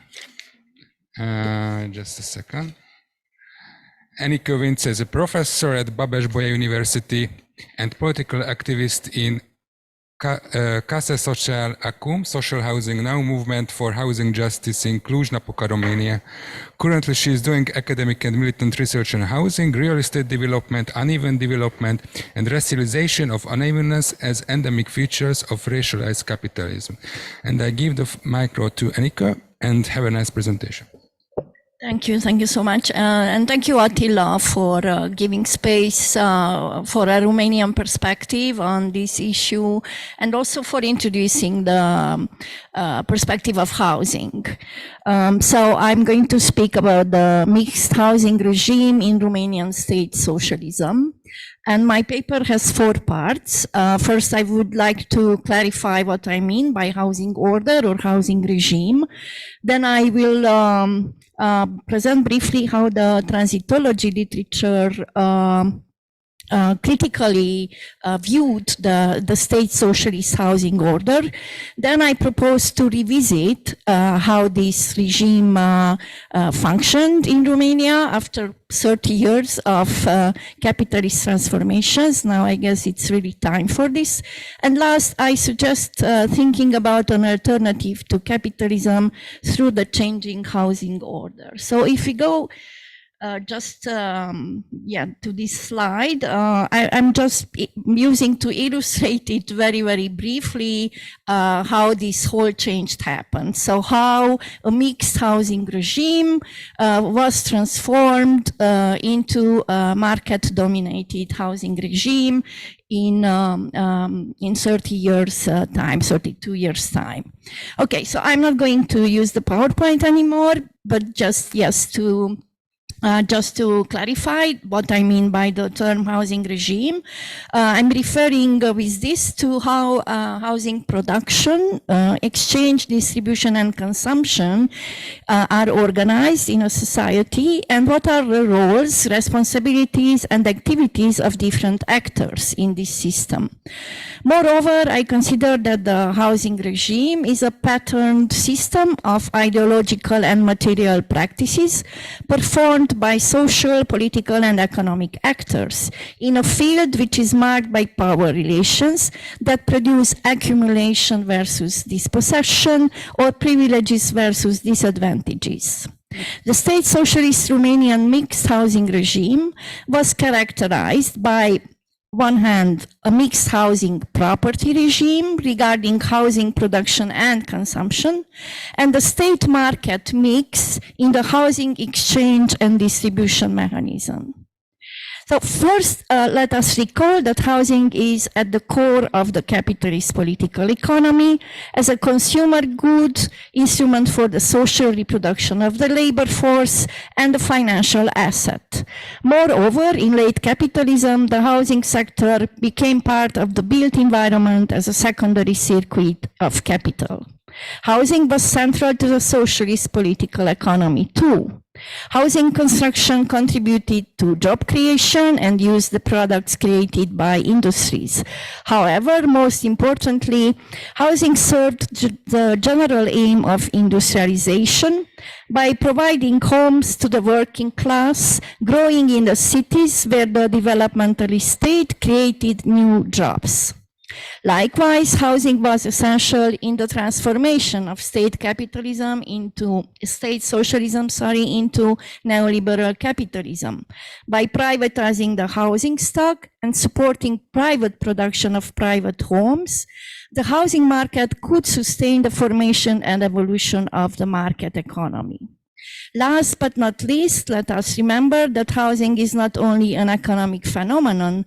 Just a second. Enikő Vincze is a professor at Babes-Bolyai University and political activist in Casa Social Acum, Social Housing Now movement for housing justice in Cluj-Napoca, Romania. Currently, she is doing academic and militant research on housing, real estate development, uneven development, and racialization of unevenness as endemic features of racialized capitalism. And I give the micro to Enikő, and have a nice presentation. Thank you so much. And thank you, Attila, for giving space for a Romanian perspective on this issue, and also for introducing the perspective of housing. So I'm going to speak about the mixed housing regime in Romanian state socialism. And my paper has 4 parts. First, I would like to clarify what I mean by housing order or housing regime. Then I will present briefly how the transitology literature critically viewed the state socialist housing order. Then I propose to revisit how this regime functioned in Romania after 30 years of capitalist transformations. Now I guess it's really time for this. And last, I suggest thinking about an alternative to capitalism through the changing housing order. So if we go to this slide, I'm just using to illustrate it very, very briefly how this whole change happened. So how a mixed housing regime was transformed into a market-dominated housing regime in 30 years time, 32 years time. Okay, so I'm not going to use the PowerPoint anymore, but just to clarify what I mean by the term housing regime, I'm referring with this to how housing production, exchange, distribution, and consumption are organized in a society, and what are the roles, responsibilities, and activities of different actors in this system. Moreover, I consider that the housing regime is a patterned system of ideological and material practices performed by social, political, and economic actors in a field which is marked by power relations that produce accumulation versus dispossession or privileges versus disadvantages. The state socialist Romanian mixed housing regime was characterized by, one hand, a mixed housing property regime regarding housing production and consumption, and the state market mix in the housing exchange and distribution mechanism. So first, let us recall that housing is at the core of the capitalist political economy as a consumer good, instrument for the social reproduction of the labor force and the financial asset. Moreover, in late capitalism, the housing sector became part of the built environment as a secondary circuit of capital. Housing was central to the socialist political economy too. Housing construction contributed to job creation and used the products created by industries. However, most importantly, housing served the general aim of industrialization by providing homes to the working class, growing in the cities where the developmental state created new jobs. Likewise, housing was essential in the transformation of state capitalism into state socialism, into neoliberal capitalism. By privatizing the housing stock and supporting private production of private homes, the housing market could sustain the formation and evolution of the market economy. Last but not least, let us remember that housing is not only an economic phenomenon,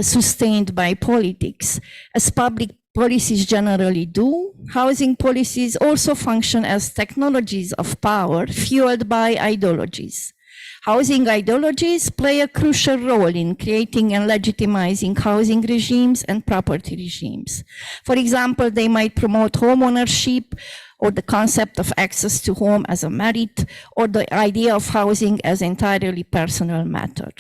sustained by politics. As public policies generally do, housing policies also function as technologies of power fueled by ideologies. Housing ideologies play a crucial role in creating and legitimizing housing regimes and property regimes. For example, they might promote home ownership, or the concept of access to home as a merit, or the idea of housing as entirely personal matter.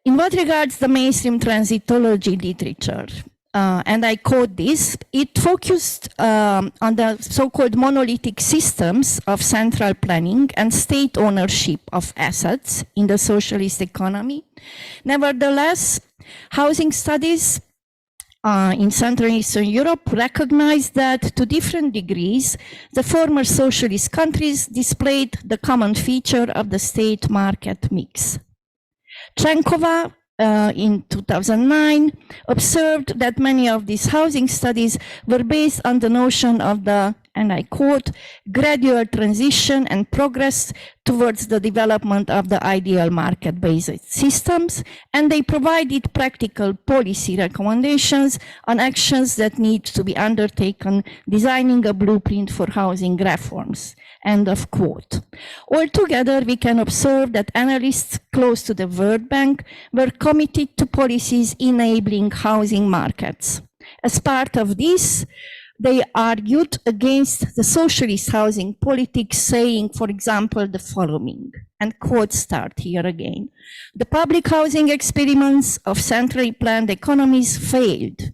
In what regards the mainstream transitology literature, and I quote this, it focused on the so-called monolithic systems of central planning and state ownership of assets in the socialist economy. Nevertheless, housing studies in Central and Eastern Europe recognized that to different degrees, the former socialist countries displayed the common feature of the state market mix. Chenkova in 2009 observed that many of these housing studies were based on the notion of the, and I quote, gradual transition and progress towards the development of the ideal market-based systems, and they provided practical policy recommendations on actions that need to be undertaken, designing a blueprint for housing reforms. End of quote. Altogether, we can observe that analysts close to the World Bank were committed to policies enabling housing markets. As part of this, they argued against the socialist housing politics, saying, for example, the following, and quotes start here again. The public housing experiments of centrally planned economies failed.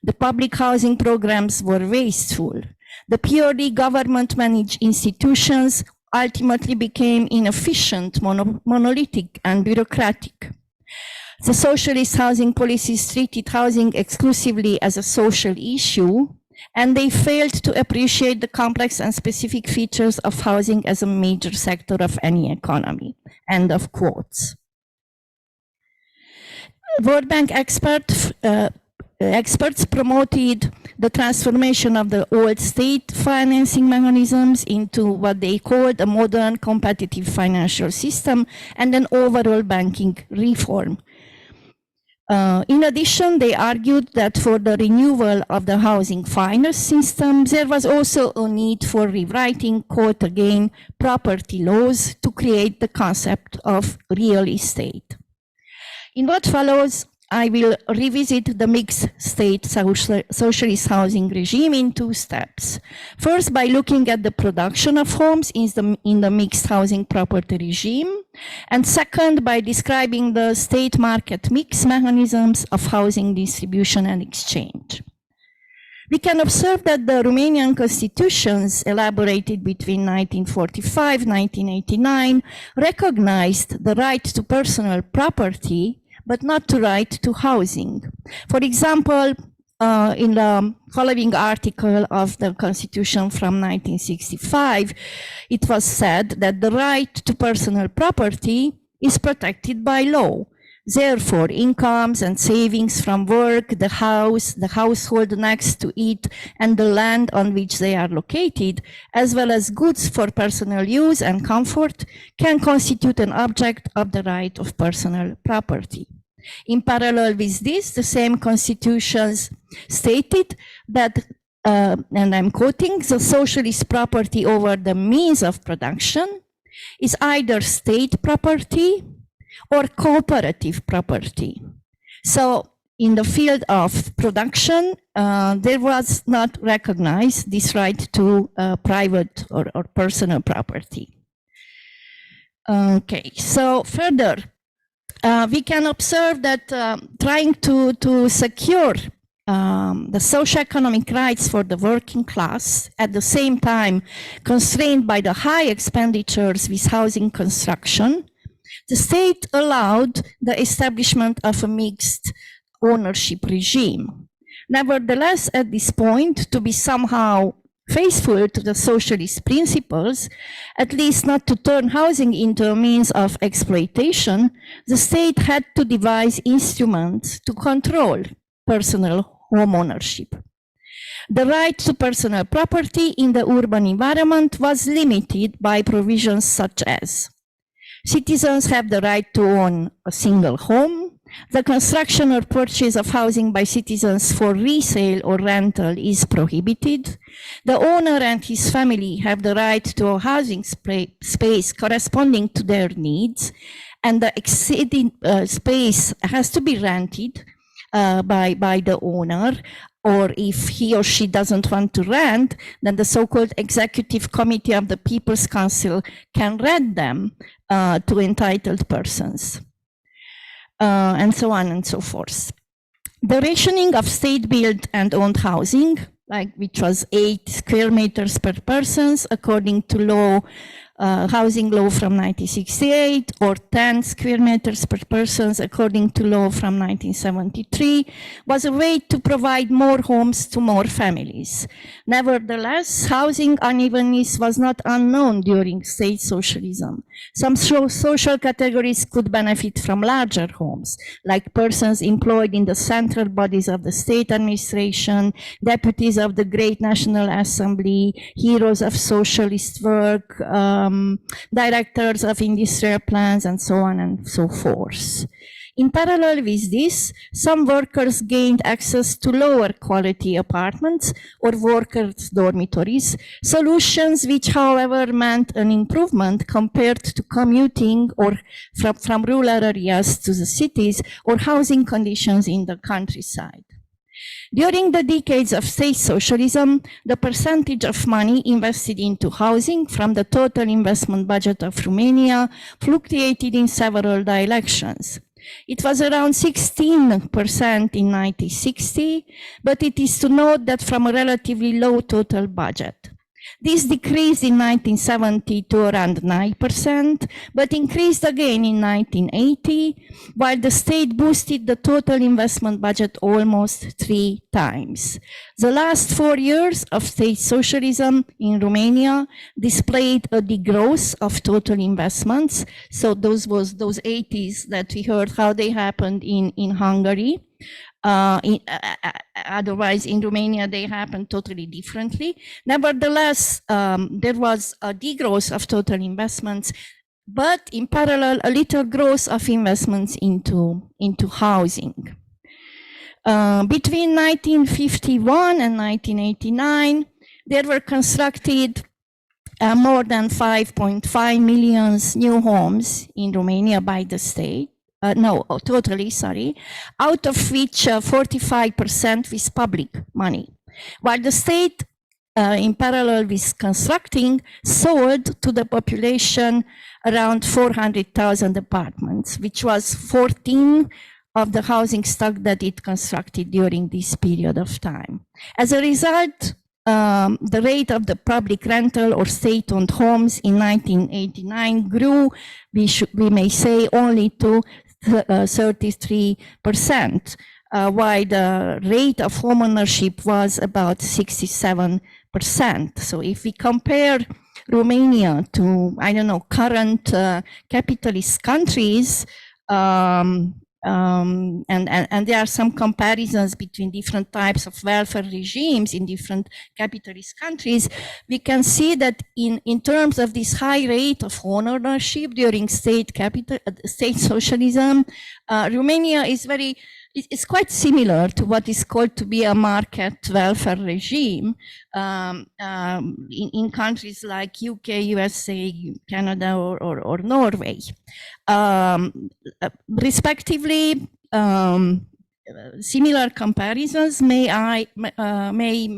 The public housing programs were wasteful. The purely government-managed institutions ultimately became inefficient, monolithic, and bureaucratic. The socialist housing policies treated housing exclusively as a social issue, and they failed to appreciate the complex and specific features of housing as a major sector of any economy. End of quotes. World Bank experts promoted the transformation of the old state financing mechanisms into what they called a modern competitive financial system and an overall banking reform. In addition, they argued that for the renewal of the housing finance system, there was also a need for rewriting, quote again, property laws to create the concept of real estate. In what follows, I will revisit the mixed state socialist housing regime in two steps. First, by looking at the production of homes in the mixed housing property regime. And second, by describing the state market mix mechanisms of housing distribution and exchange. We can observe that the Romanian constitutions elaborated between 1945 and 1989 recognized the right to personal property, but not the right to housing. For example, in the following article of the Constitution from 1965, it was said that the right to personal property is protected by law. Therefore, incomes and savings from work, the house, the household next to it, and the land on which they are located, as well as goods for personal use and comfort, can constitute an object of the right of personal property. In parallel with this, the same constitutions stated that, and I'm quoting, the socialist property over the means of production is either state property or cooperative property. So in the field of production, there was not recognized this right to private or personal property. Okay, so further, we can observe that trying to secure the socio-economic rights for the working class, at the same time constrained by the high expenditures with housing construction, the state allowed the establishment of a mixed ownership regime. Nevertheless, at this point, to be somehow faithful to the socialist principles, at least not to turn housing into a means of exploitation, the state had to devise instruments to control personal home ownership. The right to personal property in the urban environment was limited by provisions such as citizens have the right to own a single home, the construction or purchase of housing by citizens for resale or rental is prohibited, the owner and his family have the right to a housing space corresponding to their needs, and the exceeding space has to be rented by the owner, or if he or she doesn't want to rent, then the so-called executive committee of the People's Council can rent them to entitled persons, and so on and so forth. The rationing of state-built and owned housing, which was 8 square meters per person, according to law, housing law from 1968, or 10 square meters per person according to law from 1973, was a way to provide more homes to more families. Nevertheless, housing unevenness was not unknown during state socialism. Some social categories could benefit from larger homes, like persons employed in the central bodies of the state administration, deputies of the Great National Assembly, heroes of socialist work, directors of industrial plants, and so on and so forth. In parallel with this, some workers gained access to lower quality apartments or workers' dormitories, solutions which, however, meant an improvement compared to commuting or from rural areas to the cities or housing conditions in the countryside. During the decades of state socialism, the percentage of money invested into housing from the total investment budget of Romania fluctuated in several directions. It was around 16% in 1960, but it is to note that from a relatively low total budget. This decreased in 1970 to around 9%, but increased again in 1980, while the state boosted the total investment budget almost 3 times. The last 4 years of state socialism in Romania displayed a degrowth of total investments. So those 80s that we heard how they happened in Hungary. Otherwise, in Romania, they happened totally differently. Nevertheless, there was a degrowth of total investments, but in parallel, a little growth of investments into housing. Between 1951 and 1989, there were constructed more than 5.5 million new homes in Romania by the state. Out of which 45% with public money, while the state, in parallel with constructing, sold to the population around 400,000 apartments, which was 14 of the housing stock that it constructed during this period of time. As a result, the rate of the public rental or state-owned homes in 1989 grew, we may say, only to 33%, while the rate of home ownership was about 67%. So if we compare Romania to, I don't know, current capitalist countries, and there are some comparisons between different types of welfare regimes in different capitalist countries, we can see that in terms of this high rate of ownership during state socialism, Romania is quite similar to what is called to be a market welfare regime in countries like UK, USA, Canada, or Norway. Respectively, similar comparisons may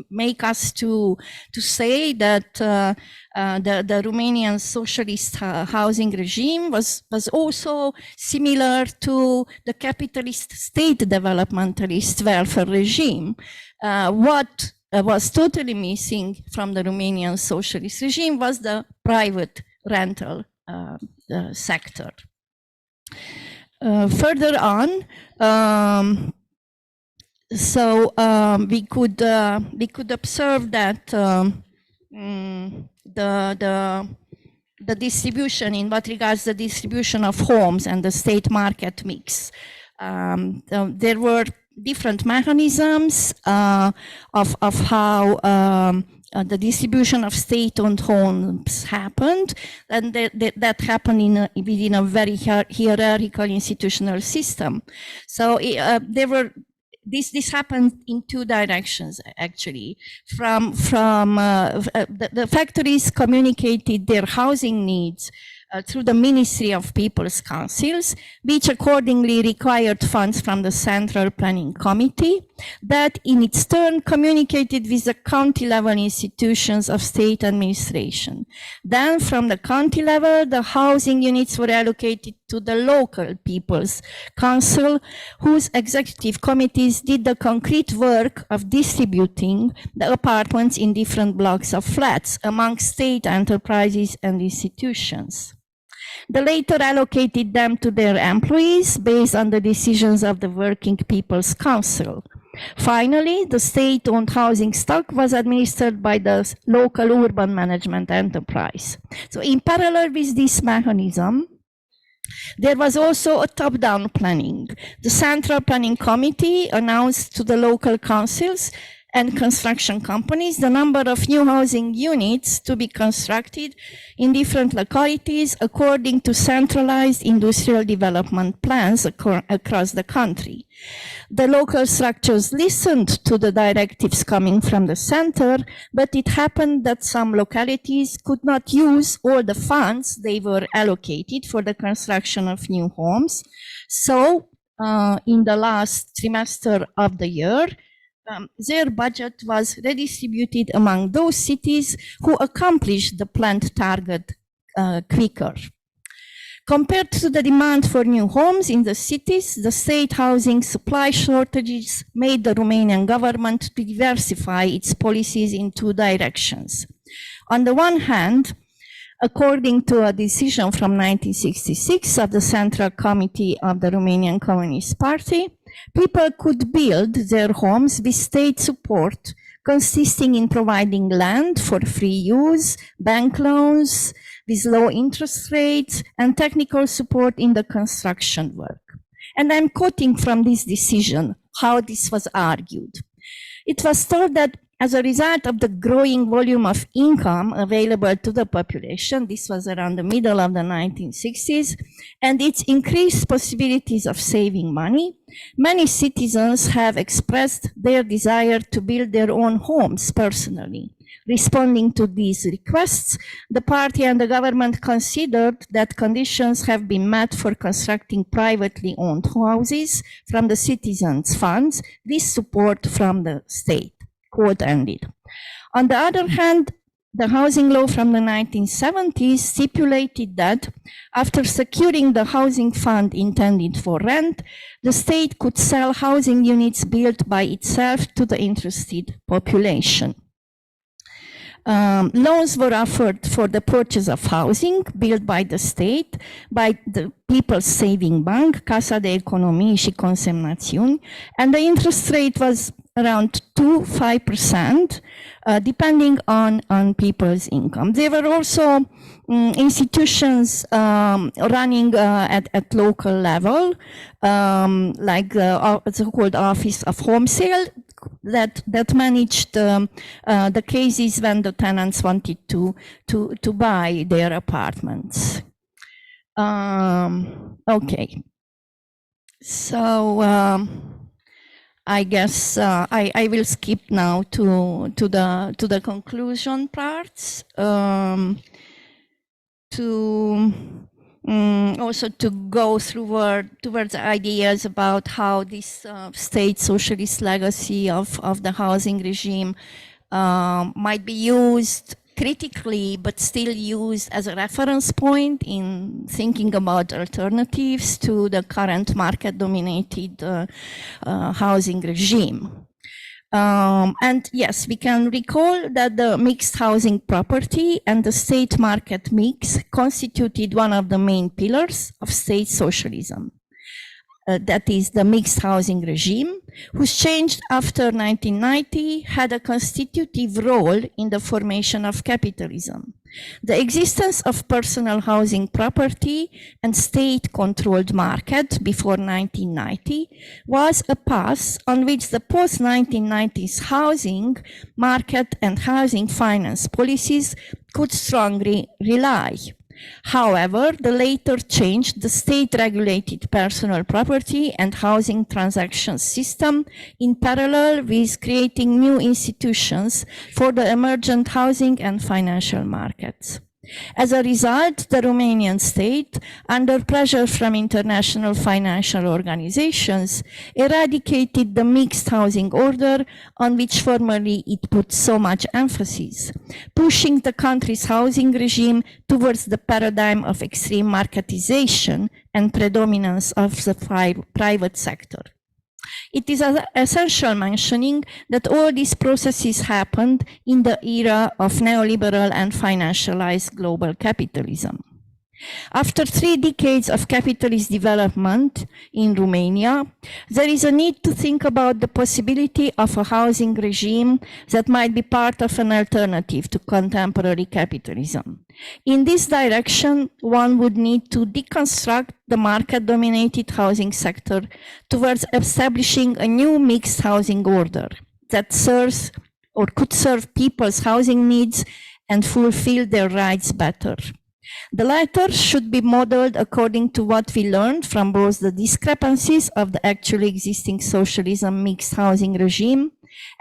make us to say that the Romanian socialist housing regime was also similar to the capitalist state developmentalist welfare regime. What was totally missing from the Romanian socialist regime was the private rental sector. Further on, we could observe that the distribution, in what regards the distribution of homes and the state market mix, there were different mechanisms of how the distribution of state-owned homes happened, and that happened within a very hierarchical institutional system. So this happened in two directions, actually. The factories communicated their housing needs through the Ministry of People's Councils, which accordingly required funds from the Central Planning Committee, that in its turn communicated with the county level institutions of state administration. Then from the county level, the housing units were allocated to the local People's Council, whose executive committees did the concrete work of distributing the apartments in different blocks of flats among state enterprises and institutions. The latter allocated them to their employees based on the decisions of the Working People's Council. Finally, the state-owned housing stock was administered by the local urban management enterprise. So in parallel with this mechanism, there was also a top-down planning. The Central Planning Committee announced to the local councils and construction companies the number of new housing units to be constructed in different localities according to centralized industrial development plans across the country. The local structures listened to the directives coming from the center, but it happened that some localities could not use all the funds they were allocated for the construction of new homes. So in the last trimester of the year, their budget was redistributed among those cities who accomplished the planned target quicker. Compared to the demand for new homes in the cities, the state housing supply shortages made the Romanian government to diversify its policies in two directions. On the one hand, according to a decision from 1966 of the Central Committee of the Romanian Communist Party, people could build their homes with state support, consisting in providing land for free use, bank loans with low interest rates, and technical support in the construction work. And I'm quoting from this decision how this was argued. It was told that as a result of the growing volume of income available to the population, this was around the middle of the 1960s, and its increased possibilities of saving money, many citizens have expressed their desire to build their own homes personally. Responding to these requests, the party and the government considered that conditions have been met for constructing privately owned houses from the citizens' funds with support from the state. Quote ended. On the other hand, the housing law from the 1970s stipulated that after securing the housing fund intended for rent, the state could sell housing units built by itself to the interested population. Loans were offered for the purchase of housing built by the state, by the People's Saving Bank, Casa de Economies și Consemnațiuni, and the interest rate was around 2–5%, depending on people's income. There were also institutions running at local level, like the so-called Office of Home Sale, that managed the cases when the tenants wanted to buy their apartments. Okay, so I guess I will skip now to the conclusion parts. also to go towards ideas about how this state socialist legacy of the housing regime might be used critically, but still used as a reference point in thinking about alternatives to the current market-dominated housing regime. And yes, we can recall that the mixed housing property and the state market mix constituted one of the main pillars of state socialism. That is the mixed housing regime, whose change after 1990 had a constitutive role in the formation of capitalism. The existence of personal housing property and state-controlled market before 1990 was a path on which the post-1990s housing market and housing finance policies could strongly rely. However, the later changed the state-regulated personal property and housing transactions system in parallel with creating new institutions for the emergent housing and financial markets. As a result, the Romanian state, under pressure from international financial organizations, eradicated the mixed housing order on which formerly it put so much emphasis, pushing the country's housing regime towards the paradigm of extreme marketization and predominance of the private sector. It is essential mentioning that all these processes happened in the era of neoliberal and financialized global capitalism. After 3 decades of capitalist development in Romania, there is a need to think about the possibility of a housing regime that might be part of an alternative to contemporary capitalism. In this direction, one would need to deconstruct the market-dominated housing sector towards establishing a new mixed housing order that serves or could serve people's housing needs and fulfill their rights better. The latter should be modeled according to what we learned from both the discrepancies of the actually existing socialism mixed housing regime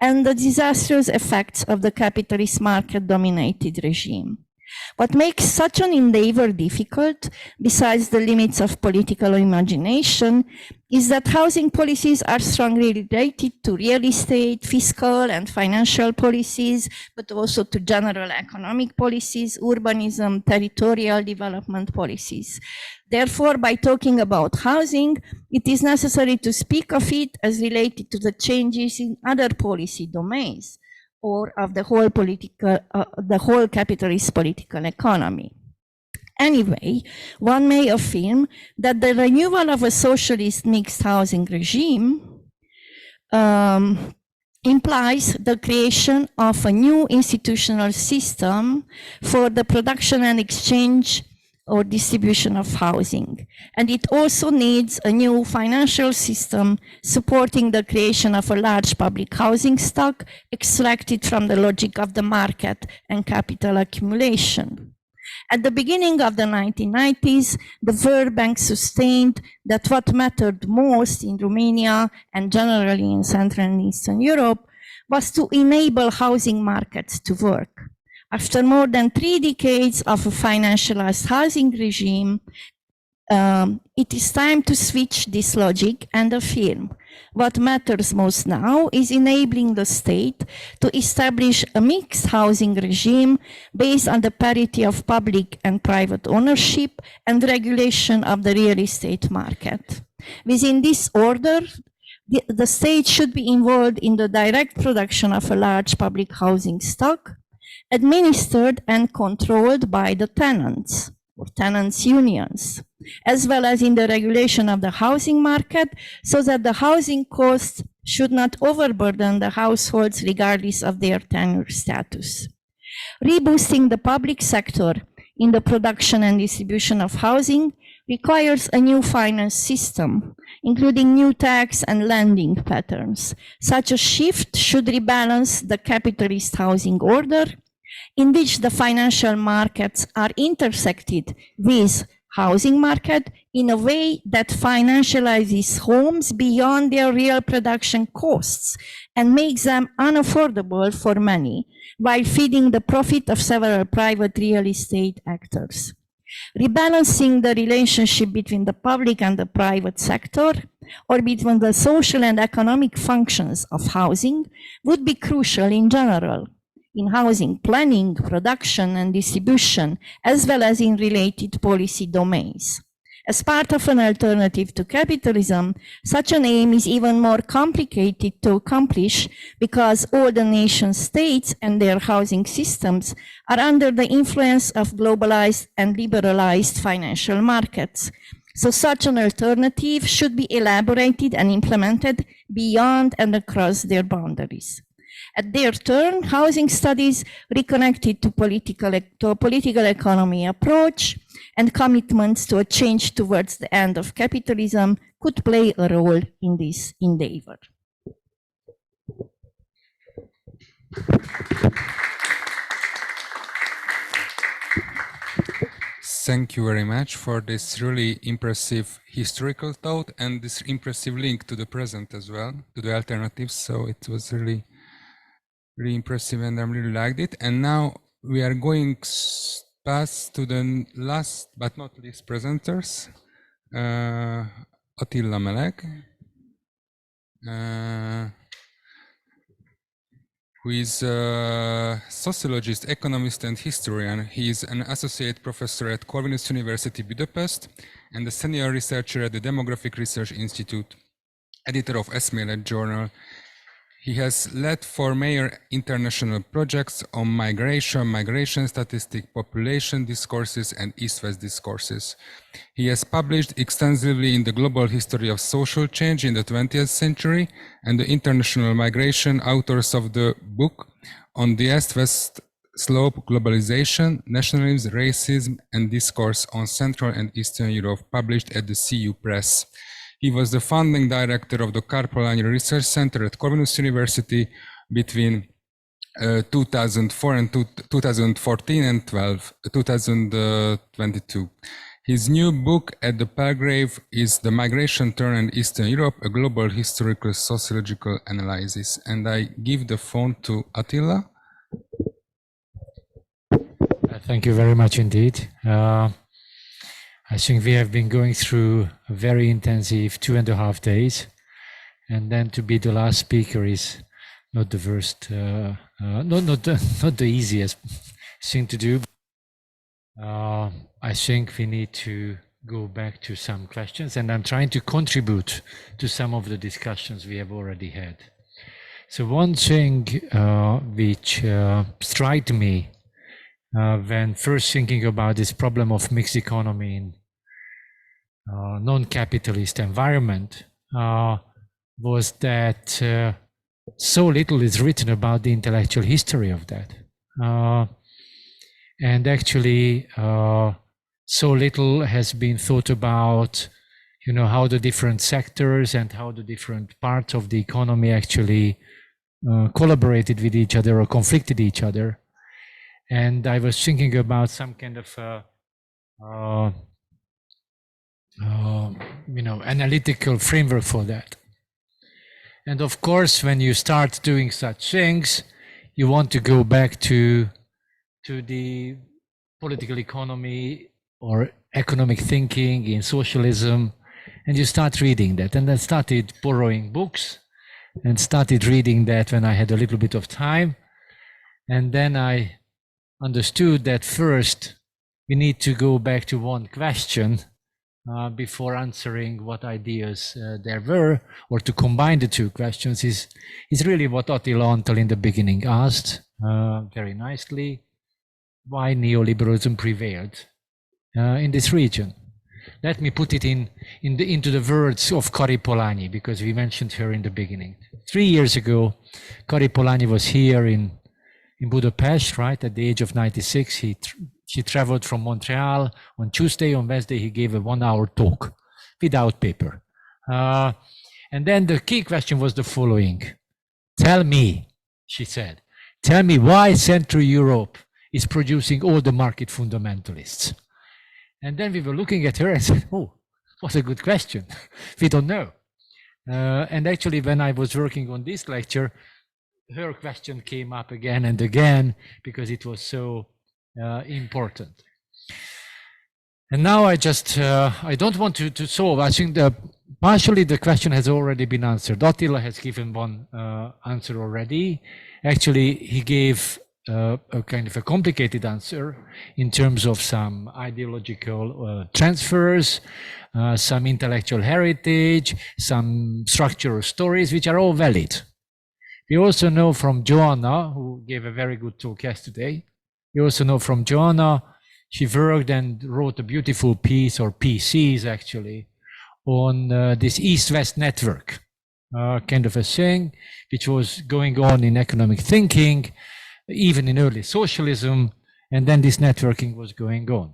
and the disastrous effects of the capitalist market-dominated regime. What makes such an endeavor difficult, besides the limits of political imagination, is that housing policies are strongly related to real estate, fiscal and financial policies, but also to general economic policies, urbanism, territorial development policies. Therefore, by talking about housing, it is necessary to speak of it as related to the changes in other policy domains, or of the whole capitalist political economy. Anyway, one may affirm that the renewal of a socialist mixed housing regime implies the creation of a new institutional system for the production and exchange or distribution of housing. And it also needs a new financial system supporting the creation of a large public housing stock extracted from the logic of the market and capital accumulation. At the beginning of the 1990s, the World Bank sustained that what mattered most in Romania and generally in Central and Eastern Europe was to enable housing markets to work. After more than 3 decades of a financialized housing regime, it is time to switch this logic and affirm what matters most now is enabling the state to establish a mixed housing regime based on the parity of public and private ownership and regulation of the real estate market. Within this order, the state should be involved in the direct production of a large public housing stock, administered and controlled by the tenants or tenants' unions, as well as in the regulation of the housing market, so that the housing costs should not overburden the households regardless of their tenure status. Reboosting the public sector in the production and distribution of housing requires a new finance system, including new tax and lending patterns. Such a shift should rebalance the capitalist housing order, in which the financial markets are intersected with housing market in a way that financializes homes beyond their real production costs and makes them unaffordable for many, while feeding the profit of several private real estate actors. rebalancing the relationship between the public and the private sector, or between the social and economic functions of housing, would be crucial in general, in housing planning, production and distribution, as well as in related policy domains. As part of an alternative to capitalism, such an aim is even more complicated to accomplish because all the nation states and their housing systems are under the influence of globalized and liberalized financial markets. So such an alternative should be elaborated and implemented beyond and across their boundaries. At their turn, housing studies reconnected to a political economy approach and commitments to a change towards the end of capitalism could play a role in this endeavor. Thank you very much for this really impressive historical thought and this impressive link to the present as well, to the alternatives. So it was really impressive and I really liked it. And now we are going past to the last but not least presenters, Attila Melegh, who is a sociologist, economist and historian. He is an associate professor at Corvinus University Budapest and a senior researcher at the Demographic Research Institute, editor of Eszmélet journal. He has led 4 major international projects on migration statistics, population discourses, and East-West discourses. He has published extensively in the global history of social change in the 20th century and the international migration. Authors of the book on the East-West slope, globalization, nationalism, racism, and discourse on Central and Eastern Europe, published at the CU Press. He was the founding director of the Kárpolányi Research Center at Corvinus University between 2004 and 2014 and 2022. His new book, At the Palgrave, is The Migration Turn in Eastern Europe, a global historical sociological analysis. And I give the phone to Attila. Thank you very much indeed. I think we have been going through a very intensive 2.5 days, and then to be the last speaker is not the worst, not the easiest thing to do. I think we need to go back to some questions, and I'm trying to contribute to some of the discussions we have already had. So one thing which struck me when first thinking about this problem of mixed economy in non-capitalist environment was that so little is written about the intellectual history of that. And actually, so little has been thought about, how the different sectors and how the different parts of the economy actually collaborated with each other or conflicted each other. And I was thinking about some kind of, analytical framework for that. And of course, when you start doing such things, you want to go back to the political economy or economic thinking in socialism, and you start reading that. And I started borrowing books and started reading that when I had a little bit of time. And then I understood that first we need to go back to one question before answering what ideas there were, or to combine the two questions is really what Attila Antal in the beginning asked very nicely: why neoliberalism prevailed in this region. Let me put it into the words of Kari Polanyi, because we mentioned her in the beginning. 3 years ago, Kari Polanyi was here in Budapest, right? At the age of 96, she traveled from Montreal. On Tuesday, on Wednesday, he gave a 1-hour talk without paper. And then the key question was the following. Tell me, she said, tell me why Central Europe is producing all the market fundamentalists. And then we were looking at her and said, oh, what a good question. We don't know. And actually, when I was working on this lecture, her question came up again and again because it was so important. And now I just, I don't want to solve. I think partially the question has already been answered. Attila has given one answer already. Actually, he gave a kind of a complicated answer in terms of some ideological transfers, some intellectual heritage, some structural stories, which are all valid. We also know from Joanna, who gave a very good talk yesterday, we also know from Joanna, she worked and wrote a beautiful piece, or PCs actually, on this East-West network, kind of a thing, which was going on in economic thinking, even in early socialism, and then this networking was going on.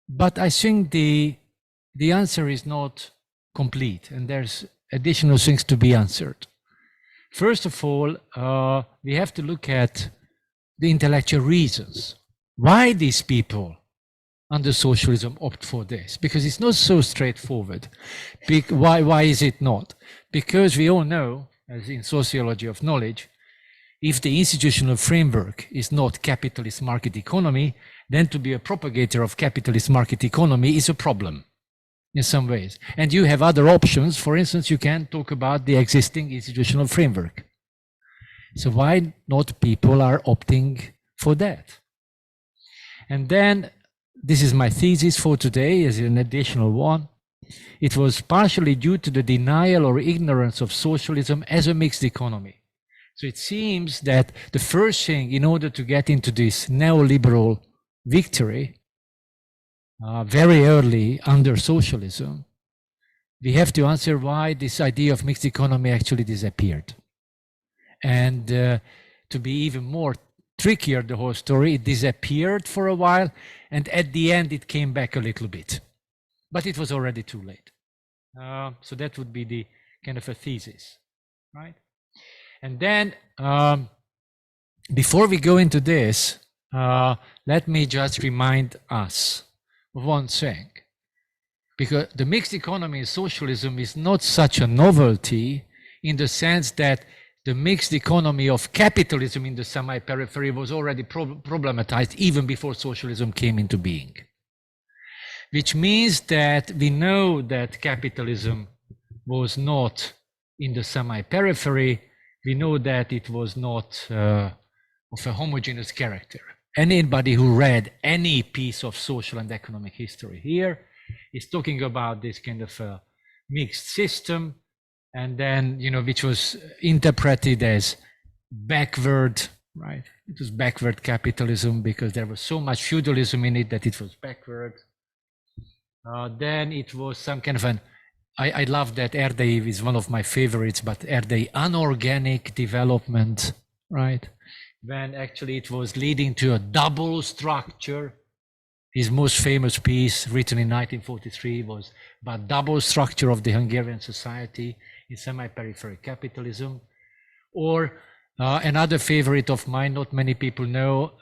But I think the answer is not complete, and there's additional things to be answered. First of all, we have to look at the intellectual reasons why these people under socialism opt for this, because it's not so straightforward. Why is it not? Because we all know, as in sociology of knowledge, if the institutional framework is not capitalist market economy, then to be a propagator of capitalist market economy is a problem in some ways. And you have other options. For instance, you can talk about the existing institutional framework. So why not people are opting for that? And then, this is my thesis for today as an additional one. It was partially due to the denial or ignorance of socialism as a mixed economy. So it seems that the first thing in order to get into this neoliberal victory, very early under socialism, we have to answer why this idea of mixed economy actually disappeared. And to be even more trickier, the whole story, it disappeared for a while, and at the end it came back a little bit. But it was already too late. So that would be the kind of a thesis, right? And then, before we go into this, let me just remind us of one thing. Because the mixed economy in socialism is not such a novelty in the sense that the mixed economy of capitalism in the semi-periphery was already problematized even before socialism came into being. Which means that we know that capitalism was not in the semi-periphery. We know that it was not of a homogeneous character. Anybody who read any piece of social and economic history here is talking about this kind of a mixed system, and then, you know, which was interpreted as backward, right? It was backward capitalism because there was so much feudalism in it that it was backward. Then it was some kind of an, I love that Erdei is one of my favorites, but Erdei unorganic development, right? When actually it was leading to a double structure. His most famous piece, written in 1943, was about double structure of the Hungarian society in semi-peripheral capitalism. Or another favorite of mine, not many people know,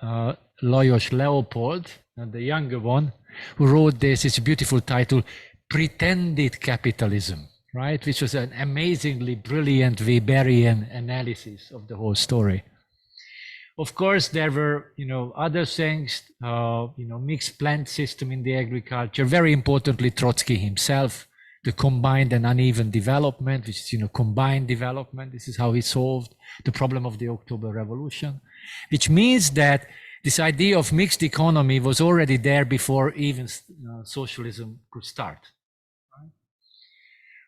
Lajos Leopold, the younger one, who wrote this. It's a beautiful title, Pretended Capitalism, right? Which was an amazingly brilliant Weberian analysis of the whole story. Of course, there were, you know, other things, you know, mixed plant system in the agriculture. Very importantly, Trotsky himself, the combined and uneven development, which is, you know, combined development. This is how he solved the problem of the October Revolution, which means that this idea of mixed economy was already there before even socialism could start.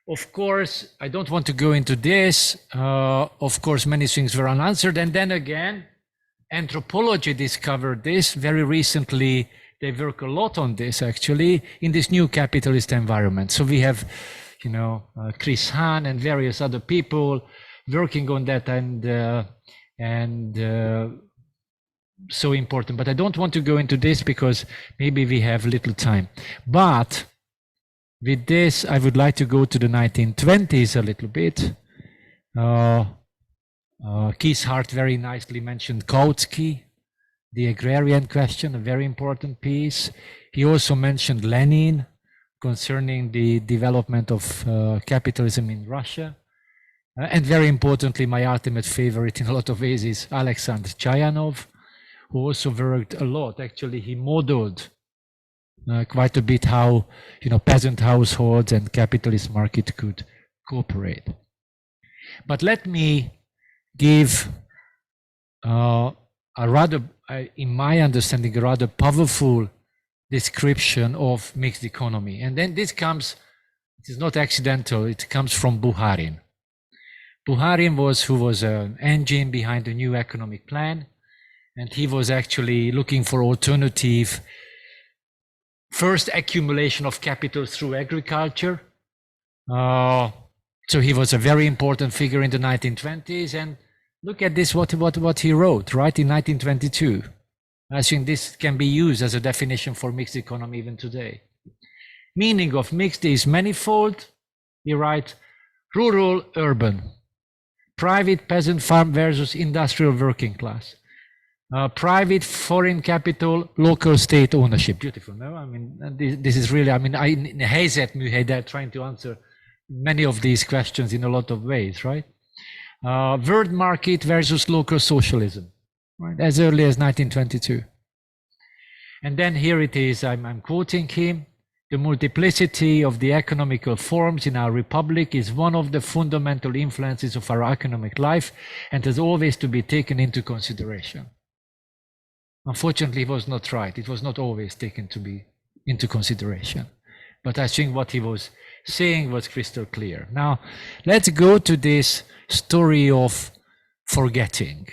Of course, I don't want to go into this. Of course, many things were unanswered. And then again, anthropology discovered this very recently. They work a lot on this actually in this new capitalist environment. So we have, you know, Chris Hahn and various other people working on that, and so important. But I don't want to go into this because maybe we have little time. But with this, I would like to go to the 1920s a little bit. Keith Hart very nicely mentioned Kautsky, the agrarian question, a very important piece. He also mentioned Lenin concerning the development of capitalism in Russia. And very importantly, my ultimate favorite in a lot of ways is Alexander Chayanov, who also worked a lot. Actually, he modeled quite a bit how, you know, peasant households and capitalist market could cooperate. But let me give a rather, in my understanding, a rather powerful description of mixed economy. And then this comes, it is not accidental, it comes from Buharin. Buharin who was an engine behind the new economic plan, and he was actually looking for alternative first accumulation of capital through agriculture. So he was a very important figure in the 1920s, and look at this, what he wrote, right, in 1922. I think this can be used as a definition for mixed economy even today. Meaning of mixed is manifold. He writes, rural, urban, private peasant farm versus industrial working class, private foreign capital, local state ownership. Beautiful, no? I mean, this is really, I mean, in helyzetműhely, they're trying to answer many of these questions in a lot of ways, right? World market versus local socialism, right? As early as 1922. And then here it is, I'm quoting him, the multiplicity of the economical forms in our republic is one of the fundamental influences of our economic life and has always to be taken into consideration. Unfortunately, it was not right. It was not always taken to be into consideration. But I think what he was saying was crystal clear. Now, let's go to this story of forgetting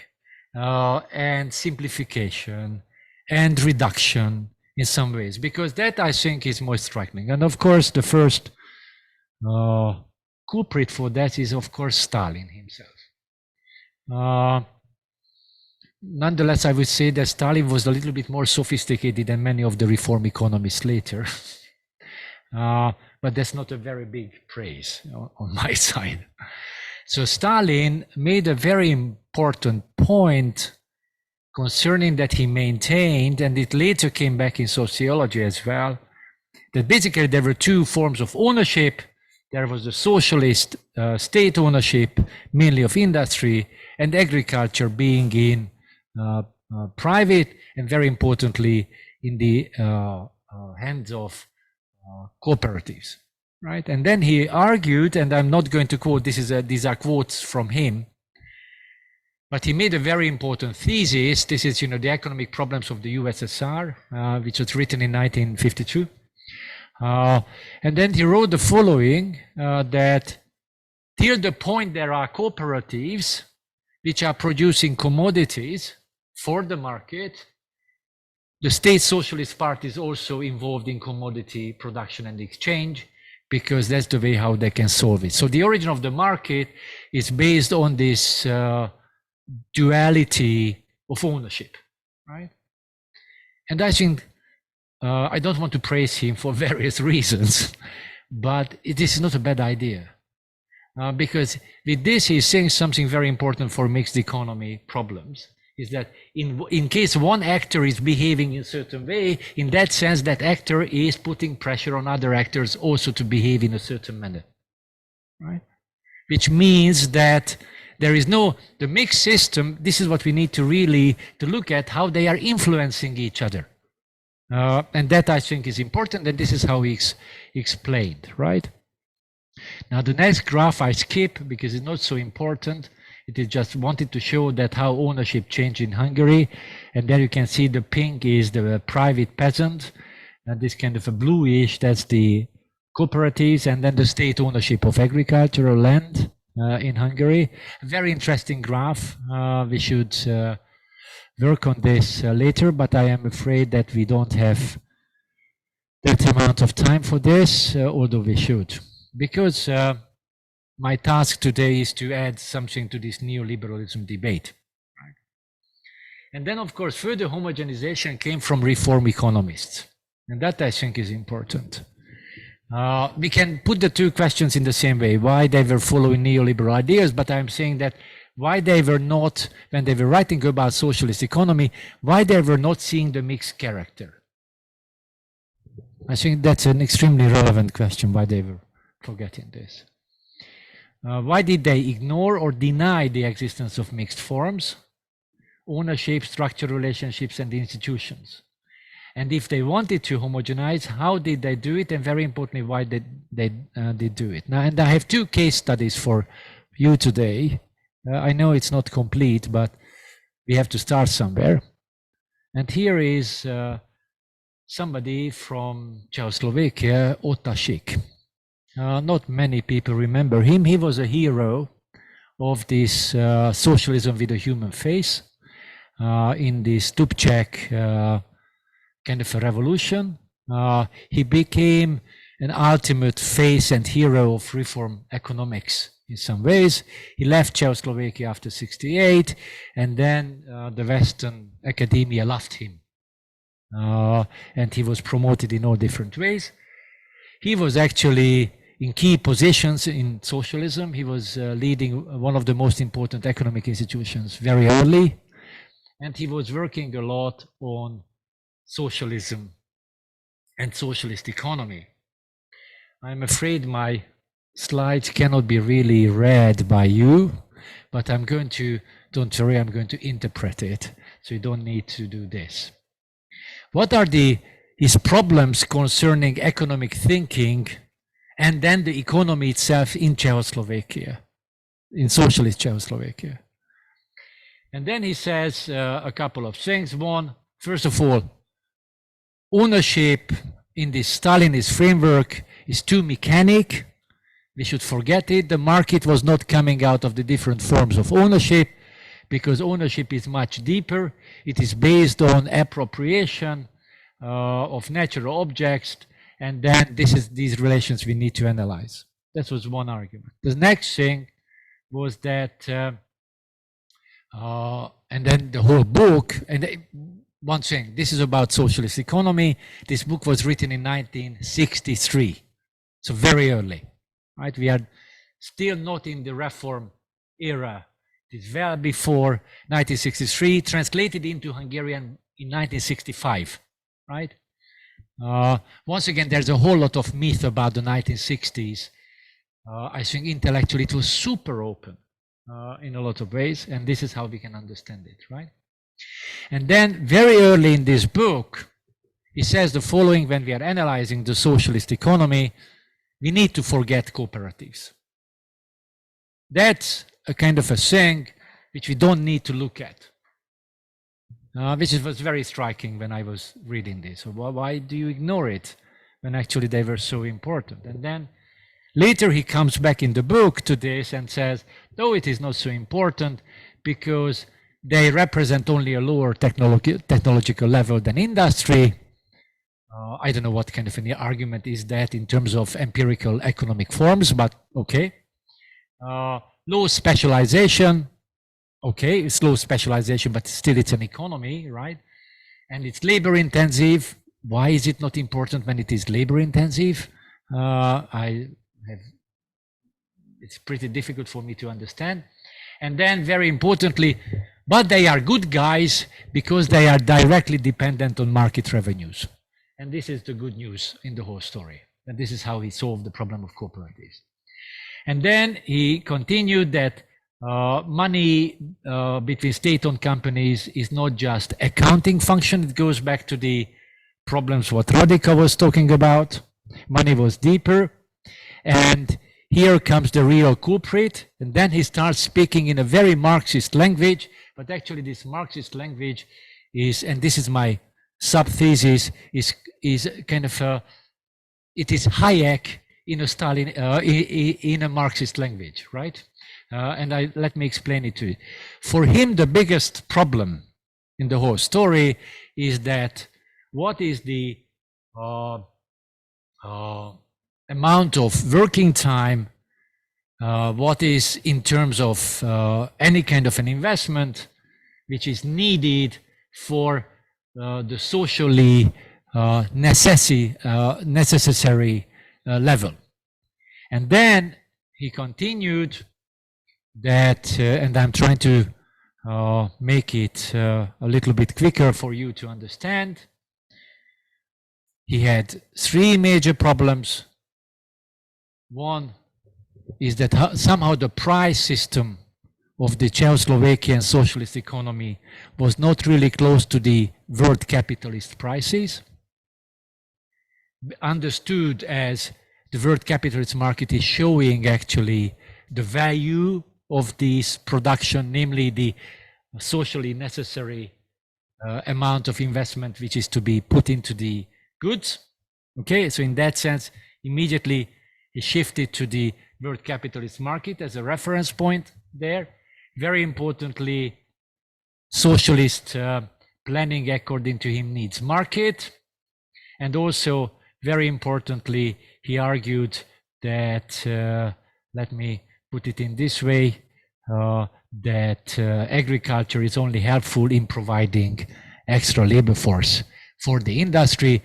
and simplification and reduction in some ways, because that I think is most striking. And of course, the first culprit for that is, of course, Stalin himself. Nonetheless, I would say that Stalin was a little bit more sophisticated than many of the reform economists later. But that's not a very big praise on my side. So Stalin made a very important point concerning that he maintained, and it later came back in sociology as well, that basically there were two forms of ownership. There was the socialist state ownership, mainly of industry, and agriculture being in private, and very importantly, in the hands of cooperatives, right? And then he argued, and I'm not going to quote, these are quotes from him, but he made a very important thesis. This is, the economic problems of the USSR, which was written in 1952. And then he wrote the following, that till the point there are cooperatives which are producing commodities for the market, the state socialist party is also involved in commodity production and exchange, because that's the way how they can solve it. So the origin of the market is based on this duality of ownership, right? And I think, I don't want to praise him for various reasons, but this is not a bad idea. Because with this, he's saying something very important for mixed economy problems, is that in case one actor is behaving in a certain way, in that sense, that actor is putting pressure on other actors also to behave in a certain manner, right? Which means that there is the mixed system, this is what we need to really look at, how they are influencing each other. And that I think is important, and this is how he explained, right? Now the next graph I skip because it's not so important. It is just wanted to show that how ownership changed in Hungary. And there you can see the pink is the private peasant, and this kind of a bluish, that's the cooperatives, and then the state ownership of agricultural land in Hungary. A very interesting graph. We should work on this later, but I am afraid that we don't have that amount of time for this, although we should. Because my task today is to add something to this neoliberalism debate. Right? And then, of course, further homogenization came from reform economists. And that I think is important. We can put the two questions in the same way, why they were following neoliberal ideas, but I'm saying that why they were not, when they were writing about socialist economy, why they were not seeing the mixed character. I think that's an extremely relevant question, why they were forgetting this. Why did they ignore or deny the existence of mixed forms? ownership, structural relationships, and institutions. And if they wanted to homogenize, how did they do it? And very importantly, why did they do it? Now, and I have two case studies for you today. I know it's not complete, but we have to start somewhere. And here is somebody from Czechoslovakia, Otasik. Not many people remember him. He was a hero of this socialism with a human face in this Dubček kind of a revolution. He became an ultimate face and hero of reform economics in some ways. He left Czechoslovakia after 1968, and then the Western academia loved him. And he was promoted in all different ways. He was actually in key positions in socialism. He was leading one of the most important economic institutions very early. And he was working a lot on socialism and socialist economy. I'm afraid my slides cannot be really read by you, but I'm going to, don't worry, I'm going to interpret it. So you don't need to do this. What are his problems concerning economic thinking and then the economy itself in Czechoslovakia, in socialist Czechoslovakia? And then he says a couple of things. One, first of all, ownership in this Stalinist framework is too mechanic. We should forget it. The market was not coming out of the different forms of ownership, because ownership is much deeper. It is based on appropriation of natural objects, and then these relations we need to analyze. That was one argument. The next thing was that, and then the whole book, and one thing, this is about socialist economy. This book was written in 1963, so very early, right? We are still not in the reform era. It is well before 1963, translated into Hungarian in 1965, right? Once again, there's a whole lot of myth about the 1960s. I think intellectually it was super open in a lot of ways, and this is how we can understand it, right? And then very early in this book, he says the following: when we are analyzing the socialist economy, we need to forget cooperatives. That's a kind of a thing which we don't need to look at. Which was very striking when I was reading this. So why do you ignore it when actually they were so important? And then later he comes back in the book to this and says, no, it is not so important because they represent only a lower technological level than industry. I don't know what kind of an argument is that in terms of empirical economic forms, but okay. Low specialization. Okay, it's low specialization, but still it's an economy, right? And it's labor intensive. Why is it not important when it is labor intensive? It's pretty difficult for me to understand. And then very importantly, but they are good guys because they are directly dependent on market revenues. And this is the good news in the whole story. And this is how he solved the problem of cooperatives. And then he continued that money between state-owned companies is not just accounting function. It goes back to the problems what Radika was talking about. Money was deeper. And here comes the real culprit. And then he starts speaking in a very Marxist language. But actually this Marxist language is, and this is my sub-thesis, is kind of a, it is Hayek in a Stalin, in a Marxist language, right? And let me explain it to you. For him, the biggest problem in the whole story is that what is the amount of working time, what is in terms of any kind of an investment which is needed for the socially necessary level. And then he continued that, and I'm trying to make it a little bit quicker for you to understand. He had three major problems. One is that somehow the price system of the Czechoslovakian socialist economy was not really close to the world capitalist prices, understood as the world capitalist market is showing actually the value of this production, namely the socially necessary amount of investment which is to be put into the goods. Okay, so in that sense, immediately he shifted to the world capitalist market as a reference point there. Very importantly, socialist planning according to him needs market. And also, very importantly, he argued that, let me put it in this way, that agriculture is only helpful in providing extra labor force for the industry.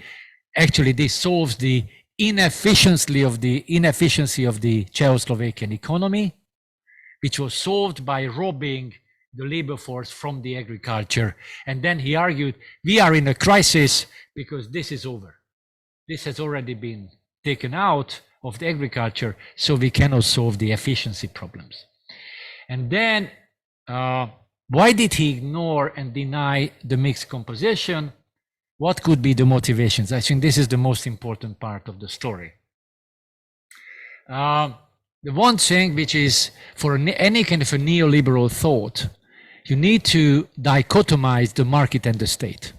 Actually, this solves the inefficiency of the Czechoslovakian economy, which was solved by robbing the labor force from the agriculture. And then he argued, we are in a crisis because this is over. This has already been taken out of the agriculture, so we cannot solve the efficiency problems. And then, why did he ignore and deny the mixed composition? What could be the motivations? I think this is the most important part of the story. The one thing which is for any kind of a neoliberal thought, you need to dichotomize the market and the state.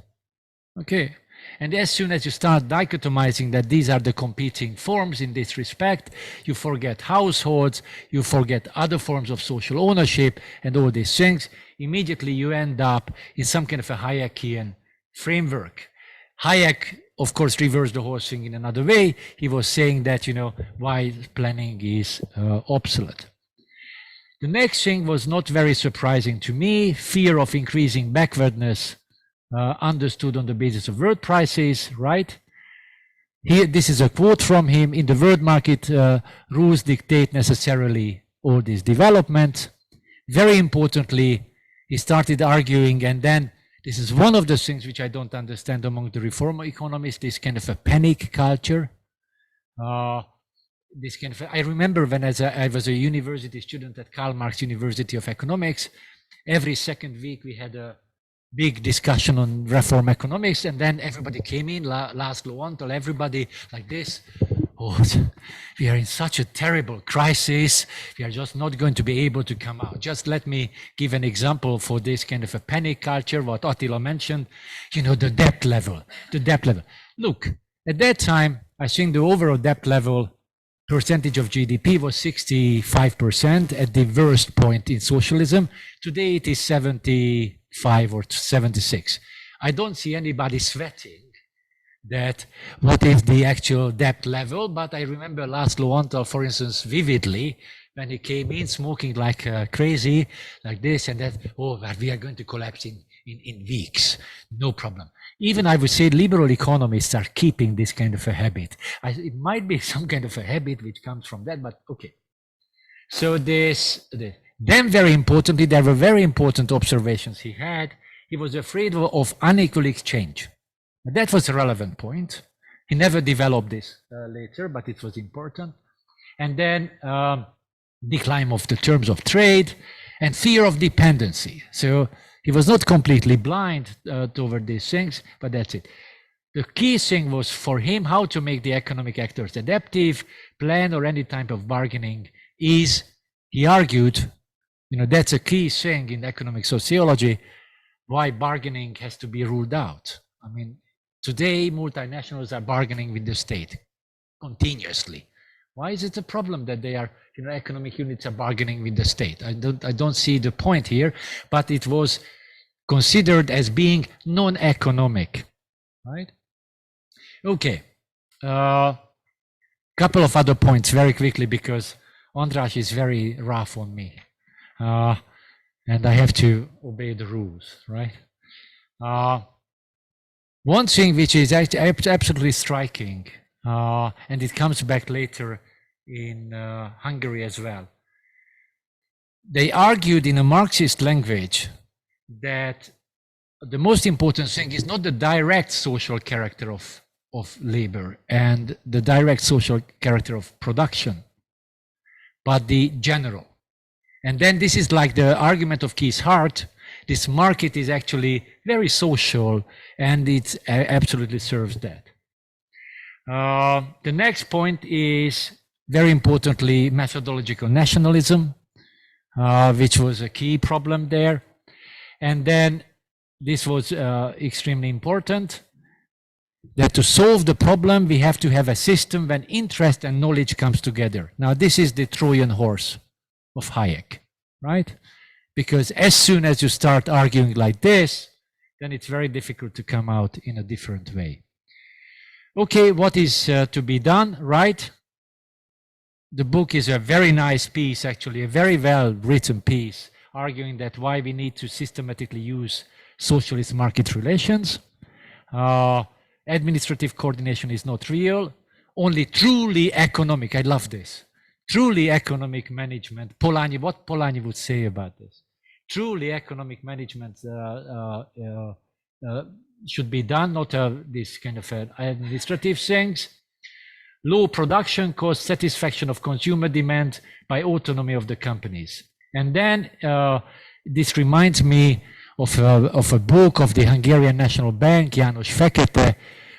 Okay. And as soon as you start dichotomizing that these are the competing forms in this respect, you forget households, you forget other forms of social ownership and all these things. Immediately you end up in some kind of a Hayekian framework. Hayek, of course, reversed the whole thing in another way. He was saying that, why planning is obsolete. The next thing was not very surprising to me, fear of increasing backwardness, understood on the basis of world prices, right? Here, this is a quote from him: in the world market, rules dictate necessarily all this development. Very importantly, he started arguing, and then this is one of the things which I don't understand among the reform economists, this kind of a panic culture. This kind of, I remember when I was a university student at Karl Marx University of Economics, every second week we had a big discussion on reform economics, and then everybody came in, Zhun Xu, everybody like this. Oh, we are in such a terrible crisis. We are just not going to be able to come out. Just let me give an example for this kind of a panic culture, what Attila mentioned, the debt level, Look, at that time, I think the overall debt level percentage of GDP was 65% at the worst point in socialism. Today it is 75 or 76. I don't see anybody sweating that what is the actual debt level, but I remember Zhun Antal, for instance, vividly, when he came in smoking like crazy, like this and that. Oh, but we are going to collapse in weeks, no problem. Even I would say liberal economists are keeping this kind of a habit. It might be some kind of a habit which comes from that, but okay. So then very importantly, there were very important observations he had. He was afraid of unequal exchange. That was a relevant point. He never developed this later, but it was important. And then decline of the terms of trade and fear of dependency. So he was not completely blind toward these things, but that's it. The key thing was for him how to make the economic actors adaptive, plan or any type of bargaining is, he argued, that's a key thing in economic sociology, why bargaining has to be ruled out. I mean, today multinationals are bargaining with the state continuously. Why is it a problem that they are, economic units are bargaining with the state? I don't see the point here, but it was considered as being non-economic, right? Okay, couple of other points very quickly because András is very rough on me, and I have to obey the rules, right? One thing which is absolutely striking, and it comes back later in Hungary as well. They argued in a Marxist language that the most important thing is not the direct social character of labor and the direct social character of production, but the general. And then this is like the argument of Keith Hart. This market is actually very social, and it absolutely serves that. The next point is, very importantly, methodological nationalism, which was a key problem there. And then this was extremely important, that to solve the problem, we have to have a system when interest and knowledge comes together. Now, this is the Trojan horse of Hayek, right? Because as soon as you start arguing like this, then it's very difficult to come out in a different way. Okay, what is to be done, right? The book is a very nice piece, actually, a very well written piece, arguing that why we need to systematically use socialist market relations. Administrative coordination is not real, only truly economic, I love this, truly economic management. Polanyi, what Polanyi would say about this? Truly economic management should be done, not this kind of administrative things. Low production cost, satisfaction of consumer demand by autonomy of the companies. And then this reminds me of a book of the Hungarian National Bank, János Fekete,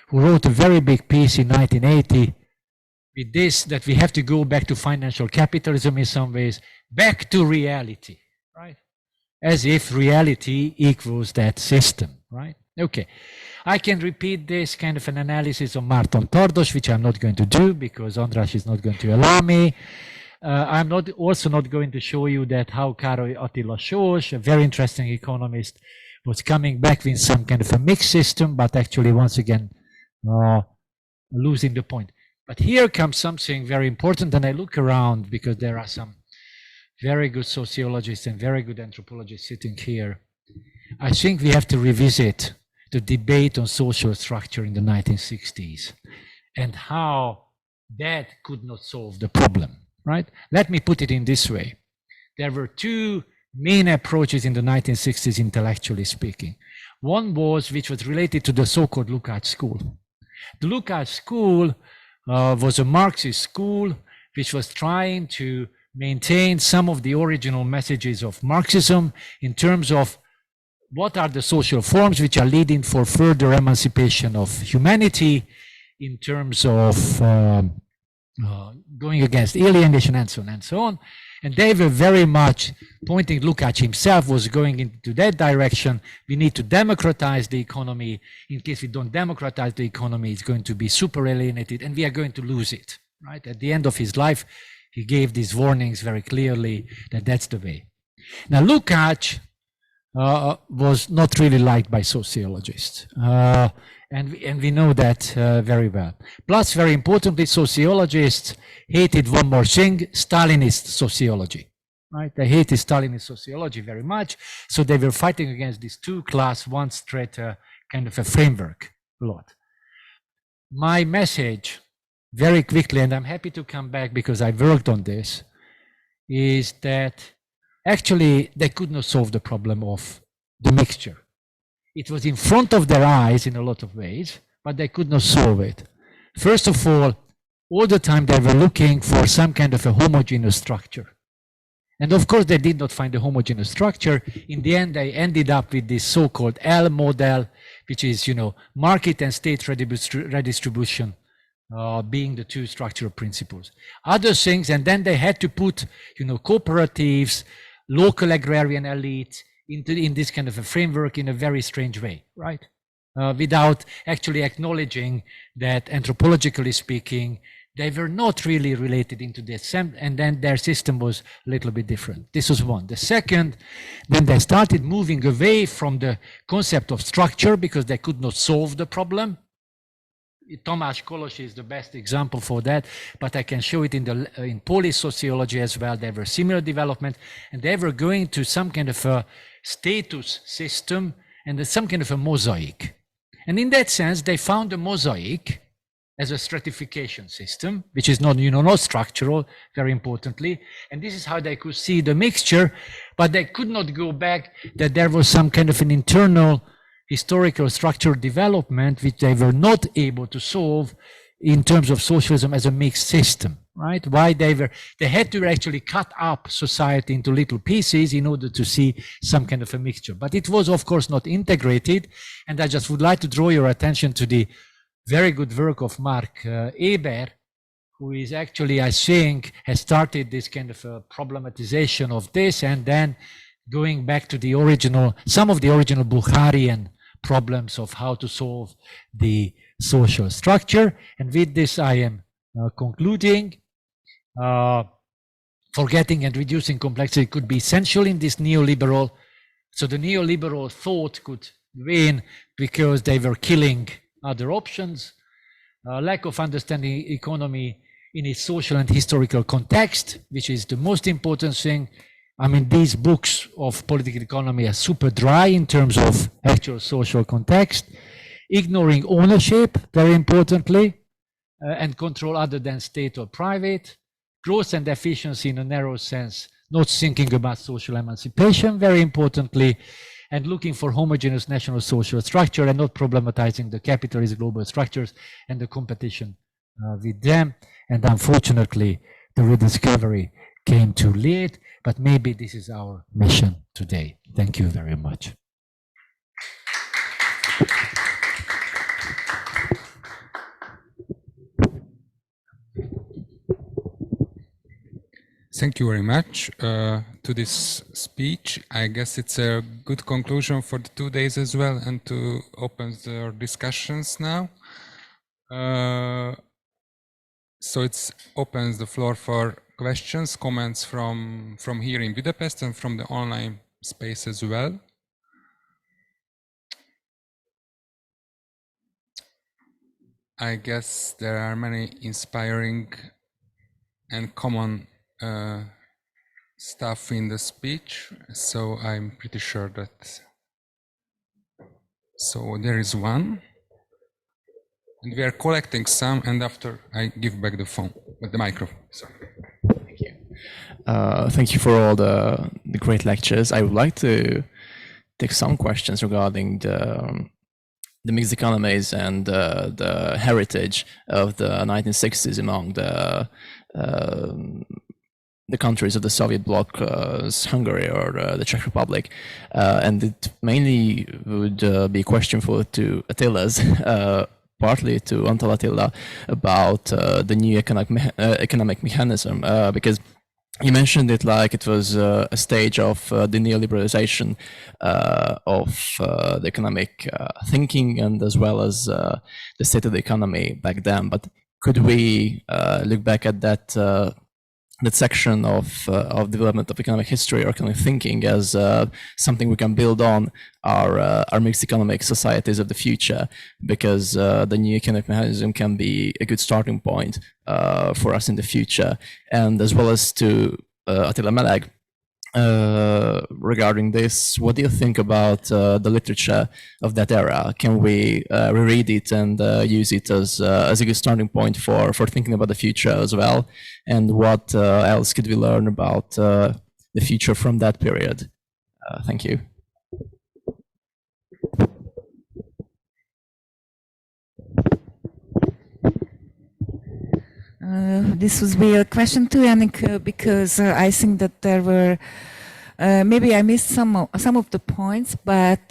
who wrote a very big piece in 1980 with this, that we have to go back to financial capitalism in some ways, back to reality, right? As if reality equals that system, right? Okay. I can repeat this kind of an analysis of Márton Tardos, which I'm not going to do because András is not going to allow me. I'm also not going to show you that how Károly Attila Sós, a very interesting economist, was coming back with some kind of a mixed system, but actually once again losing the point. But here comes something very important, and I look around because there are some very good sociologists and very good anthropologists sitting here. I think we have to revisit the debate on social structure in the 1960s and how that could not solve the problem, right? Let me put it in this way. There were two main approaches in the 1960s, intellectually speaking. One which was related to the so-called Lukács school. The Lukács school was a Marxist school which was trying to maintain some of the original messages of Marxism in terms of what are the social forms which are leading for further emancipation of humanity in terms of going against alienation and so on and so on. And they were very much pointing, Lukács himself was going into that direction. We need to democratize the economy. In case we don't democratize the economy, it's going to be super alienated and we are going to lose it, right? At the end of his life, he gave these warnings very clearly that that's the way. Now, Lukács was not really liked by sociologists. And we know that very well. Plus, very importantly, sociologists hated one more thing, Stalinist sociology, right? They hated Stalinist sociology very much. So they were fighting against this two-class, one-strata kind of a framework a lot. My message, very quickly, and I'm happy to come back because I worked on this, is that actually they could not solve the problem of the mixture. It was in front of their eyes in a lot of ways, but they could not solve it. First of all the time they were looking for some kind of a homogeneous structure. And of course, they did not find a homogeneous structure. In the end, they ended up with this so-called L model, which is, market and state redistribution being the two structural principles. Other things, and then they had to put, cooperatives, local agrarian elite in this kind of a framework in a very strange way, right? Without actually acknowledging that anthropologically speaking, they were not really related into this, and then their system was a little bit different. This was one. The second, then they started moving away from the concept of structure because they could not solve the problem. Tamás Krausz is the best example for that, but I can show it in Polish sociology as well. There were similar development, and they were going to some kind of a status system and some kind of a mosaic. And in that sense, they found a mosaic as a stratification system, which is not, not structural, very importantly. And this is how they could see the mixture, but they could not go back that there was some kind of an internal historical structural development which they were not able to solve in terms of socialism as a mixed system. right? Why they had to actually cut up society into little pieces in order to see some kind of a mixture. But it was, of course, not integrated. And I just would like to draw your attention to the very good work of Mark Eber, who is actually, I think, has started this kind of a problematization of this, and then going back to the original, some of the original Bukharian problems of how to solve the social structure. And with this, I am concluding. Forgetting and reducing complexity could be essential in this neoliberal. So the neoliberal thought could win because they were killing other options. Lack of understanding economy in its social and historical context, which is the most important thing. I mean, these books of political economy are super dry in terms of actual social context. Ignoring ownership, very importantly, and control other than state or private. Growth and efficiency in a narrow sense, not thinking about social emancipation, very importantly, and looking for homogeneous national social structure and not problematizing the capitalist global structures and the competition with them. And unfortunately, the rediscovery came too late, but maybe this is our mission today. Thank you very much. Thank you very much to this speech. I guess it's a good conclusion for the 2 days as well, and to open the discussions now. So it opens the floor for questions, comments from here in Budapest and from the online space as well. I guess there are many inspiring and common stuff in the speech, so I'm pretty sure that. So there is one, and we are collecting some, and after I give back the phone with the microphone. Sorry. Thank you. Thank you for all the great lectures. I would like to take some questions regarding the mixed economies and the heritage of the 1960s among the countries of the Soviet bloc, Hungary or the Czech Republic. And it mainly would be a question to Attila's, partly to Antal Attila, about the new economic mechanism, because you mentioned it like it was a stage of the neoliberalization of the economic thinking, and as well as the state of the economy back then. But could we look back at that section of development of economic history or economic thinking as something we can build on our mixed economic societies of the future, because the new economic mechanism can be a good starting point for us in the future. And as well as to Attila Melegh, regarding this, what do you think about the literature of that era? Can we reread it and use it as a good starting point for thinking about the future as well? And what else could we learn about the future from that period? Thank you. This would be a question to Enikő, because I think that there were, maybe I missed some of the points, but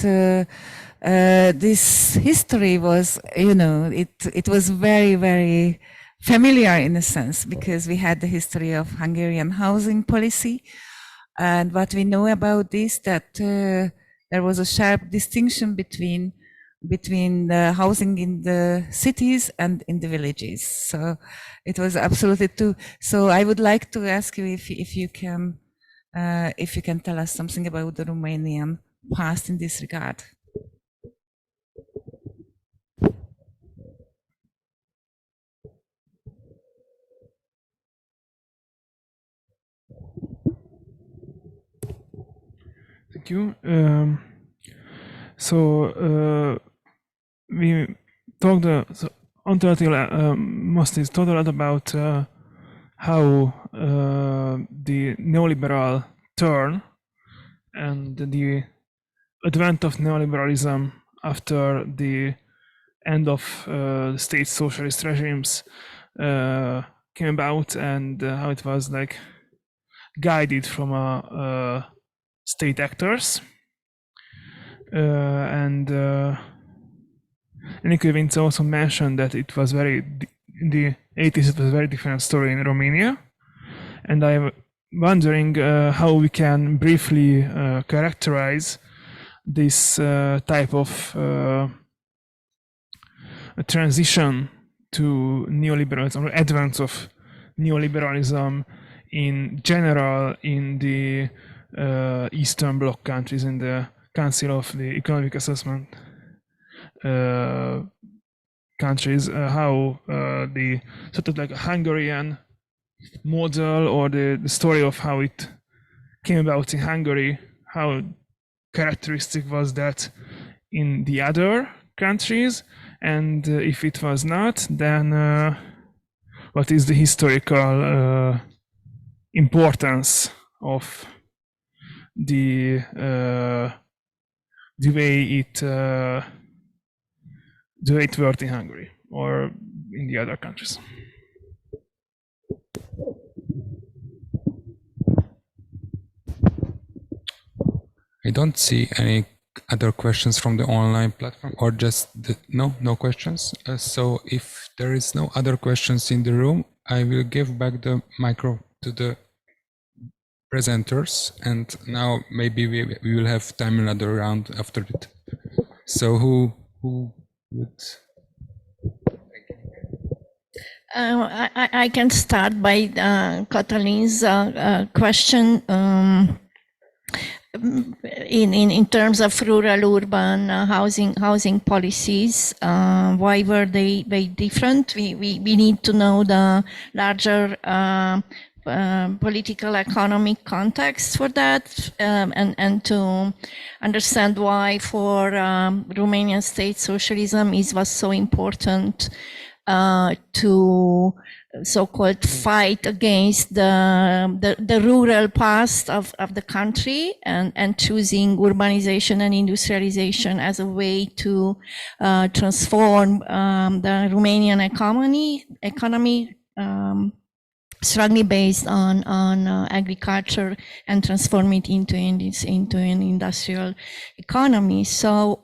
this history was, it was very, very familiar in a sense, because we had the history of Hungarian housing policy. And what we know about this, that there was a sharp distinction between the housing in the cities and in the villages. So it was absolutely true. So I would like to ask you if you can tell us something about the Romanian past in this regard. Thank you. We talked, Antal Attila mostly talked a lot about how the neoliberal turn and the advent of neoliberalism after the end of state socialist regimes came about and how it was like guided from state actors. And Enikő Vincze also mentioned that it was in the 80s it was a very different story in Romania. And I'm wondering how we can briefly characterize this type of a transition to neoliberalism, or advance of neoliberalism in general in the Eastern Bloc countries, in the Council of the Economic Assessment countries, how the sort of like a Hungarian model, or the story of how it came about in Hungary, how characteristic was that in the other countries, and if it was not, then what is the historical importance of the way it worked in Hungary or in the other countries. I don't see any other questions from the online platform, or just no questions. So if there is no other questions in the room, I will give back the micro to the presenters, and now maybe we will have time another round after it. So who would? I can start by Catalin's question. In terms of rural-urban housing policies, why were they different? We need to know the larger political economic context for that, and to understand why for Romanian state socialism it was so important to so-called fight against the rural past of the country, and choosing urbanization and industrialization as a way to transform the Romanian economy strongly based on agriculture, and transform it into an industrial economy. So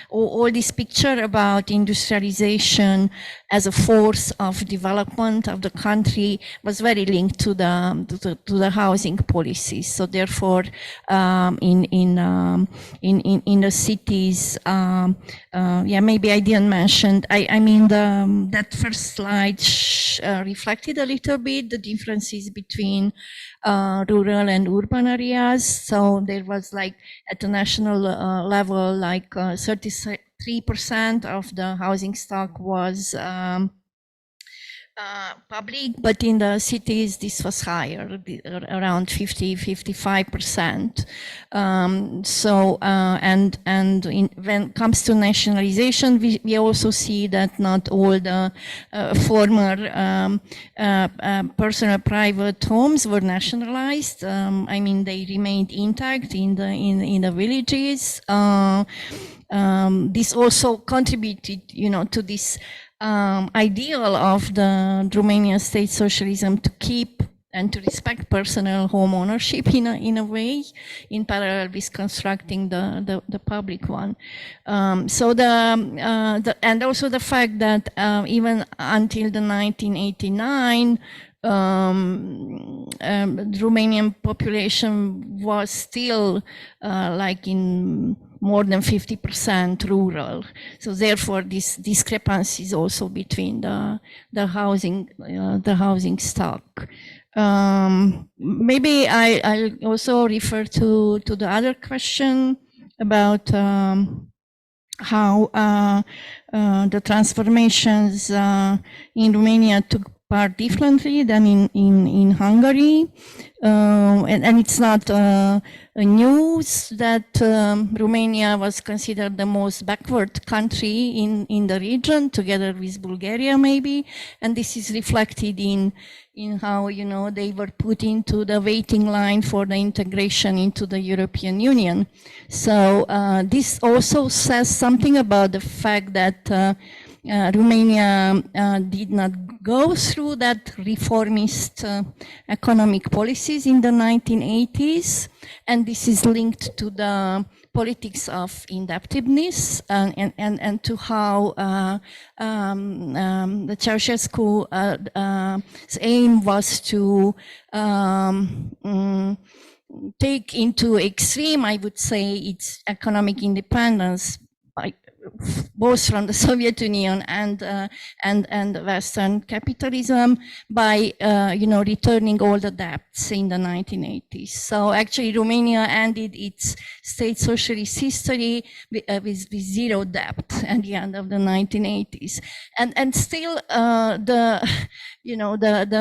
all this picture about industrialization as a force of development of the country was very linked to the housing policies. So therefore, in the cities, maybe I didn't mention. I mean that first slide reflected a little bit the differences between rural and urban areas. So there was like at the national level, like 33% of the housing stock was public, but in the cities this was higher, around 55%. When it comes to nationalization, we also see that not all the former personal private homes were nationalized. I mean, they remained intact in the villages. This also contributed, to this ideal of the Romanian state socialism to keep and to respect personal home ownership in a way, in parallel with constructing the public one. And also the fact that even until the 1989, the Romanian population was still like in more than 50% rural. So therefore, this discrepancies also between the housing stock. Maybe I'll also refer to the other question about how the transformations in Romania took part differently than in Hungary, and it's not news that Romania was considered the most backward country in the region, together with Bulgaria maybe, and this is reflected in how they were put into the waiting line for the integration into the European Union. So this also says something about the fact that Romania did not go through that reformist economic policies in the 1980s, and this is linked to the politics of indebtedness and to how the Ceausescu's aim was to take into extreme, I would say, its economic independence, both from the Soviet Union and Western capitalism, by returning all the debts in the 1980s. So actually, Romania ended its state socialist history with zero debt at the end of the 1980s, and still the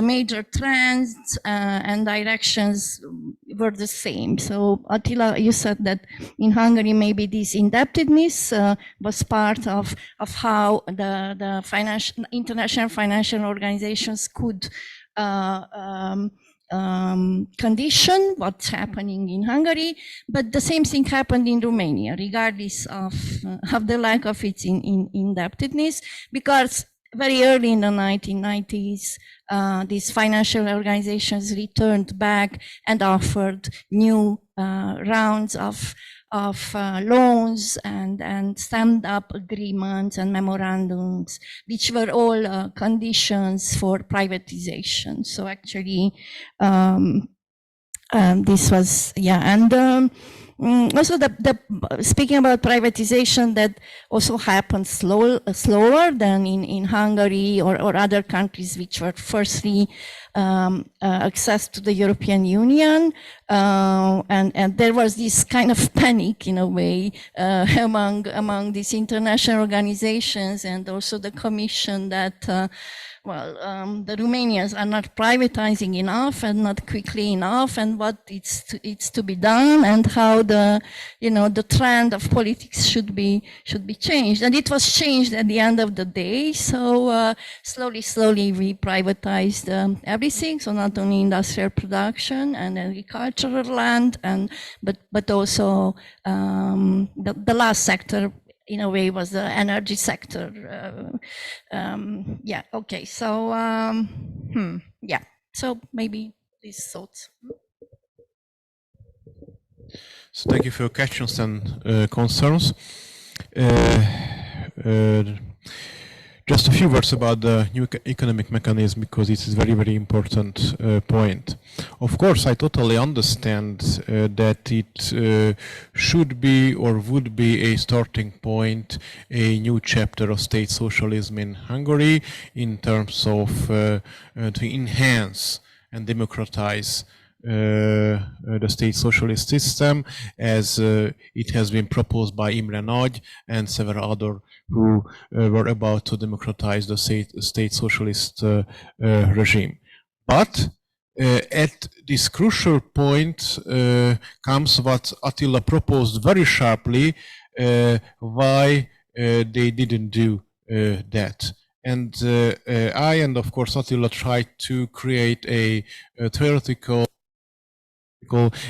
major trends and directions were the same. So Attila, you said that in Hungary maybe this indebtedness was part of how the international financial organizations could condition what's happening in Hungary, but the same thing happened in Romania, regardless of the lack of its indebtedness, because very early in the 1990s, these financial organizations returned back and offered new rounds of loans and stand-up agreements and memorandums, which were all conditions for privatization. So actually, this was, and also speaking about privatization, that also happened slower than in Hungary or other countries which were firstly access to the European Union, and there was this kind of panic in a way among these international organizations and also the Commission that the Romanians are not privatizing enough and not quickly enough, and what it's to be done, and how the trend of politics should be changed. And it was changed at the end of the day. So slowly we privatized everything. So not only industrial production and agricultural land, but also the last sector, in a way, was the energy sector. Yeah, okay, so, yeah, so maybe these thoughts. So thank you for your questions and concerns. Just a few words about the new economic mechanism, because it is a very, very important point. Of course, I totally understand that it should be or would be a starting point, a new chapter of state socialism in Hungary, in terms of to enhance and democratize the state socialist system, as it has been proposed by Imre Nagy and several other who were about to democratize the state socialist regime. But at this crucial point comes what Attila proposed very sharply, why they didn't do that. And I and of course Attila tried to create a theoretical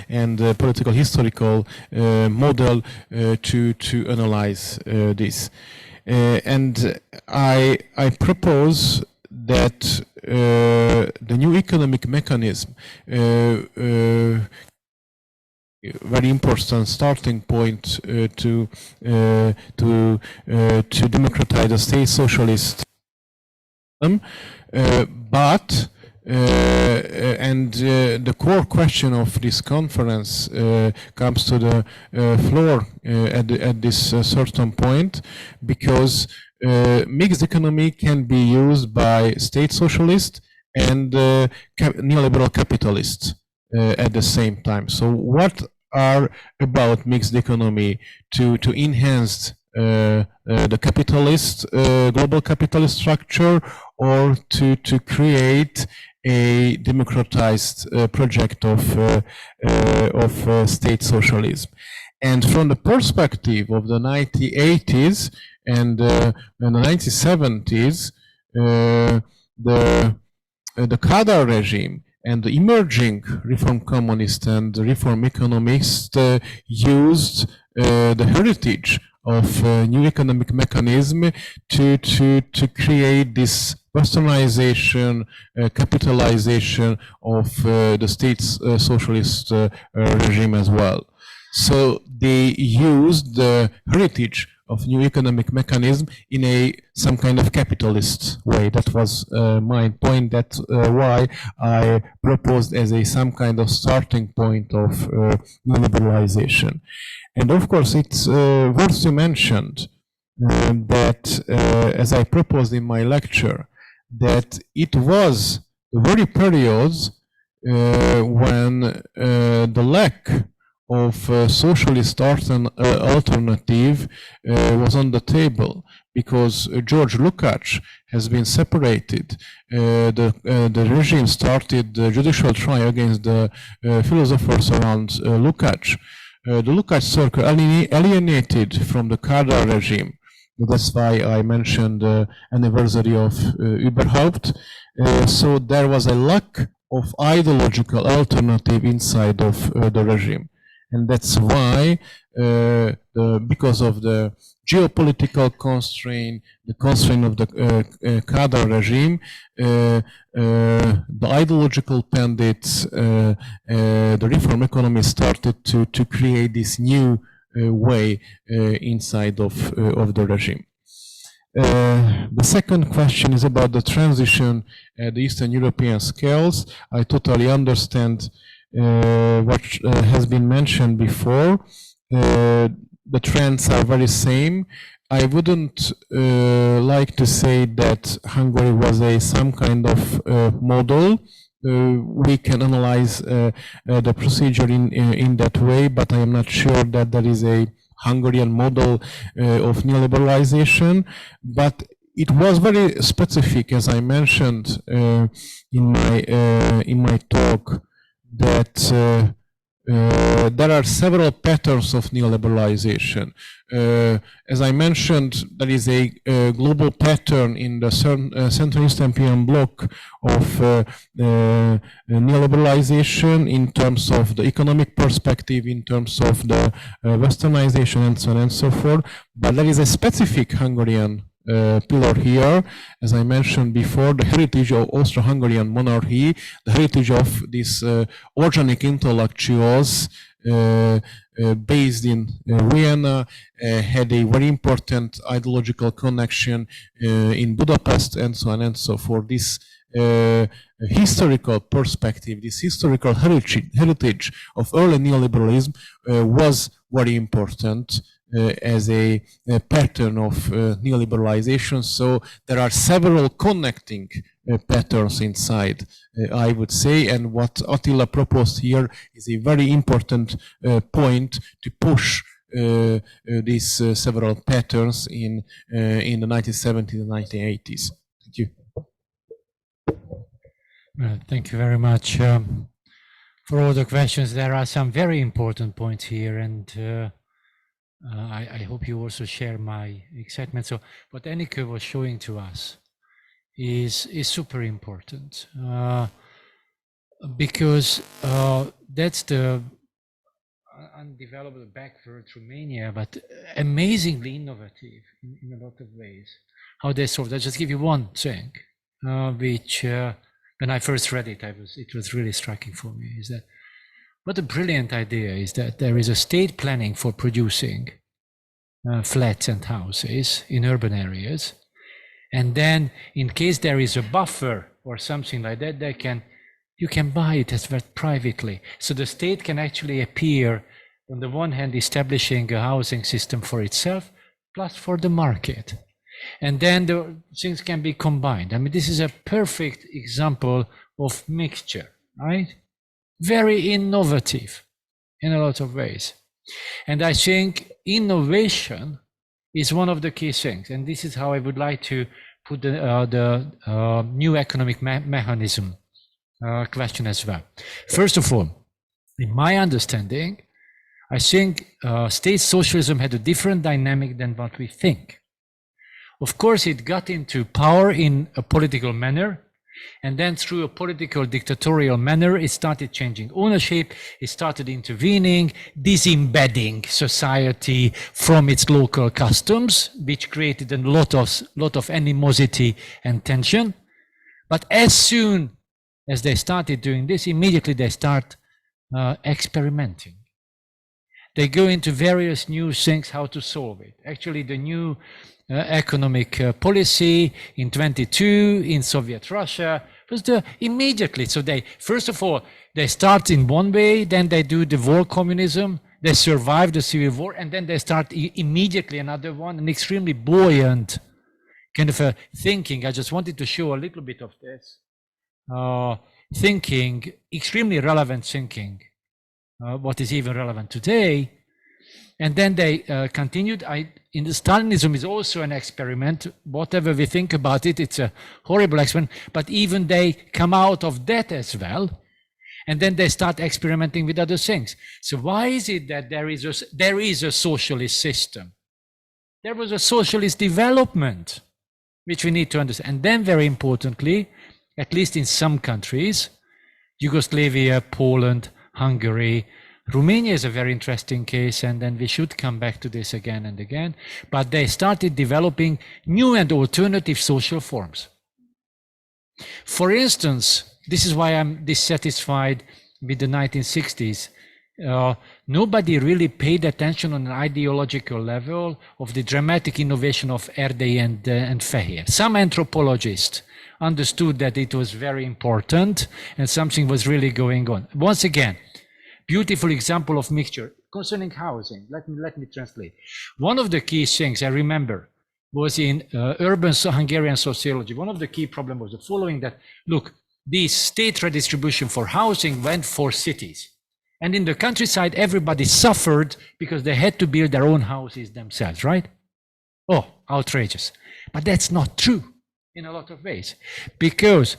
and political historical model to analyze this. And I propose that the new economic mechanism, very important starting point to democratize the state socialist system, but the core question of this conference comes to the floor at this certain point, because mixed economy can be used by state socialists and neoliberal capitalists at the same time. So what are about mixed economy to enhance the capitalist, global capitalist structure, or to create a democratized project of state socialism. And from the perspective of the 1980s and the 1970s, the Kádár regime and the emerging reform communists and reform economists used the heritage of new economic mechanism to create this westernization, capitalization of the state's socialist regime as well. So they used the heritage of new economic mechanism in some kind of capitalist way. That was my point. That's why I proposed as some kind of starting point of neoliberalization. And of course, it's worth to mention that, as I proposed in my lecture, that it was the very periods when the lack of socialist alternative was on the table, because George Lukács has been separated. The regime started the judicial trial against the philosophers around Lukács. The Lukács circle alienated from the Kádár regime. That's why I mentioned the anniversary of Überhaupt. So there was a lack of ideological alternative inside of the regime. And that's why, because of the geopolitical constraint, the constraint of the Kádár regime, the ideological pandits, the reform economy started to create this new way inside of the regime. The second question is about the transition at the Eastern European scales. I totally understand what has been mentioned before. The trends are very same. I wouldn't like to say that Hungary was some kind of model. We can analyze the procedure in that way, but I am not sure that there is a Hungarian model of neoliberalization. But it was very specific, as I mentioned in my talk, that there are several patterns of neoliberalization. As I mentioned, there is a global pattern in the Central Eastern European bloc of neoliberalization in terms of the economic perspective, in terms of the westernization, and so on and so forth. But there is a specific Hungarian pillar here, as I mentioned before, the heritage of Austro-Hungarian monarchy, the heritage of these organic intellectuals based in Vienna, had a very important ideological connection in Budapest, and so on and so forth. This historical perspective, this historical heritage of early neoliberalism was very important as a pattern of neoliberalization. So there are several connecting patterns inside, I would say, and what Attila proposed here is a very important point to push these several patterns in the 1970s and 1980s. Thank you. Well, thank you very much for all the questions. There are some very important points here, and I hope you also share my excitement. So what Enikő was showing to us is super important, because that's the undeveloped backward Romania, but amazingly innovative in a lot of ways. How they solved. I'll just give you one thing, which when I first read it, it was really striking for me, is that what a brilliant idea is that there is a state planning for producing flats and houses in urban areas. And then in case there is a buffer or something like that, you can buy it as well privately. So the state can actually appear, on the one hand, establishing a housing system for itself, plus for the market. And then the things can be combined. I mean, this is a perfect example of mixture, right? Very innovative in a lot of ways. And I think innovation is one of the key things. And this is how I would like to put the new economic mechanism question as well. First of all, in my understanding, I think state socialism had a different dynamic than what we think. Of course, it got into power in a political manner And then through a political dictatorial manner, it started changing ownership, it started intervening, disembedding society from its local customs, which created a lot of animosity and tension. But as soon as they started doing this, immediately they start experimenting. They go into various new things how to solve it. Actually, the new economic policy in 22 in Soviet Russia was immediately. So they, first of all, they start in one way, then they do the war communism, they survive the civil war, and then they start immediately another one, an extremely buoyant kind of a thinking. I just wanted to show a little bit of this. Thinking, extremely relevant thinking, what is even relevant today. And then they continued. In the Stalinism is also an experiment. Whatever we think about it, it's a horrible experiment. But even they come out of that as well. And then they start experimenting with other things. So why is it that there is a socialist system? There was a socialist development, which we need to understand. And then very importantly, at least in some countries, Yugoslavia, Poland, Hungary, Romania is a very interesting case, and then we should come back to this again and again. But they started developing new and alternative social forms. For instance, this is why I'm dissatisfied with the 1960s. Nobody really paid attention on an ideological level of the dramatic innovation of Erdei and Fehér. Some anthropologists understood that it was very important and something was really going on. Once again, beautiful example of mixture. Concerning housing, let me translate. One of the key things I remember was in urban Hungarian sociology. One of the key problems was the following, that, look, the state redistribution for housing went for cities. And in the countryside, everybody suffered because they had to build their own houses themselves, right? Oh, outrageous. But that's not true in a lot of ways. Because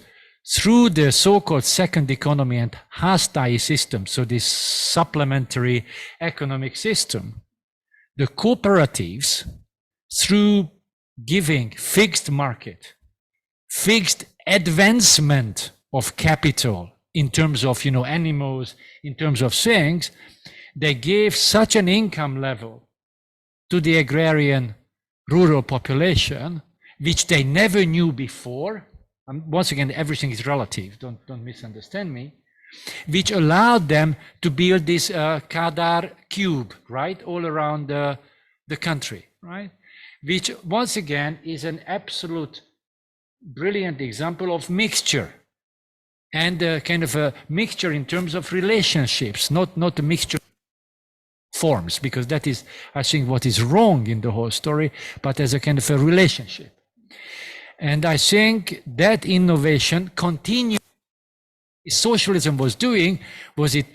through the so-called second economy and háztáji system, so this supplementary economic system, the cooperatives, through giving fixed market, fixed advancement of capital in terms of, animals, in terms of things, they gave such an income level to the agrarian rural population, which they never knew before. Once again, everything is relative, don't misunderstand me, which allowed them to build this Kádár cube, right, all around the country, right? Which, once again, is an absolute brilliant example of mixture, and kind of a mixture in terms of relationships, not a mixture of forms, because that is, I think, what is wrong in the whole story, but as a kind of a relationship. And I think that innovation continued. Socialism was doing was it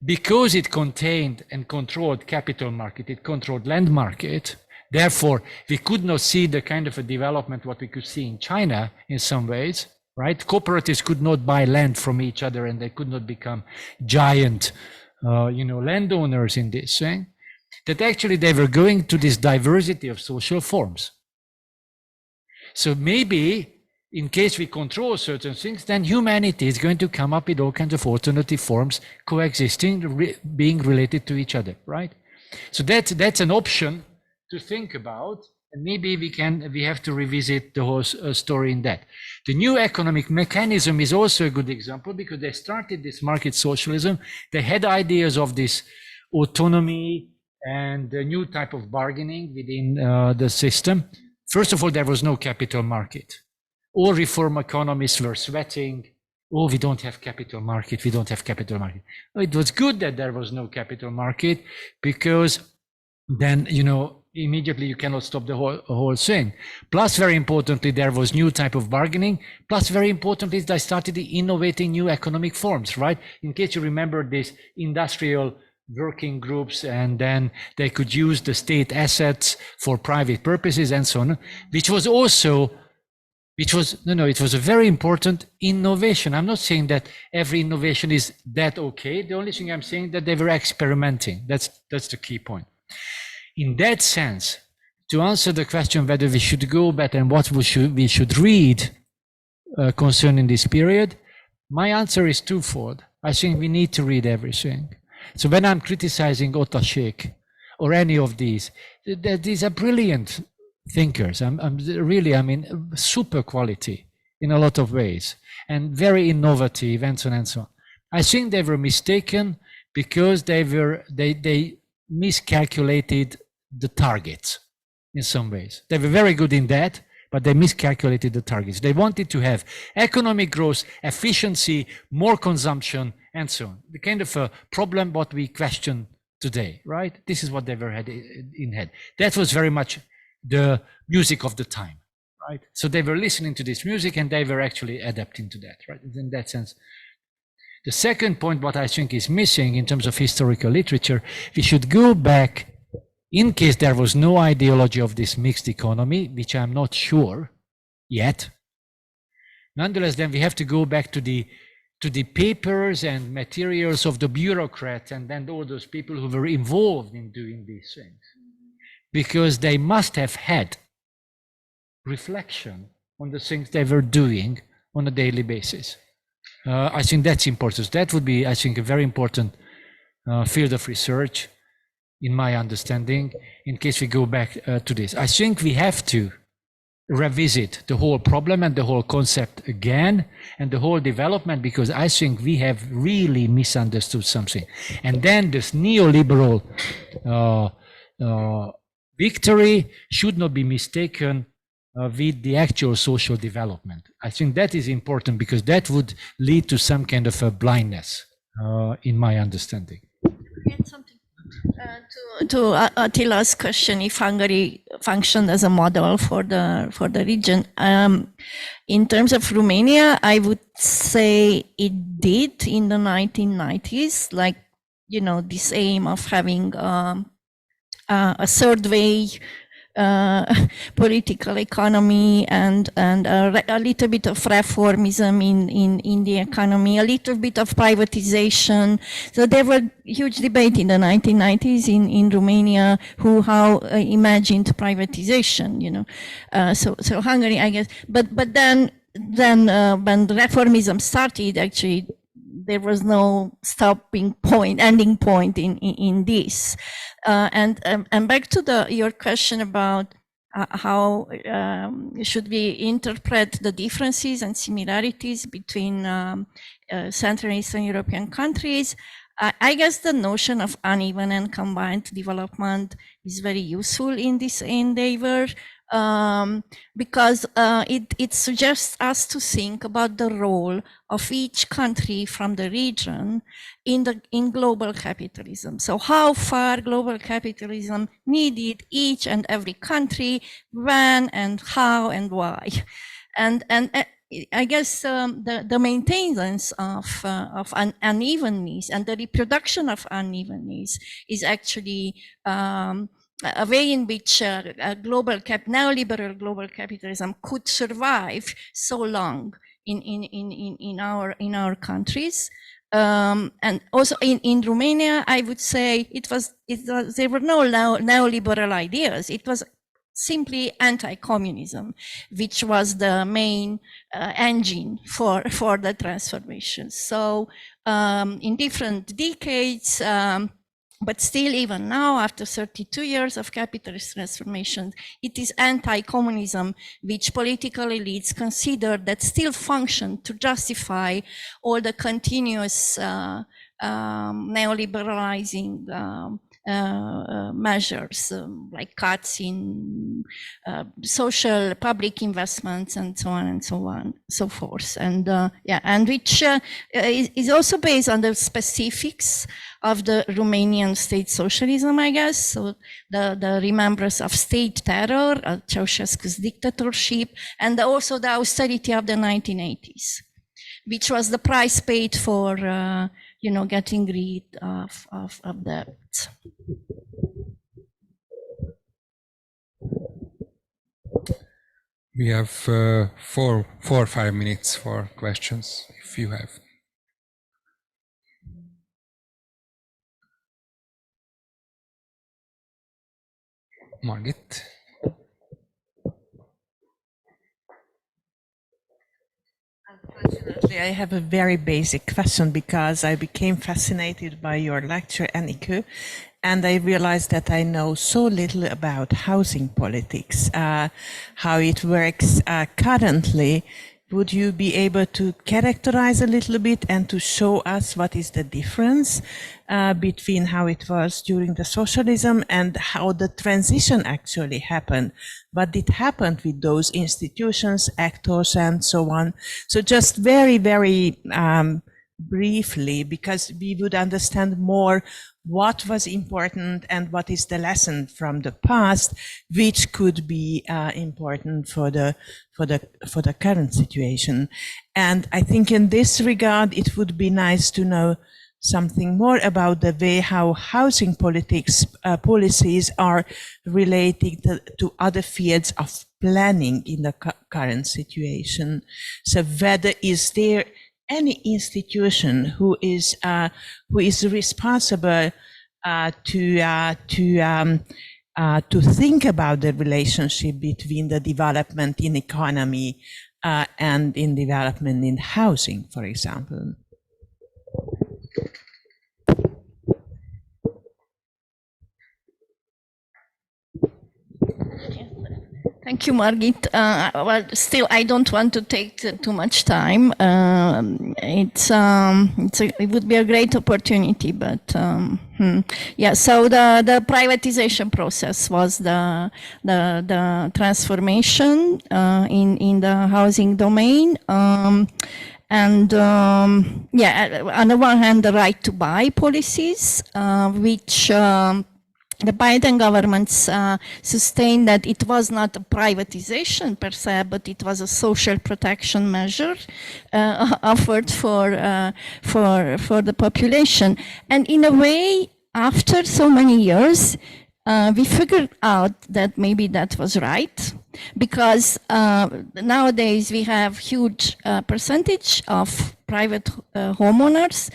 because it contained and controlled capital market, it controlled land market. Therefore, we could not see the kind of a development what we could see in China in some ways, right? Cooperatives could not buy land from each other, and they could not become giant, landowners in this thing. That actually they were going to this diversity of social forms. So maybe, in case we control certain things, then humanity is going to come up with all kinds of alternative forms coexisting, being related to each other, right? So that's an option to think about, and maybe we have to revisit the whole story in that. The new economic mechanism is also a good example, because they started this market socialism. They had ideas of this autonomy and a new type of bargaining within the system. First of all, there was no capital market. All reform economists were sweating, oh, we don't have capital market, we don't have capital market. It was good that there was no capital market, because then, immediately you cannot stop the whole thing. Plus, very importantly, there was new type of bargaining. Plus, very importantly, they started innovating new economic forms, right? In case you remember this industrial working groups, and then they could use the state assets for private purposes and so on, it was a very important innovation. I'm not saying that every innovation is that okay. The only thing I'm saying that they were experimenting. That's the key point. In that sense, to answer the question whether we should go back and what we should read concerning this period? My answer is twofold. I think we need to read everything. So when I'm criticizing Otasek or any of these are brilliant thinkers. I mean, super quality in a lot of ways and very innovative and so on and so on. I think they were mistaken because they miscalculated the targets in some ways. They were very good in that, but they miscalculated the targets. They wanted to have economic growth, efficiency, more consumption, and so on. The kind of a problem what we question today, right? This is what they were had in head. That was very much the music of the time, right? So they were listening to this music and they were actually adapting to that, right? In that sense. The second point, what I think is missing in terms of historical literature, we should go back, in case there was no ideology of this mixed economy, which I'm not sure yet. Nonetheless, then we have to go back to the papers and materials of the bureaucrats and then all those people who were involved in doing these things. Because they must have had reflection on the things they were doing on a daily basis. I think that's important. That would be, I think, a very important field of research, in my understanding, in case we go back to this. I think we have to revisit the whole problem and the whole concept again and the whole development, because I think we have really misunderstood something. And then this neoliberal victory should not be mistaken with the actual social development. I think that is important because that would lead to some kind of a blindness, in my understanding. To Attila's question, if Hungary functioned as a model for the region, in terms of Romania, I would say it did in the 1990s, like, you know, this aim of having a third way political economy and a little bit of reformism in the economy, a little bit of privatization. So there were huge debate in the 1990s in Romania how imagined privatization, you know. So Hungary, I guess, but then when reformism started, actually there was no ending point in this. And back to your question about how should we interpret the differences and similarities between Central and Eastern European countries. I guess the notion of uneven and combined development is very useful in this endeavor, because it suggests us to think about the role of each country from the region in global capitalism. So how far global capitalism needed each and every country, when and how and why. And I guess the maintenance of unevenness and the reproduction of unevenness is actually a way in which neoliberal global capitalism could survive so long in our countries. And also in Romania, I would say there were no neoliberal ideas. It was simply anti-communism, which was the main engine for the transformation. So in different decades, but still even now, after 32 years of capitalist transformation, it is anti-communism which political elites consider that still function to justify all the continuous neoliberalizing measures, like cuts in social public investments and so on and so on, so forth. And and which is also based on the specifics of the Romanian state socialism, I guess. So the remembrance of state terror, Ceausescu's dictatorship, and also the austerity of the 1980s, which was the price paid for getting rid of debt. We have 4 or 5 minutes for questions, if you have. Margit. Unfortunately, I have a very basic question because I became fascinated by your lecture, Enikő, and I realized that I know so little about housing politics, how it works currently. Would you be able to characterize a little bit and to show us what is the difference between how it was during the socialism and how the transition actually happened? What did happen with those institutions, actors, and so on? So just very, very briefly, because we would understand more what was important and what is the lesson from the past, which could be important for the current situation. And I think in this regard, it would be nice to know something more about the way how housing politics policies are related to other fields of planning in the current situation. So whether is there any institution who is responsible to think about the relationship between the development in economy and in development in housing, for example. Thank you, Margit. Well, still, I don't want to take too much time. It would be a great opportunity, but yeah. So the privatization process was the transformation in the housing domain. And yeah, on the one hand, the right to buy policies, which the Biden governments sustained that it was not a privatization per se, but it was a social protection measure offered for the population. And in a way, after so many years, we figured out that maybe that was right, because nowadays we have huge percentage of private homeowners,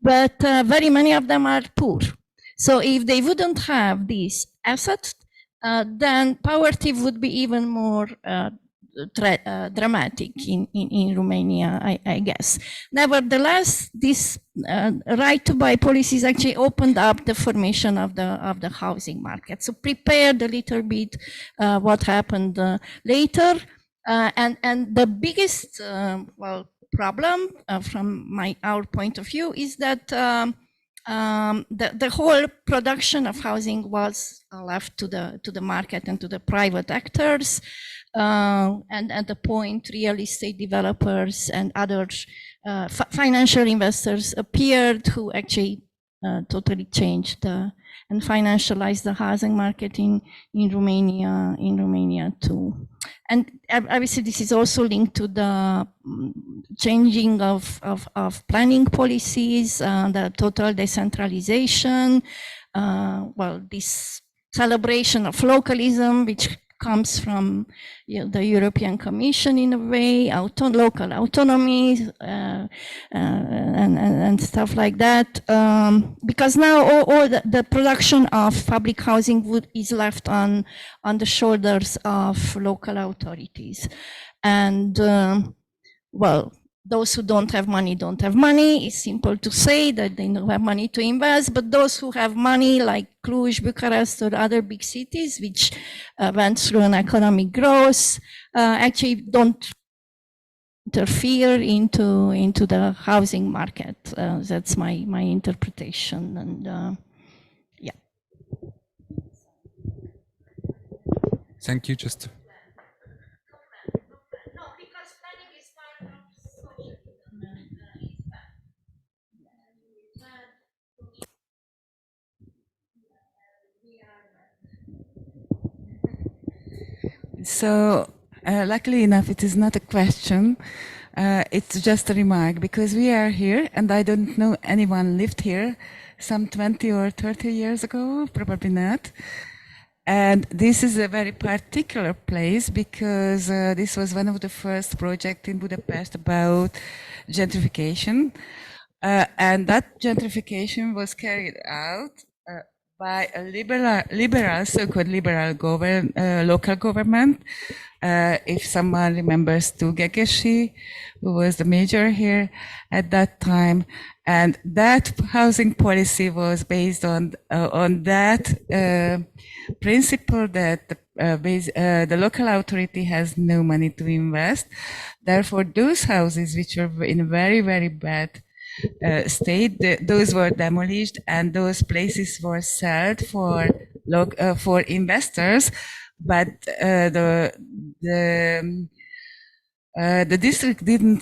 but very many of them are poor. So if they wouldn't have these assets, then poverty would be even more dramatic in Romania, I guess. Nevertheless, this right to buy policies actually opened up the formation of the housing market. So prepared a little bit what happened later, and the biggest problem from our point of view is that the whole production of housing was left to the market and to the private actors, and at the point real estate developers and other financial investors appeared, who actually totally changed and financialized the housing market in Romania too. And obviously this is also linked to the changing of planning policies, the total decentralization, this celebration of localism, which comes from the European Commission in a way, local autonomy and stuff like that. Because now all the production of public housing is left on the shoulders of local authorities. And those who don't have money don't have money. It's simple to say that they don't have money to invest, but those who have money, like Cluj, Bucharest, or other big cities, which went through an economic growth, actually don't interfere into the housing market. That's my interpretation, and yeah. Thank you. Just. So, luckily enough, it is not a question. It's just a remark, because we are here, and I don't know anyone lived here some 20 or 30 years ago, probably not. And this is a very particular place, because this was one of the first projects in Budapest about gentrification. And that gentrification was carried out by a liberal, so-called liberal local government. If someone remembers Tugegeshi, who was the mayor here at that time, and that housing policy was based on that principle that the local authority has no money to invest. Therefore, those houses which were in very, very bad state, those were demolished, and those places were sold for investors. But the district didn't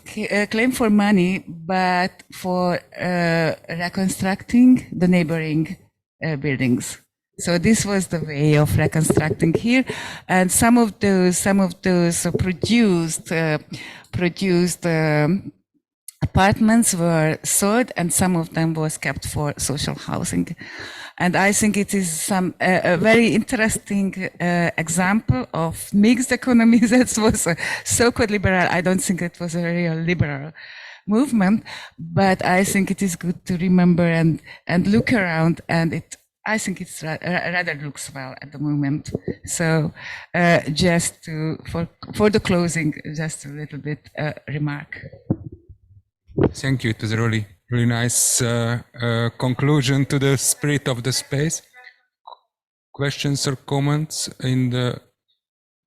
claim for money, but for reconstructing the neighboring buildings. So this was the way of reconstructing here, and some of those produced apartments were sold, and some of them was kept for social housing. And I think it is a very interesting example of mixed economies. That was a so-called liberal. I don't think it was a real liberal movement, but I think it is good to remember and look around, and I think it's rather looks well at the moment. So just for the closing, just a little bit remark. Thank you. It was a really nice conclusion to the spirit of the space. Questions or comments in the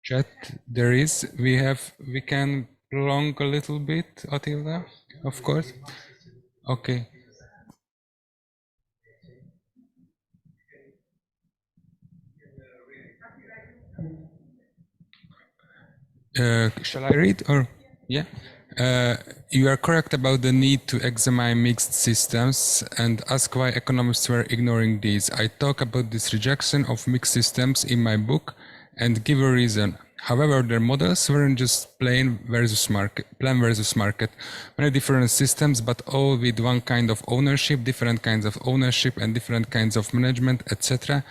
chat? There is. We can prolong a little bit, Attila, of course. Okay. Shall I read or yeah? You are correct about the need to examine mixed systems and ask why economists were ignoring these. I talk about this rejection of mixed systems in my book and give a reason. However, their models weren't just plan versus market, many different systems, but all with one kind of ownership, different kinds of ownership and different kinds of management, etc.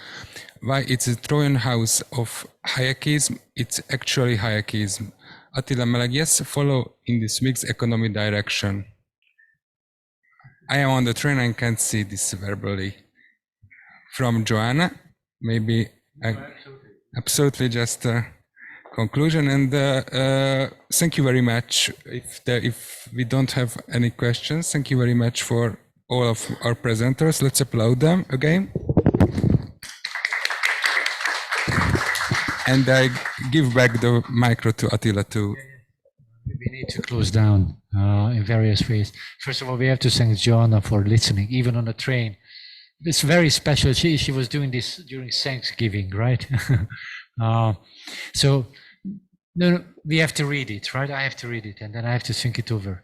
Why it's a Trojan house of hierarchism, it's actually hierarchism. Attila Melegh, yes, follow in this mixed economy direction. I am on the train and can't see this verbally. From Joanna, maybe absolutely just a conclusion. And thank you very much. If we don't have any questions, thank you very much for all of our presenters. Let's applaud them again. And I give back the micro to Attila too. We need to close down in various ways. First of all, we have to thank Joanna for listening, even on the train. It's very special. She was doing this during Thanksgiving, right? So no, we have to read it, right? I have to read it, and then I have to think it over.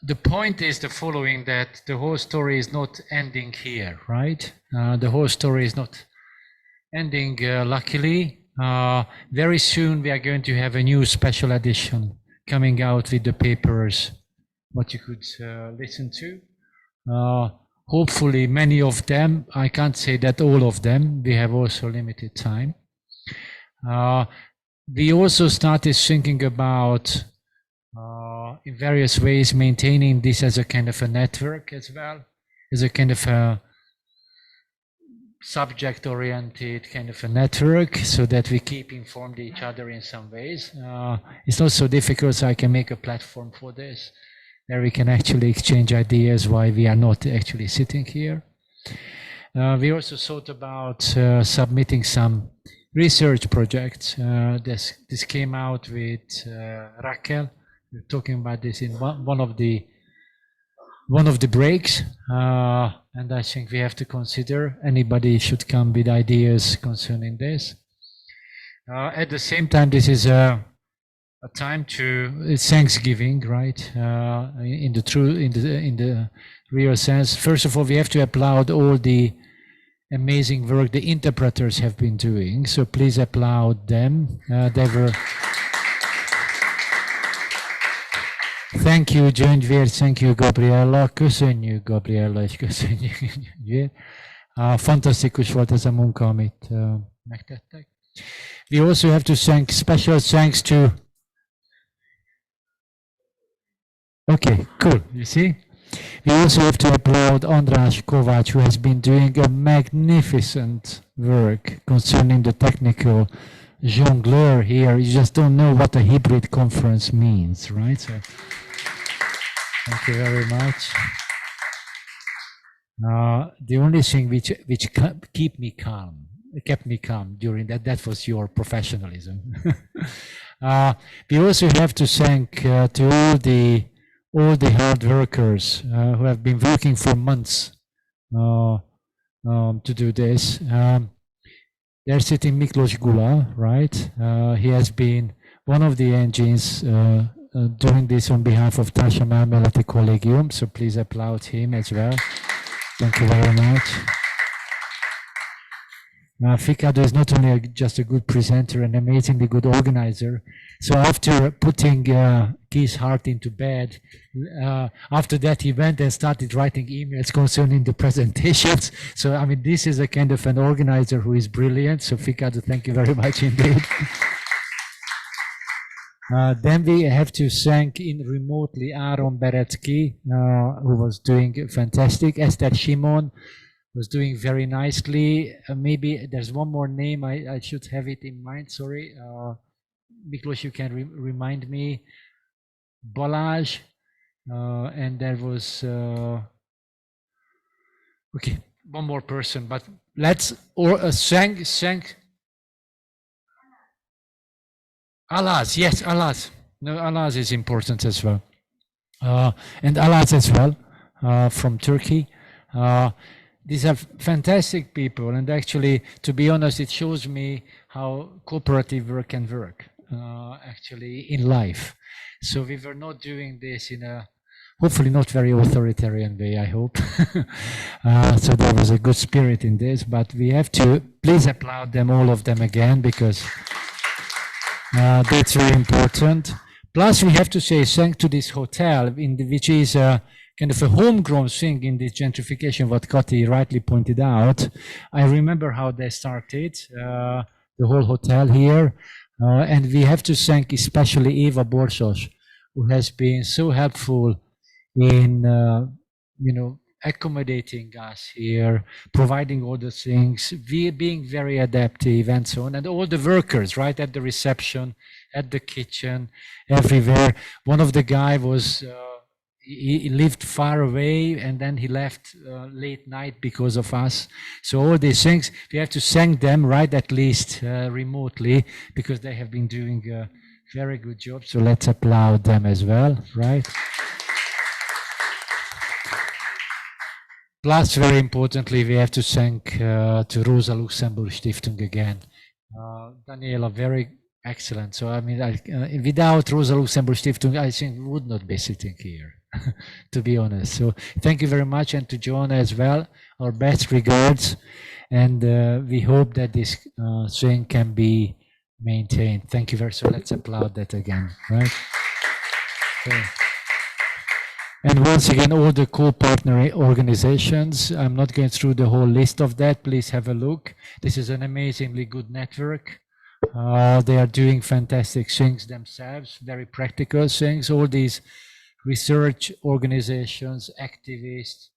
The point is the following, that the whole story is not ending here, right? The whole story is not ending, luckily. Very soon we are going to have a new special edition coming out with the papers, what you could listen to. Hopefully many of them, I can't say that all of them, we have also limited time. We also started thinking about, in various ways, maintaining this as a kind of a network as well, as a kind of a subject-oriented kind of a network, so that we keep informed each other in some ways. It's not so difficult, so I can make a platform for this, where we can actually exchange ideas why we are not actually sitting here. We also thought about submitting some research projects. This came out with Raquel. We're talking about this in one of the breaks, and I think we have to consider anybody should come with ideas concerning this. At the same time, this is a time it's Thanksgiving, right? In the real sense. First of all, we have to applaud all the amazing work the interpreters have been doing. So please applaud them. They were. Thank you, Gyöngyvér, thank you, Gabriella. Köszönjük, Gabriella, és köszönjük, Gyöngyvér. Fantasztikus volt ez a munka, amit megtettek. We also have to thank, special thanks to... Okay, cool, you see? we also have to applaud András Kovács, who has been doing a magnificent work concerning the technical jongleur here. You just don't know what a hybrid conference means, right? So, thank you very much. The only thing which kept me calm during that was your professionalism. We also have to thank to all the hard workers who have been working for months to do this. They're sitting Miklós Gula, right? He has been one of the engines doing this on behalf of Társam Elméleti Kollégium, so please applaud him as well. Thank you very much. Fikadu is not only just a good presenter, an amazingly good organizer. So after putting Keith's heart into bed, after that he went and started writing emails concerning the presentations. So I mean, this is a kind of an organizer who is brilliant. So Fikadu, thank you very much indeed. Then we have to thank remotely Aaron Beretsky, who was doing fantastic. Esther Shimon was doing very nicely. Maybe there's one more name, I should have it in mind, sorry. Miklós, you can remind me. Balázs, and there was, okay, one more person, but let's, thank, Alaz, yes, Alaz. No, Alaz is important as well. And Alaz as well, from Turkey. These are fantastic people, and actually, to be honest, it shows me how cooperative work can work, actually, in life. So we were not doing this in a, hopefully not very authoritarian way, I hope. So there was a good spirit in this, but we have to please applaud them, all of them again, because that's very important. Plus, we have to say thanks to this hotel, which is kind of a homegrown thing in this gentrification, what Kati rightly pointed out. I remember how they started, the whole hotel here. And we have to thank especially Eva Borsos, who has been so helpful in, accommodating us here, providing all the things, being very adaptive and so on, and all the workers, right, at the reception, at the kitchen, everywhere. One of the guy was, he lived far away, and then he left late night because of us. So all these things, we have to thank them, right, at least remotely, because they have been doing a very good job. So let's applaud them as well, right? Plus, very importantly, we have to thank to Rosa Luxemburg Stiftung again. Daniela, very excellent. So I mean, without Rosa Luxemburg Stiftung, I think we would not be sitting here, to be honest. So thank you very much, and to Joanna as well. Our best regards, and we hope that this thing can be maintained. Thank you very much. So let's applaud that again, right? Okay. And once again, all the co-partner organizations, I'm not going through the whole list of that. Please have a look. This is an amazingly good network. They are doing fantastic things themselves, very practical things. All these research organizations, activists,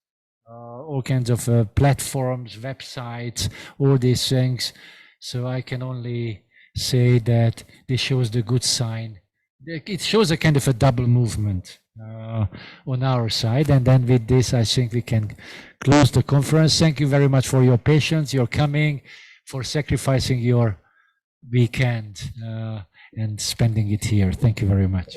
all kinds of platforms, websites, all these things. So I can only say that this shows the good sign. It shows a kind of a double movement on our side. And then with this, I think we can close the conference. Thank you very much for your patience, your coming, for sacrificing your weekend and spending it here. Thank you very much.